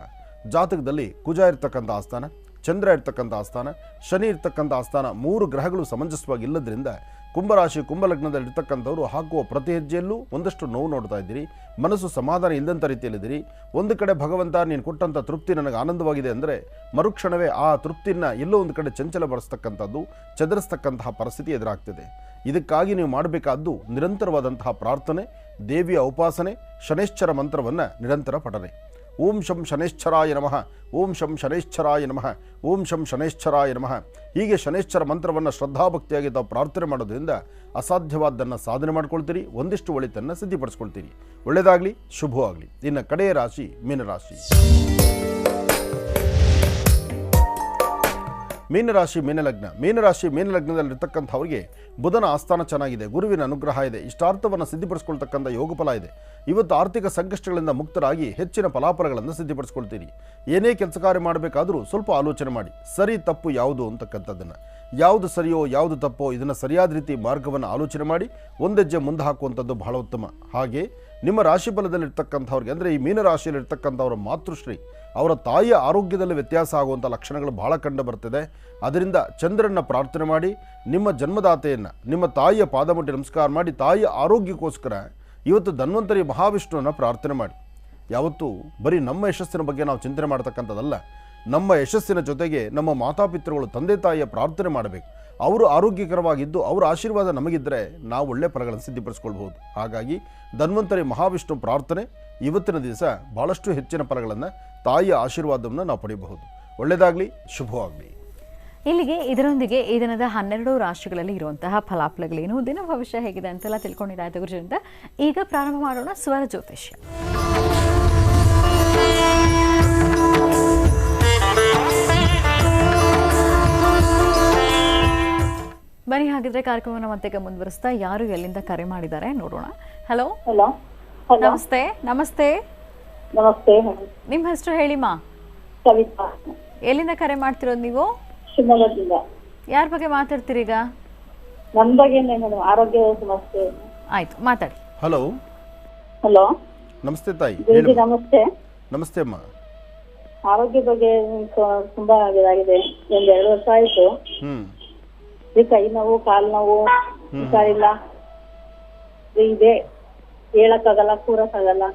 ಜಾತಕದಲ್ಲಿ ಕುಜ ಇರ್ತಕ್ಕಂಥ ಆಸ್ಥಾನ, ಚಂದ್ರ ಇರ್ತಕ್ಕಂಥ ಆಸ್ಥಾನ, ಶನಿ ಇರ್ತಕ್ಕಂಥ ಆಸ್ಥಾನ 3 ಗ್ರಹಗಳು ಸಮಂಜಸವಾಗಿ ಇಲ್ಲದ್ರಿಂದ ಕುಂಭಲಗ್ನದಲ್ಲಿರ್ತಕ್ಕಂಥವ್ರು ಹಾಕುವ ಪ್ರತಿ ಹೆಜ್ಜೆಯಲ್ಲೂ ಒಂದಷ್ಟು ನೋವು ನೋಡ್ತಾ ಇದ್ದೀರಿ. ಮನಸ್ಸು ಸಮಾಧಾನ ಇಲ್ಲದಂಥ ರೀತಿಯಲ್ಲಿದ್ದೀರಿ. ಒಂದು ಕಡೆ ಭಗವಂತ ನೀನು ಕೊಟ್ಟಂಥ ತೃಪ್ತಿ ನನಗೆ ಆನಂದವಾಗಿದೆ ಅಂದರೆ ಮರುಕ್ಷಣವೇ ಆ ತೃಪ್ತಿಯನ್ನು ಎಲ್ಲೋ ಒಂದು ಕಡೆ ಚಂಚಲಪಡಿಸ್ತಕ್ಕಂಥದ್ದು, ಚದರಿಸ್ತಕ್ಕಂತಹ ಪರಿಸ್ಥಿತಿ ಎದುರಾಗ್ತಿದೆ. ಇದಕ್ಕಾಗಿ ನೀವು ಮಾಡಬೇಕಾದ್ದು ನಿರಂತರವಾದಂತಹ ಪ್ರಾರ್ಥನೆ, ದೇವಿಯ ಉಪಾಸನೆ, ಶನೇಶ್ಚರ ಮಂತ್ರವನ್ನು ನಿರಂತರ ಪಠನೆ. ಓಂ ಶಂ ಶನೇಶ್ಚರಾಯ ನಮಃ, ಓಂ ಶಂ ಶನೇಶ್ಚರಾಯ ನಮಃ, ಓಂ ಶಂ ಶನೇಶ್ಚರಾಯ ನಮಃ. ಹೀಗೆ ಶನೇಶ್ಚರ ಮಂತ್ರವನ್ನು ಶ್ರದ್ಧಾಭಕ್ತಿಯಾಗಿ ತಾವು ಪ್ರಾರ್ಥನೆ ಮಾಡೋದ್ರಿಂದ ಅಸಾಧ್ಯವಾದ್ದನ್ನು ಸಾಧನೆ ಮಾಡ್ಕೊಳ್ತೀರಿ. ಒಂದಿಷ್ಟು ಒಳಿತನ್ನು ಸಿದ್ಧಿಪಡಿಸ್ಕೊಳ್ತೀರಿ. ಒಳ್ಳೆಯದಾಗಲಿ, ಶುಭವಾಗಲಿ. ಇನ್ನು ಕಡೆಯ ರಾಶಿ ಮೀನರಾಶಿ. ಮೀನಲಗ್ನದಲ್ಲಿರ್ತಕ್ಕಂಥವ್ರಿಗೆ ಬುಧನ ಆಸ್ಥಾನ ಚೆನ್ನಾಗಿದೆ, ಗುರುವಿನ ಅನುಗ್ರಹ ಇದೆ, ಇಷ್ಟಾರ್ಥವನ್ನು ಸಿದ್ಧಿಪಡಿಸ್ಕೊಳ್ತಕ್ಕಂಥ ಯೋಗಫಲ ಇದೆ. ಇವತ್ತು ಆರ್ಥಿಕ ಸಂಕಷ್ಟಗಳಿಂದ ಮುಕ್ತರಾಗಿ ಹೆಚ್ಚಿನ ಫಲಾಫಲಗಳನ್ನು ಸಿದ್ಧಿಪಡಿಸ್ಕೊಳ್ತೀರಿ. ಏನೇ ಕೆಲಸ ಕಾರ್ಯ ಮಾಡಬೇಕಾದರೂ ಸ್ವಲ್ಪ ಆಲೋಚನೆ ಮಾಡಿ, ಸರಿ ತಪ್ಪು ಯಾವುದು ಅಂತಕ್ಕಂಥದ್ದನ್ನು, ಯಾವುದು ಸರಿಯೋ ಯಾವುದು ತಪ್ಪೋ ಇದನ್ನು ಸರಿಯಾದ ರೀತಿ ಮಾರ್ಗವನ್ನು ಆಲೋಚನೆ ಮಾಡಿ ಒಂದೆಜ್ಜೆ ಮುಂದೆ ಹಾಕುವಂಥದ್ದು ಬಹಳ ಉತ್ತಮ. ಹಾಗೆ ನಿಮ್ಮ ರಾಶಿ ಫಲದಲ್ಲಿರ್ತಕ್ಕಂಥವ್ರಿಗೆ ಅಂದರೆ ಈ ಮೀನರಾಶಿಯಲ್ಲಿರ್ತಕ್ಕಂಥವ್ರ ಮಾತೃಶ್ರೀ, ಅವರ ತಾಯಿಯ ಆರೋಗ್ಯದಲ್ಲಿ ವ್ಯತ್ಯಾಸ ಆಗುವಂಥ ಲಕ್ಷಣಗಳು ಬಹಳ ಕಂಡು ಬರ್ತಿದೆ. ಅದರಿಂದ ಚಂದ್ರನ ಪ್ರಾರ್ಥನೆ ಮಾಡಿ ನಿಮ್ಮ ಜನ್ಮದಾತೆಯನ್ನು, ನಿಮ್ಮ ತಾಯಿಯ ಪಾದಮುಟ್ಟಿ ನಮಸ್ಕಾರ ಮಾಡಿ ತಾಯಿಯ ಆರೋಗ್ಯಕ್ಕೋಸ್ಕರ ಇವತ್ತು ಧನ್ವಂತರಿ ಮಹಾವಿಷ್ಣುವನ್ನು ಪ್ರಾರ್ಥನೆ ಮಾಡಿ. ಯಾವತ್ತೂ ಬರೀ ನಮ್ಮ ಯಶಸ್ಸಿನ ಬಗ್ಗೆ ನಾವು ಚಿಂತನೆ ಮಾಡ್ತಕ್ಕಂಥದ್ದಲ್ಲ, ನಮ್ಮ ಯಶಸ್ಸಿನ ಜೊತೆಗೆ ನಮ್ಮ ಮಾತಾಪಿತೃಗಳು, ತಂದೆ ತಾಯಿಯ ಪ್ರಾರ್ಥನೆ ಮಾಡಬೇಕು. ಅವರು ಆರೋಗ್ಯಕರವಾಗಿದ್ದು ಅವರ ಆಶೀರ್ವಾದ ನಮಗಿದ್ದರೆ ನಾವು ಒಳ್ಳೆಯ ಫಲಗಳನ್ನು ಸಿದ್ಧಿಪಡಿಸ್ಕೊಳ್ಬಹುದು. ಹಾಗಾಗಿ ಧನ್ವಂತರಿ ಮಹಾವಿಷ್ಣು ಪ್ರಾರ್ಥನೆ ಇವತ್ತಿನ ದಿವಸ ಭಾಳಷ್ಟು ಹೆಚ್ಚಿನ ಫಲಗಳನ್ನು, ತಾಯಿಯ ಆಶೀರ್ವಾದವನ್ನು ನಾವು ಪಡೆಯಬಹುದು. ಒಳ್ಳೆಯದಾಗಲಿ, ಶುಭವಾಗಲಿ. ಇಲ್ಲಿಗೆ ಇದರೊಂದಿಗೆ ಈ ದಿನದ 12 ರಾಶಿಗಳಲ್ಲಿ ಇರುವಂತಹ ಫಲಾಫಲಗಳೇನು, ದಿನ ಭವಿಷ್ಯ ಹೇಗಿದೆ ಅಂತೆಲ್ಲ ತಿಳ್ಕೊಂಡಿದ್ದಾಯ್ತು ಗುರುಜಿಂದ. ಈಗ ಪ್ರಾರಂಭ ಮಾಡೋಣ ಸ್ವರ ಜ್ಯೋತಿಷ್ಯ. ಬನ್ನಿ ಹಾಗಿದ್ರೆ ಕಾರ್ಯಕ್ರಮವನ್ನು ಮತ್ತೆ ಮುಂದುವರಿಸ್ತಾ ಯಾರು ಎಲ್ಲಿಂದ ಕರೆ ಮಾಡಿದ್ದಾರೆ ನೋಡೋಣ. ಹಲೋ. ಹಲೋ. ನಮಸ್ತೆ. ನಮಸ್ತೆ. ನಮಸ್ತೆ. ನಿಮ್ಮ ಹೆಸರು ಹೇಳಿಮಾ? ಕವಿತಾ. ಎಲ್ಲಿಂದ ಕರೆ ಮಾಡ್ತಿರೋದು ನೀವು? ಶಿವಮೊಗ್ಗದಿಂದ. ಯಾರ ಬಗ್ಗೆ ಮಾತಾಡ್ತೀರಿ ಈಗ? ನನ್ನ ಬಗ್ಗೆನೇ ಮೇಡಮ್, ಆರೋಗ್ಯ ಸಮಸ್ಯೆ. ಆಯ್ತು, ಮಾತಾಡಿ. ಹಲೋ. ಹಲಲೋ. ನಮಸ್ತೆ ತಾಯಿ. ಗುರುಜಿ ನಮಸ್ತೆ. ನಮಸ್ತೆ ಅಮ್ಮ. ಆರೋಗ್ಯ ಬಗ್ಗೆ ತುಂಬಾ ಇದಾಗಿದೆ. 2 ವರ್ಷ ಆಯ್ತು. ಈ ಕೈ ನೋವು, ಕಾಲು ನೋವು, ಹುಷಾರಿಲ್ಲ, ಇದೆ, ಹೇಳಕ್ಕಾಗಲ್ಲ, ಕೂರಕ್ಕಾಗಲ್ಲ.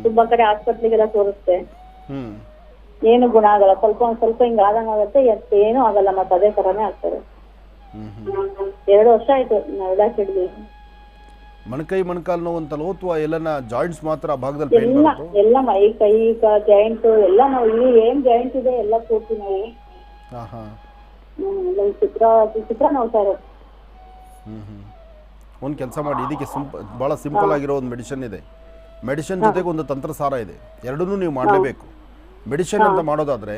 ತುಂಬಾ ಕಡೆ ಆಸ್ಪತ್ರೆಗೆಲ್ಲ ತೋರಿಸ್ತೆ, ಏನು ಗುಣ ಆಗಲ್ಲ. ಒಂದ್ ಸ್ವಲ್ಪ ಹಿಂಗ ಆದಂಗ ಆಗುತ್ತೆ, ಏನು ಆಗಲ್ಲ, ಮತ್ತೆ ಅದೇ ತರಾನೇ ಆಗ್ತದೆ. 2 ವರ್ಷ ಆಯ್ತು ನಾವೆಲ್ಲ ಹಿಡಿದು. ಮೊಣಕೈ ಮೊಣಕಾಲು ನೋವು ಅಂತಲೋ ಅಥವಾ ಎಲ್ಲನ ಜಾಯಿಂಟ್ಸ್ ಮಾತ್ರ ಆ ಭಾಗದಲ್ಲಿ ಪೇನ್ ಎಲ್ಲ ಬರುತ್ತೋ? ಎಲ್ಲ ಮೈ ಕೈ ಜಾಯಿಂಟ್ ಎಲ್ಲ ನಾವು ಇಲ್ಲಿ ಏನ್ ಜಾಯಿಂಟ್ ಇದೆ ಎಲ್ಲ ಪೂರ್ತಿ ನಾವು ಚಿತ್ರ ನೋಡ್ತಾ ಇರೋದು. ಒಂದು ಕೆಲಸ ಮಾಡಿ, ಇದಕ್ಕೆ ಭಾಳ ಸಿಂಪಲ್ ಆಗಿರೋ ಒಂದು ಮೆಡಿಸಿನ್ ಇದೆ. ಮೆಡಿಸಿನ್ ಜೊತೆಗೆ ಒಂದು ತಂತ್ರಸಾರ ಇದೆ. ಎರಡನ್ನೂ ನೀವು ಮಾಡಲೇಬೇಕು. ಮೆಡಿಸಿನ್ ಅಂತ ಮಾಡೋದಾದ್ರೆ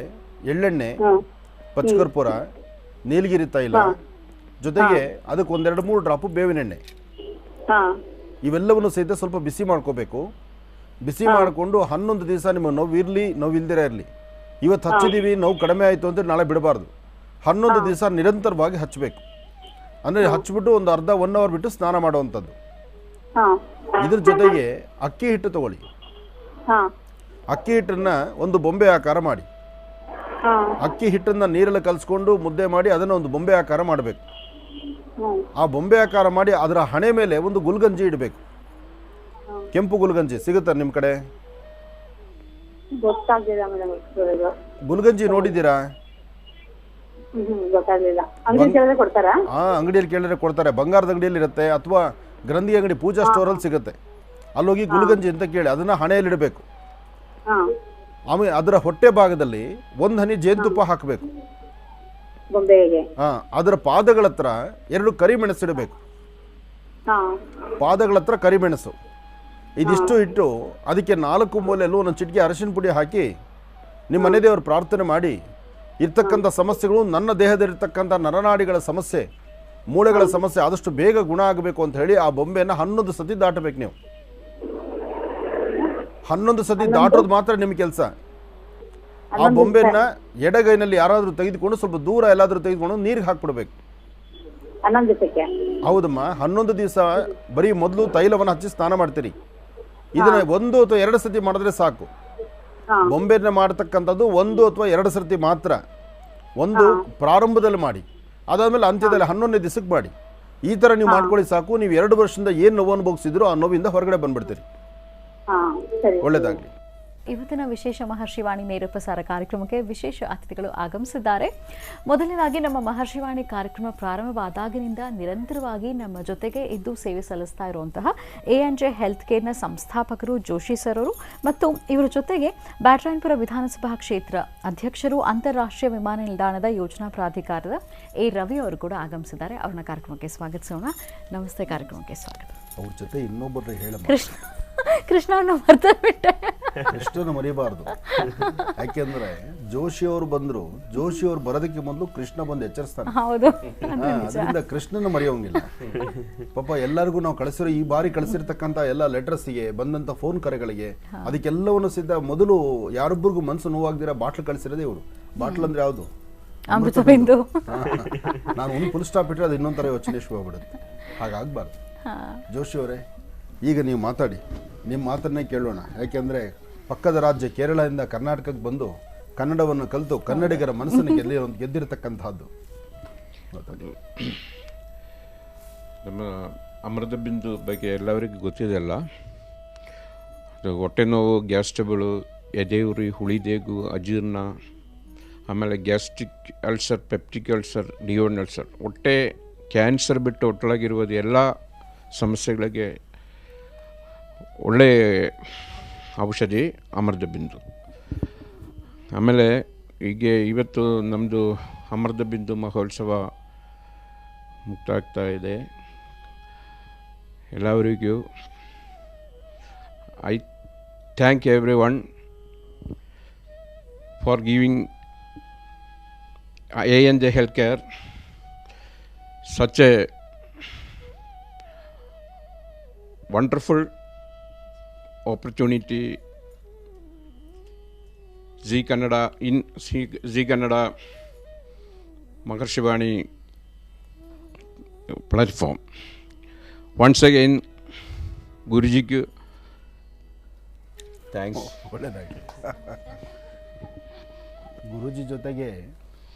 ಎಳ್ಳೆಣ್ಣೆ, ಪಚ್ಚಕರ್ಪೂರ, ನೀಲಗಿರಿ ತೈಲ, ಜೊತೆಗೆ ಅದಕ್ಕೆ 1-2-3 ಡ್ರಾಪು ಬೇವಿನ ಎಣ್ಣೆ, ಇವೆಲ್ಲವನ್ನು ಸಹಿತ ಸ್ವಲ್ಪ ಬಿಸಿ ಮಾಡ್ಕೋಬೇಕು. ಬಿಸಿ ಮಾಡಿಕೊಂಡು 11 ದಿವಸ ನಿಮ್ಮ ನೋವು ಇರಲಿ ನೋವಿಲ್ದಿರ ಇರಲಿ, ಇವತ್ತು ಹಚ್ಚಿದ್ದೀವಿ ನೋವು ಕಡಿಮೆ ಆಯಿತು ಅಂತ ನಾಳೆ ಬಿಡಬಾರ್ದು. 11 ದಿವಸ ನಿರಂತರವಾಗಿ ಹಚ್ಚಬೇಕು. ಅಂದರೆ ಹಚ್ಚಿಬಿಟ್ಟು ಒಂದು ಅರ್ಧ 1 ಅವರ್ ಬಿಟ್ಟು ಸ್ನಾನ ಮಾಡುವಂಥದ್ದು. ಇದ್ರ ಜೊತೆಗೆ ಅಕ್ಕಿ ಹಿಟ್ಟು ತಗೊಳ್ಳಿ. ಅಕ್ಕಿ ಹಿಟ್ಟನ್ನು ಒಂದು ಬೊಂಬೆ ಆಕಾರ ಮಾಡಿ, ಅಕ್ಕಿ ಹಿಟ್ಟನ್ನು ನೀರಲ್ಲಿ ಕಲಿಸ್ಕೊಂಡು ಮುದ್ದೆ ಮಾಡಿ ಅದನ್ನು ಒಂದು ಬೊಂಬೆ ಆಕಾರ ಮಾಡಬೇಕು. ಆ ಬೊಂಬೆ ಆಕಾರ ಮಾಡಿ ಅದರ ಹಣೆ ಮೇಲೆ ಒಂದು ಗುಲ್ಗಂಜಿ ಇಡಬೇಕು. ಕೆಂಪು ಗುಲ್ಗಂಜಿ ಸಿಗುತ್ತಾ ನಿಮ್ಮ ಕಡೆ? ಗುಲ್ಗಂಜಿ ನೋಡಿದ್ದೀರಾ? ಅಂಗಡಿಯಲ್ಲಿ ಕೇಳಿದ್ರೆ ಕೊಡ್ತಾರೆ. ಬಂಗಾರದ ಅಂಗಡಿಯಲ್ಲಿ ಇರುತ್ತೆ, ಅಥವಾ ಗ್ರಂಥಿ ಅಂಗಡಿ, ಪೂಜಾ ಸ್ಟೋರಲ್ಲಿ ಸಿಗುತ್ತೆ. ಅಲ್ಲೋಗಿ ಗುಲ್ಗಂಜಿ ಅಂತ ಕೇಳಿ ಅದನ್ನ ಹಣೆಯಲ್ಲಿ ಇಡಬೇಕು. ಆಮೇಲೆ ಅದರ ಹೊಟ್ಟೆ ಭಾಗದಲ್ಲಿ 1 ಹನಿ ಜೇನುತುಪ್ಪ ಹಾಕಬೇಕು. ಅದರ ಪಾದಗಳ ಹತ್ರ 2 ಕರಿಮೆಣಸು ಇಡಬೇಕು. ಪಾದಗಳ ಹತ್ರ ಕರಿಮೆಣಸು ಇದಿಷ್ಟು ಇಟ್ಟು ಅದಕ್ಕೆ 4 ಮೂಲೆಯಲ್ಲೂ ಒಂದೊಂದು ಚಿಟಿಕೆ ಅರಿಶಿನ ಪುಡಿ ಹಾಕಿ ನಿಮ್ಮ ಮನೆ ದೇವರು ಪ್ರಾರ್ಥನೆ ಮಾಡಿ, ಇರ್ತಕ್ಕಂಥ ಸಮಸ್ಯೆಗಳು, ನನ್ನ ದೇಹದಲ್ಲಿರ್ತಕ್ಕಂಥ ನರನಾಡಿಗಳ ಸಮಸ್ಯೆ, ಮೂಳೆಗಳ ಸಮಸ್ಯೆ ಆದಷ್ಟು ಬೇಗ ಗುಣ ಆಗಬೇಕು ಅಂತ ಹೇಳಿ ಆ ಬೊಂಬೆಯನ್ನು 11 ಸತಿ ದಾಟಬೇಕು. ನೀವು 11 ಸತಿ ದಾಟೋದು ಮಾತ್ರ ನಿಮ್ಮ ಕೆಲಸ. ಆ ಬೊಂಬೆಯನ್ನ ಎಡಗೈನಲ್ಲಿ ಯಾರಾದರೂ ತೆಗೆದುಕೊಂಡು ಸ್ವಲ್ಪ ದೂರ ಎಲ್ಲಾದರೂ ತೆಗೆದುಕೊಂಡು ನೀರಿಗೆ ಹಾಕ್ಬಿಡ್ಬೇಕು. ಹೌದಮ್ಮ, 11 ದಿವಸ ಬರೀ ಮೊದಲು ತೈಲವನ್ನು ಹಚ್ಚಿ ಸ್ನಾನ ಮಾಡ್ತೀರಿ. ಇದನ್ನ 1 ಅಥವಾ 2 ಸತಿ ಮಾಡಿದ್ರೆ ಸಾಕು. ಬೊಂಬೆನ ಮಾಡತಕ್ಕಂಥದ್ದು 1 ಅಥವಾ 2 ಸರ್ತಿ ಮಾತ್ರ. ಒಂದು ಪ್ರಾರಂಭದಲ್ಲಿ ಮಾಡಿ, ಅದಾದಮೇಲೆ ಅಂತ್ಯದಲ್ಲಿ 11ನೇ ದಿವಸಕ್ಕೆ ಮಾಡಿ. ಈ ಥರ ನೀವು ಮಾಡ್ಕೊಳ್ಳಿ ಸಾಕು. ನೀವು 2 ವರ್ಷದಿಂದ ಏನು ನೋವು ಅನುಭವಿಸಿದ್ರು ಆ ನೋವಿಂದ ಹೊರಗಡೆ ಬಂದ್ಬಿಡ್ತೀರಿ. ಒಳ್ಳೆಯದಾಗಲಿ. ಇವತ್ತಿನ ವಿಶೇಷ ಮಹರ್ಷಿವಾಣಿ ನೇರ ಪ್ರಸಾರ ಕಾರ್ಯಕ್ರಮಕ್ಕೆ ವಿಶೇಷ ಅತಿಥಿಗಳು ಆಗಮಿಸಿದ್ದಾರೆ. ಮೊದಲನೇದಾಗಿ ನಮ್ಮ ಮಹರ್ಷಿವಾಣಿ ಕಾರ್ಯಕ್ರಮ ಪ್ರಾರಂಭವಾದಾಗಿನಿಂದ ನಿರಂತರವಾಗಿ ನಮ್ಮ ಜೊತೆಗೆ ಇದ್ದು ಸೇವೆ ಸಲ್ಲಿಸ್ತಾ ಇರುವಂತಹ A&J ಹೆಲ್ತ್ ಕೇರ್ನ ಸಂಸ್ಥಾಪಕರು ಜೋಶಿ ಸರ್ ಅವರು, ಮತ್ತು ಇವರ ಜೊತೆಗೆ ಬ್ಯಾಟರಾಯನಪುರ ವಿಧಾನಸಭಾ ಕ್ಷೇತ್ರ ಅಧ್ಯಕ್ಷರು, ಅಂತಾರಾಷ್ಟ್ರೀಯ ವಿಮಾನ ನಿಲ್ದಾಣದ ಯೋಜನಾ ಪ್ರಾಧಿಕಾರದ A. ರವಿ ಅವರು ಕೂಡ ಆಗಮಿಸಿದ್ದಾರೆ. ಅವ್ರನ್ನ ಕಾರ್ಯಕ್ರಮಕ್ಕೆ ಸ್ವಾಗತಿಸೋಣ. ನಮಸ್ತೆ, ಕಾರ್ಯಕ್ರಮಕ್ಕೆ ಸ್ವಾಗತ. ಅವ್ರ ಜೊತೆ ಇನ್ನೊಬ್ಬರು ಹೇಳ ಕೃಷ್ಣವ್ರನ್ನ ಮರ್ತಬಿಟ್ಟೆ. ಕೃಷ್ಣನ ಮರಿಬಾರ್ದು. ಯಾಕೆಂದ್ರೆ ಜೋಶಿ ಅವರು ಬಂದ್ರು, ಜೋಶಿ ಅವರು ಬರೋದಕ್ಕೆ ಮೊದಲು ಕೃಷ್ಣ ಬಂದು ಎಚ್ಚರಿಸ್ತಾನೆ. ಅದರಿಂದ ಕೃಷ್ಣನ ಮರೆಯೋಂಗಿಲ್ಲ. ಪಾಪ ಎಲ್ಲರಿಗೂ ನಾವು ಕಳಿಸಿರೋ, ಈ ಬಾರಿ ಕಳಿಸಿರ್ತಕ್ಕಂಥ ಎಲ್ಲ ಲೆಟರ್ಸ್ಗೆ, ಬಂದಂತ ಫೋನ್ ಕರೆಗಳಿಗೆ, ಅದಕ್ಕೆಲ್ಲವನ್ನು ಸಿದ್ಧ ಮೊದಲು ಯಾರೊಬ್ಬರಿಗೂ ಮನಸ್ಸು ನೋವಾಗ್ದಿರ ಬಾಟ್ಲ್ ಕಳಿಸಿರೋದೇ ಇವರು. ಬಾಟ್ಲ್ ಅಂದ್ರೆ ಯಾವುದು? ಅಮೃತ ಬಿಂದು. ನಾನು ಒಂದು ಫುಲ್ ಸ್ಟಾಪ್ ಇಟ್ಟರೆ ಅದು ಇನ್ನೊಂಥರ ಯೋಚನೆ ಶುರು ಆಗ್ಬಿಡುತ್ತೆ. ಹಾಗಾಗಬಾರ್ದು. ಜೋಶಿ ಅವರೇ, ಈಗ ನೀವು ಮಾತಾಡಿ, ನಿಮ್ಮ ಮಾತನ್ನೇ ಕೇಳೋಣ. ಯಾಕೆಂದರೆ ಪಕ್ಕದ ರಾಜ್ಯ ಕೇರಳದಿಂದ ಕರ್ನಾಟಕಕ್ಕೆ ಬಂದು ಕನ್ನಡವನ್ನು ಕಲಿತು ಕನ್ನಡಿಗರ ಮನಸ್ಸನ್ನು ಗೆದ್ದಿರತಕ್ಕಂತಹದ್ದು. ನಮ್ಮ ಅಮೃತ ಬಿಂದು ಬಗ್ಗೆ ಎಲ್ಲರಿಗೂ ಗೊತ್ತಿದೆಯಲ್ಲ. ಹೊಟ್ಟೆ ನೋವು, ಗ್ಯಾಸ್ ಟ್ರಬಲು, ಎದೆಯುರಿ, ಹುಳಿದೇಗು, ಅಜೀರ್ಣ, ಆಮೇಲೆ gastric ulcer, peptic ulcer, duodenal ulcer, ಹೊಟ್ಟೆ ಕ್ಯಾನ್ಸರ್ ಬಿಟ್ಟು ಹೊಟ್ಟೆಲಾಗಿರುವುದು ಎಲ್ಲ ಸಮಸ್ಯೆಗಳಿಗೆ ಒಳ್ಳೆಯ ಔಷಧಿ ಅಮೃತ ಬಿಂದು. ಆಮೇಲೆ ಈಗ ಇವತ್ತು ನಮ್ಮದು ಅಮೃತ ಬಿಂದು ಮಹೋತ್ಸವ ಮುಕ್ತಾಗ್ತಾ ಇದೆ. ಎಲ್ಲರಿಗೂ I thank everyone for giving A&J Healthcare such a wonderful opportunity. Zee Kannada Maharshivani platform. Once again, Guruji ku thanks. ಒಳ್ಳೆಯದಾಗಲಿ. ಗುರೂಜಿ ಜೊತೆಗೆ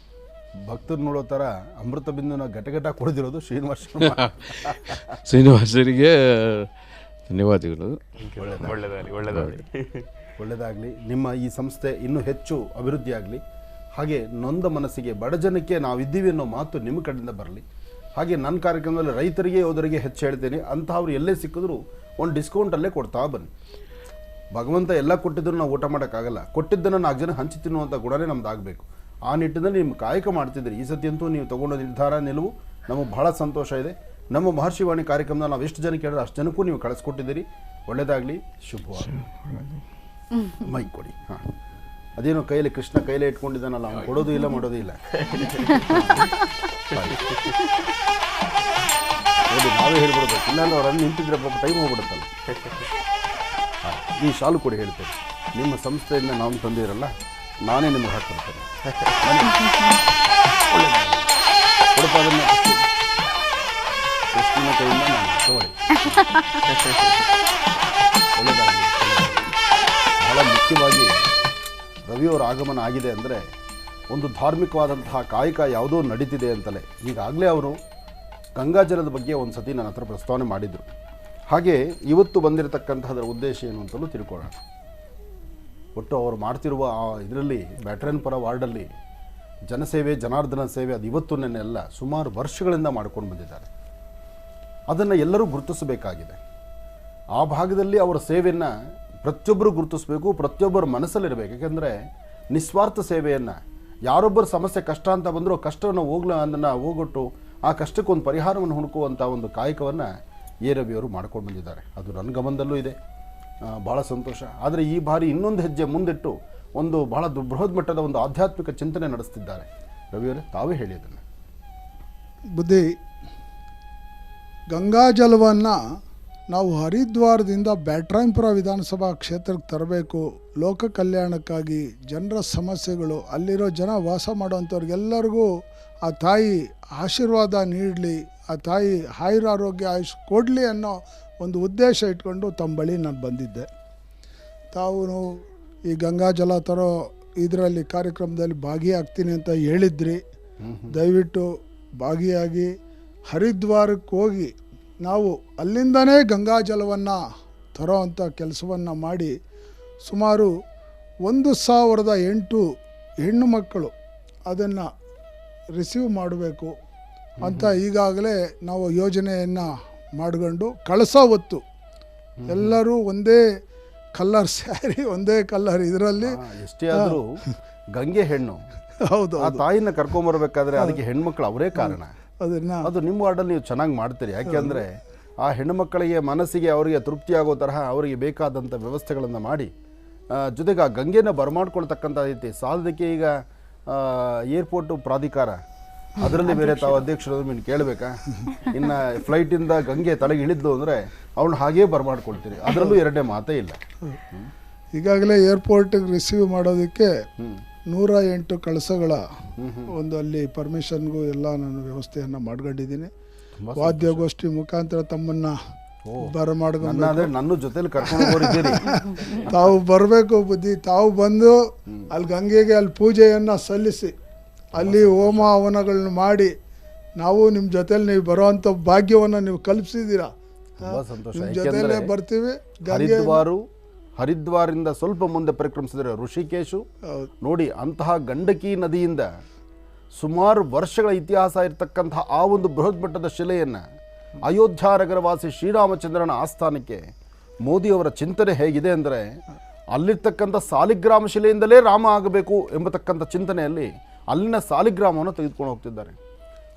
ಭಕ್ತರು ನೋಡೋ ಥರ ಅಮೃತ ಬಿಂದುನ ಘಟ ಕುಡಿದಿರೋದು ಶ್ರೀನಿವಾಸರಿಗೆ ಧನ್ಯವಾದಗಳು. ಒಳ್ಳೆಯದಾಗಲಿ. ನಿಮ್ಮ ಈ ಸಂಸ್ಥೆ ಇನ್ನೂ ಹೆಚ್ಚು ಅಭಿವೃದ್ಧಿ ಆಗಲಿ. ಹಾಗೆ ನೊಂದ ಮನಸ್ಸಿಗೆ ಬಡ ಜನಕ್ಕೆ ನಾವಿದ್ದೀವಿ ಅನ್ನೋ ಮಾತು ನಿಮ್ಮ ಕಡೆಯಿಂದ ಬರಲಿ. ಹಾಗೆ ನನ್ನ ಕಾರ್ಯಕ್ರಮದಲ್ಲಿ ರೈತರಿಗೆ ಯೋಧರಿಗೆ ಹೆಚ್ಚು ಹೇಳ್ತೇನೆ, ಅಂಥವ್ರು ಎಲ್ಲೇ ಸಿಕ್ಕಿದ್ರು ಒಂದು ಡಿಸ್ಕೌಂಟಲ್ಲೇ ಕೊಡ್ತಾ ಬನ್ನಿ. ಭಗವಂತ ಎಲ್ಲ ಕೊಟ್ಟಿದ್ದನ್ನು ನಾವು ಊಟ ಮಾಡೋಕ್ಕಾಗಲ್ಲ, ಕೊಟ್ಟಿದ್ದನ್ನು 4 ಜನ ಹಂಚಿ ತಿನ್ನುವಂಥ ಗುಣನೇ ನಮ್ದು ಆಗಬೇಕು. ಆ ನಿಟ್ಟಿನಲ್ಲಿ ನಿಮ್ಮ ಕಾಯಕ ಮಾಡ್ತಿದ್ದೀರಿ. ಈ ಸತಿಯಂತೂ ನೀವು ತೊಗೊಂಡ ನಿರ್ಧಾರ ನಿಲುವು ನಮಗೆ ಬಹಳ ಸಂತೋಷ ಇದೆ. ನಮ್ಮ ಮಹರ್ಷಿವಾಣಿ ಕಾರ್ಯಕ್ರಮದಲ್ಲಿ ನಾವು ಎಷ್ಟು ಜನ ಕೇಳಿದ್ರೆ ಅಷ್ಟು ಜನಕ್ಕೂ ನೀವು ಕಳಿಸ್ಕೊಟ್ಟಿದ್ದೀರಿ. ಒಳ್ಳೆಯದಾಗಲಿ, ಶುಭವಾಗಿ. ಮೈಕ್ ಕೊಡಿ. ಹಾಂ, ಅದೇನೋ ಕೈಯಲ್ಲಿ ಕೃಷ್ಣ ಕೈಲೇ ಇಟ್ಕೊಂಡಿದ್ದಾನಲ್ಲ, ಅವ್ನು ಕೊಡೋದು ಇಲ್ಲ ಮಾಡೋದು ಇಲ್ಲ. ಹೌದು, ನಾವೇ ಹೇಳ್ಬಿಡ್ಬೇಕು, ಇಲ್ಲಾಂದ್ರೆ ಅವ್ರು ಅಲ್ಲಿ ನಿಂತಿದ್ರೆ ಪಾಪ ಟೈಮ್ ಹೋಗ್ಬಿಡುತ್ತಲ್ಲ. ಈ ಶಾಲು ಕೊಡಿ ಹೇಳ್ತೇನೆ. ನಿಮ್ಮ ಸಂಸ್ಥೆಯಿಂದ ನಾವು ತಂದಿರಲ್ಲ, ನಾನೇ ನಿಮಗೆ ಹಾಕ್ಕೊಡ್ತೇನೆ. ಕೊಡಪ್ಪ ಅದನ್ನು ಕೃಷ್ಣನ ಕೈಯಿಂದ ನಾನು ತಗೊಳ್ಳಿ. ಒಳ್ಳೆಯದಾಗಲಿ. ಬಹಳ ಮುಖ್ಯವಾಗಿ ರವಿಯವರ ಆಗಮನ ಆಗಿದೆ ಅಂದರೆ ಒಂದು ಧಾರ್ಮಿಕವಾದಂತಹ ಕಾಯಕ ಯಾವುದೋ ನಡೀತಿದೆ ಅಂತಲೇ. ಈಗಾಗಲೇ ಅವರು ಗಂಗಾಜಲದ ಬಗ್ಗೆ ಒಂದು ಸತಿ ನನ್ನ ಹತ್ರ ಪ್ರಸ್ತಾವನೆ ಮಾಡಿದರು. ಹಾಗೆ ಇವತ್ತು ಬಂದಿರತಕ್ಕಂಥದ್ರ ಉದ್ದೇಶ ಏನು ಅಂತಲೂ ತಿಳ್ಕೊಳ್ಳೋಣ. ಒಟ್ಟು ಅವರು ಮಾಡ್ತಿರುವ ಇದರಲ್ಲಿ ಬ್ಯಾಟರಾಯನಪುರ ವಾರ್ಡಲ್ಲಿ ಜನಸೇವೆ, ಜನಾರ್ದನ ಸೇವೆ ಅದು ಇವತ್ತು ನೆನ್ನೆಲ್ಲ ಸುಮಾರು ವರ್ಷಗಳಿಂದ ಮಾಡ್ಕೊಂಡು ಬಂದಿದ್ದಾರೆ. ಅದನ್ನು ಎಲ್ಲರೂ ಗುರುತಿಸಬೇಕಾಗಿದೆ. ಆ ಭಾಗದಲ್ಲಿ ಅವರ ಸೇವೆಯನ್ನು ಪ್ರತಿಯೊಬ್ಬರು ಗುರುತಿಸಬೇಕು, ಪ್ರತಿಯೊಬ್ಬರ ಮನಸ್ಸಲ್ಲಿರಬೇಕು. ಯಾಕೆಂದರೆ ನಿಸ್ವಾರ್ಥ ಸೇವೆಯನ್ನು, ಯಾರೊಬ್ಬರ ಸಮಸ್ಯೆ ಕಷ್ಟ ಅಂತ ಬಂದರೂ ಕಷ್ಟವನ್ನು ಅದನ್ನು ಹೋಗೊಟ್ಟು ಆ ಕಷ್ಟಕ್ಕೊಂದು ಪರಿಹಾರವನ್ನು ಹುಡುಕುವಂಥ ಒಂದು ಕಾಯಕವನ್ನು ರವಿಯವರು ಮಾಡ್ಕೊಂಡು ಬಂದಿದ್ದಾರೆ. ಅದು ನನ್ನ ಗಮನದಲ್ಲೂ ಇದೆ, ಭಾಳ ಸಂತೋಷ. ಆದರೆ ಈ ಬಾರಿ ಇನ್ನೊಂದು ಹೆಜ್ಜೆ ಮುಂದಿಟ್ಟು ಒಂದು ಬಹಳ ಬೃಹತ್ ಮಟ್ಟದ ಒಂದು ಆಧ್ಯಾತ್ಮಿಕ ಚಿಂತನೆ ನಡೆಸ್ತಿದ್ದಾರೆ. ರವಿಯವರೇ, ತಾವೇ ಹೇಳಿ ಅದನ್ನು. ಬುದ್ಧಿ, ಗಂಗಾಜಲವನ್ನು ನಾವು ಹರಿದ್ವಾರದಿಂದ ಬ್ಯಾಟರಾಯನಪುರ ವಿಧಾನಸಭಾ ಕ್ಷೇತ್ರಕ್ಕೆ ತರಬೇಕು. ಲೋಕ ಕಲ್ಯಾಣಕ್ಕಾಗಿ, ಜನರ ಸಮಸ್ಯೆಗಳು, ಅಲ್ಲಿರೋ ಜನ ವಾಸ ಮಾಡೋವಂಥವ್ರಿಗೆಲ್ಲರಿಗೂ ಆ ತಾಯಿ ಆಶೀರ್ವಾದ ನೀಡಲಿ, ಆ ತಾಯಿ ಆಯುರಾರೋಗ್ಯ ಆಯುಷ್ ಕೊಡಲಿ ಅನ್ನೋ ಒಂದು ಉದ್ದೇಶ ಇಟ್ಕೊಂಡು ತಮ್ಮ ಬಳಿ ನಾನು ಬಂದಿದ್ದೆ. ತಾವು ಈ ಗಂಗಾಜಲ ತರೋ ಇದರಲ್ಲಿ ಕಾರ್ಯಕ್ರಮದಲ್ಲಿ ಭಾಗಿಯಾಗ್ತೀನಿ ಅಂತ ಹೇಳಿದ್ರಿ. ದಯವಿಟ್ಟು ಭಾಗಿಯಾಗಿ ಹರಿದ್ವಾರಕ್ಕೆ ಹೋಗಿ ನಾವು ಅಲ್ಲಿಂದನೇ ಗಂಗಾಜಲವನ್ನು ತರೋ ಅಂಥ ಕೆಲಸವನ್ನು ಮಾಡಿ ಸುಮಾರು 1008 ಹೆಣ್ಣು ಮಕ್ಕಳು ಅದನ್ನು ರಿಸೀವ್ ಮಾಡಬೇಕು ಅಂತ ಈಗಾಗಲೇ ನಾವು ಯೋಜನೆಯನ್ನು ಮಾಡ್ಕೊಂಡು ಕಳಸ ಹೊತ್ತು ಎಲ್ಲರೂ ಒಂದೇ ಕಲರ್ ಸ್ಯಾರಿ, ಒಂದೇ ಕಲರ್ ಇದರಲ್ಲಿ ಎಷ್ಟೇ ಆದರೂ ಗಂಗೆ ಹೆಣ್ಣು. ಹೌದು, ಆ ತಾಯಿನ ಕರ್ಕೊಂಬರ್ಬೇಕಾದ್ರೆ ಅದಕ್ಕೆ ಹೆಣ್ಮಕ್ಳು ಅವರೇ ಕಾರಣ. ಅದು ನಿಮ್ಮ ವಾರ್ಡಲ್ಲಿ ನೀವು ಚೆನ್ನಾಗಿ ಮಾಡ್ತೀರಿ. ಯಾಕೆಂದರೆ ಆ ಹೆಣ್ಣುಮಕ್ಕಳಿಗೆ ಮನಸ್ಸಿಗೆ ಅವರಿಗೆ ತೃಪ್ತಿ ಆಗೋ ತರಹ ಅವರಿಗೆ ಬೇಕಾದಂಥ ವ್ಯವಸ್ಥೆಗಳನ್ನು ಮಾಡಿ ಜೊತೆಗೆ ಆ ಗಂಗೆನ ಬರಮಾಡ್ಕೊಳ್ತಕ್ಕಂಥ ಐತಿ. ಸಾಲದಕ್ಕೆ ಈಗ ಏರ್ಪೋರ್ಟು ಪ್ರಾಧಿಕಾರ ಅದರಲ್ಲಿ ಬೇರೆ ತಾವು ಅಧ್ಯಕ್ಷರು ಮೀನು ಕೇಳಬೇಕಾ? ಇನ್ನು ಫ್ಲೈಟಿಂದ ಗಂಗೆ ತಲೆಗೆ ಇಳಿದ್ಲು ಅಂದರೆ ಅವನು ಹಾಗೇ ಬರಮಾಡ್ಕೊಳ್ತೀರಿ, ಅದರಲ್ಲೂ ಎರಡೇ ಮಾತೇ ಇಲ್ಲ. ಈಗಾಗಲೇ ಏರ್ಪೋರ್ಟಿಗೆ ರಿಸೀವ್ ಮಾಡೋದಕ್ಕೆ 108 ಕಳಸಗಳ ಒಂದು ಅಲ್ಲಿ ಪರ್ಮಿಷನ್ಗೂ ಎಲ್ಲ ನಾನು ವ್ಯವಸ್ಥೆಯನ್ನು ಮಾಡ್ಕೊಂಡಿದ್ದೀನಿ. ವಾದ್ಯಗೋಷ್ಠಿ ಮುಖಾಂತರ ತಮ್ಮನ್ನು ಬರಮಾಡ್ಕೊಂಡು ನನ್ನ ಜೊತೆಲಿ ಕರ್ಕೊಂಡು ಹೋಗಿದ್ದೀರಿ. ತಾವು ಬರಬೇಕು ಬುದ್ಧಿ. ತಾವು ಬಂದು ಅಲ್ಲಿ ಗಂಗೆಗೆ ಅಲ್ಲಿ ಪೂಜೆಯನ್ನು ಸಲ್ಲಿಸಿ ಅಲ್ಲಿ ಹೋಮ ಹವನಗಳನ್ನ ಮಾಡಿ ನಾವು ನಿಮ್ಮ ಜೊತೆಲಿ ನೀವು ಬರೋವಂಥ ಭಾಗ್ಯವನ್ನು ನೀವು ಕಲ್ಪಿಸಿದ್ದೀರಾ. ತುಂಬ ಸಂತೋಷ. ನಿಮ್ಮ ಜೊತೆಲೇ ಬರ್ತೀವಿ. ಹರಿದ್ವಾರಿಂದ ಸ್ವಲ್ಪ ಮುಂದೆ ಪರಿಕ್ರಮಿಸಿದರೆ ಋಷಿಕೇಶು ನೋಡಿ, ಅಂತಹ ಗಂಡಕಿ ನದಿಯಿಂದ ಸುಮಾರು ವರ್ಷಗಳ ಇತಿಹಾಸ ಇರತಕ್ಕಂತಹ ಆ ಒಂದು ಬೃಹತ್ ಮಟ್ಟದ ಶಿಲೆಯನ್ನು ಅಯೋಧ್ಯ ನಗರವಾಸಿ ಶ್ರೀರಾಮಚಂದ್ರನ ಆಸ್ಥಾನಕ್ಕೆ ಮೋದಿಯವರ ಚಿಂತನೆ ಹೇಗಿದೆ ಅಂದರೆ ಅಲ್ಲಿರ್ತಕ್ಕಂಥ ಸಾಲಿಗ್ರಾಮ ಶಿಲೆಯಿಂದಲೇ ರಾಮ ಆಗಬೇಕು ಎಂಬತಕ್ಕಂಥ ಚಿಂತನೆಯಲ್ಲಿ ಅಲ್ಲಿನ ಸಾಲಿಗ್ರಾಮವನ್ನು ತೆಗೆದುಕೊಂಡು ಹೋಗ್ತಿದ್ದಾರೆ.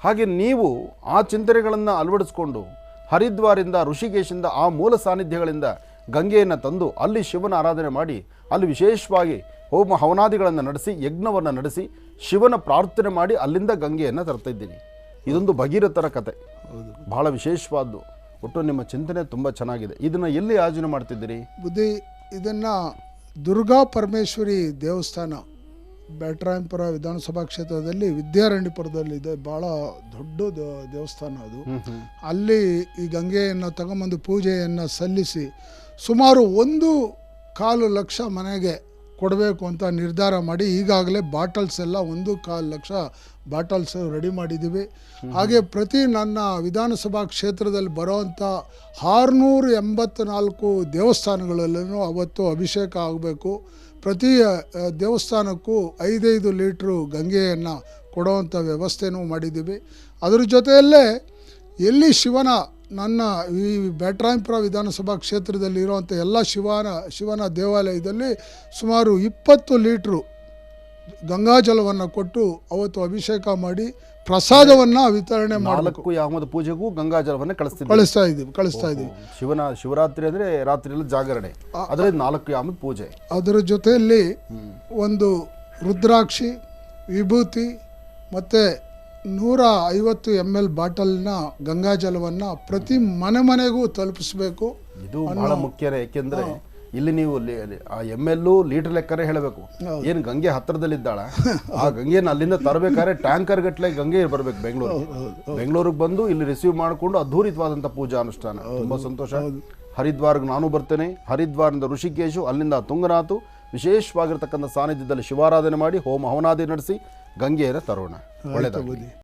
ಹಾಗೆ ನೀವು ಆ ಚಿಂತನೆಗಳನ್ನು ಅಳವಡಿಸ್ಕೊಂಡು ಹರಿದ್ವಾರಿಂದ ಋಷಿಕೇಶಿಂದ ಆ ಮೂಲ ಸಾನ್ನಿಧ್ಯಗಳಿಂದ ಗಂಗೆಯನ್ನು ತಂದು ಅಲ್ಲಿ ಶಿವನ ಆರಾಧನೆ ಮಾಡಿ ಅಲ್ಲಿ ವಿಶೇಷವಾಗಿ ಹೋಮ ಹವನಾದಿಗಳನ್ನು ನಡೆಸಿ ಯಜ್ಞವನ್ನು ನಡೆಸಿ ಶಿವನ ಪ್ರಾರ್ಥನೆ ಮಾಡಿ ಅಲ್ಲಿಂದ ಗಂಗೆಯನ್ನು ತರ್ತಾ ಇದ್ದೀನಿ. ಇದೊಂದು ಭಗೀರಥರ ಕತೆ, ಬಹಳ ವಿಶೇಷವಾದ್ದು. ಒಟ್ಟು ನಿಮ್ಮ ಚಿಂತನೆ ತುಂಬ ಚೆನ್ನಾಗಿದೆ. ಇದನ್ನು ಎಲ್ಲಿ ಆಯೋಜನೆ ಮಾಡ್ತಿದ್ದೀರಿ? ಬುದ್ಧಿ ಇದನ್ನು ದುರ್ಗಾ ಪರಮೇಶ್ವರಿ ದೇವಸ್ಥಾನ ಬ್ಯಾಟರಾಯನಪುರ ವಿಧಾನಸಭಾ ಕ್ಷೇತ್ರದಲ್ಲಿ ವಿದ್ಯಾರಣ್ಯಪುರದಲ್ಲಿದೆ. ಭಾಳ ದೊಡ್ಡ ದೇವಸ್ಥಾನ ಅದು. ಅಲ್ಲಿ ಈ ಗಂಗೆಯನ್ನು ತಗೊಂಬಂದು ಪೂಜೆಯನ್ನು ಸಲ್ಲಿಸಿ ಸುಮಾರು 1.25 ಲಕ್ಷ ಮನೆಗೆ ಕೊಡಬೇಕು ಅಂತ ನಿರ್ಧಾರ ಮಾಡಿ ಈಗಾಗಲೇ ಬಾಟಲ್ಸ್ ಎಲ್ಲ 1.25 ಲಕ್ಷ ಬಾಟಲ್ಸ್ ರೆಡಿ ಮಾಡಿದ್ದೀವಿ. ಹಾಗೆ ಪ್ರತಿ ನನ್ನ ವಿಧಾನಸಭಾ ಕ್ಷೇತ್ರದಲ್ಲಿ ಬರೋವಂಥ 684 ದೇವಸ್ಥಾನಗಳಲ್ಲೂ ಅವತ್ತು ಅಭಿಷೇಕ ಆಗಬೇಕು. ಪ್ರತಿ ದೇವಸ್ಥಾನಕ್ಕೂ 5 ಲೀಟ್ರು ಗಂಗೆಯನ್ನು ಕೊಡುವಂಥ ವ್ಯವಸ್ಥೆನೂ ಮಾಡಿದ್ದೀವಿ. ಅದರ ಜೊತೆಯಲ್ಲೇ ಎಲ್ಲಿ ನನ್ನ ಈ ಬ್ಯಾಟರಾಯನಪುರ ವಿಧಾನಸಭಾ ಕ್ಷೇತ್ರದಲ್ಲಿ ಇರುವಂಥ ಎಲ್ಲ ಶಿವನ ದೇವಾಲಯದಲ್ಲಿ ಸುಮಾರು 20 ಲೀಟ್ರು ಗಂಗಾಜಲವನ್ನು ಕೊಟ್ಟು ಅವತ್ತು ಅಭಿಷೇಕ ಮಾಡಿ ಪ್ರಸಾದವನ್ನು ವಿತರಣೆ ಮಾಡಬೇಕು. 4 ಯಾಮದ ಪೂಜೆಗೂ ಗಂಗಾಜಲವನ್ನು ಕಳಿಸ್ತಾ ಇದ್ದೀವಿ. ಶಿವರಾತ್ರಿ ಅಂದರೆ ರಾತ್ರಿಯಲ್ಲಿ ಜಾಗರಣೆ, ಅದರಲ್ಲಿ 4 ಯಾಮದ ಪೂಜೆ. ಅದರ ಜೊತೆಯಲ್ಲಿ ಒಂದು ರುದ್ರಾಕ್ಷಿ, ವಿಭೂತಿ ಮತ್ತು 150 ml ಬಾಟಲ್ನ ಗಂಗಾಜಲವನ್ನು ಪ್ರತಿ ಮನೆಗೂ ತಲುಪಿಸಬೇಕು. ಇದು ಬಹಳ ಮುಖ್ಯನೇ. ಏಕೆಂದರೆ ಇಲ್ಲಿ ನೀವು ML ಲೀಟರ್ ಲೆಕ್ಕನೇ ಹೇಳಬೇಕು. ಏನು ಗಂಗೆ ಹತ್ತಿರದಲ್ಲಿದ್ದಾಳ, ಆ ಗಂಗೆಯನ್ನು ಅಲ್ಲಿಂದ ತರಬೇಕಾದ್ರೆ ಟ್ಯಾಂಕರ್ ಗಟ್ಟಲೆ ಗಂಗೆ ಬರಬೇಕು ಬೆಂಗಳೂರಿಗೆ ಬಂದು ಇಲ್ಲಿ ರಿಸೀವ್ ಮಾಡಿಕೊಂಡು ಅದ್ಭುತವಾದಂಥ ಪೂಜಾ ಅನುಷ್ಠಾನ. ತುಂಬ ಸಂತೋಷ. ಹರಿದ್ವಾರ್ಗೆ ನಾನು ಬರ್ತೇನೆ. ಹರಿದ್ವಾರದಿಂದ ಋಷಿಕೇಶು, ಅಲ್ಲಿಂದ ತುಂಗನಾಥು, ವಿಶೇಷವಾಗಿರ್ತಕ್ಕಂಥ ಸಾನ್ನಿಧ್ಯದಲ್ಲಿ ಶಿವಾರಾಧನೆ ಮಾಡಿ ಹೋಮ ಹವನಾದಿ ನಡೆಸಿ ಗಂಗೆಯನ್ನು ತರೋಣ. ಒಳ್ಳೆಯದಾಗಲಿ.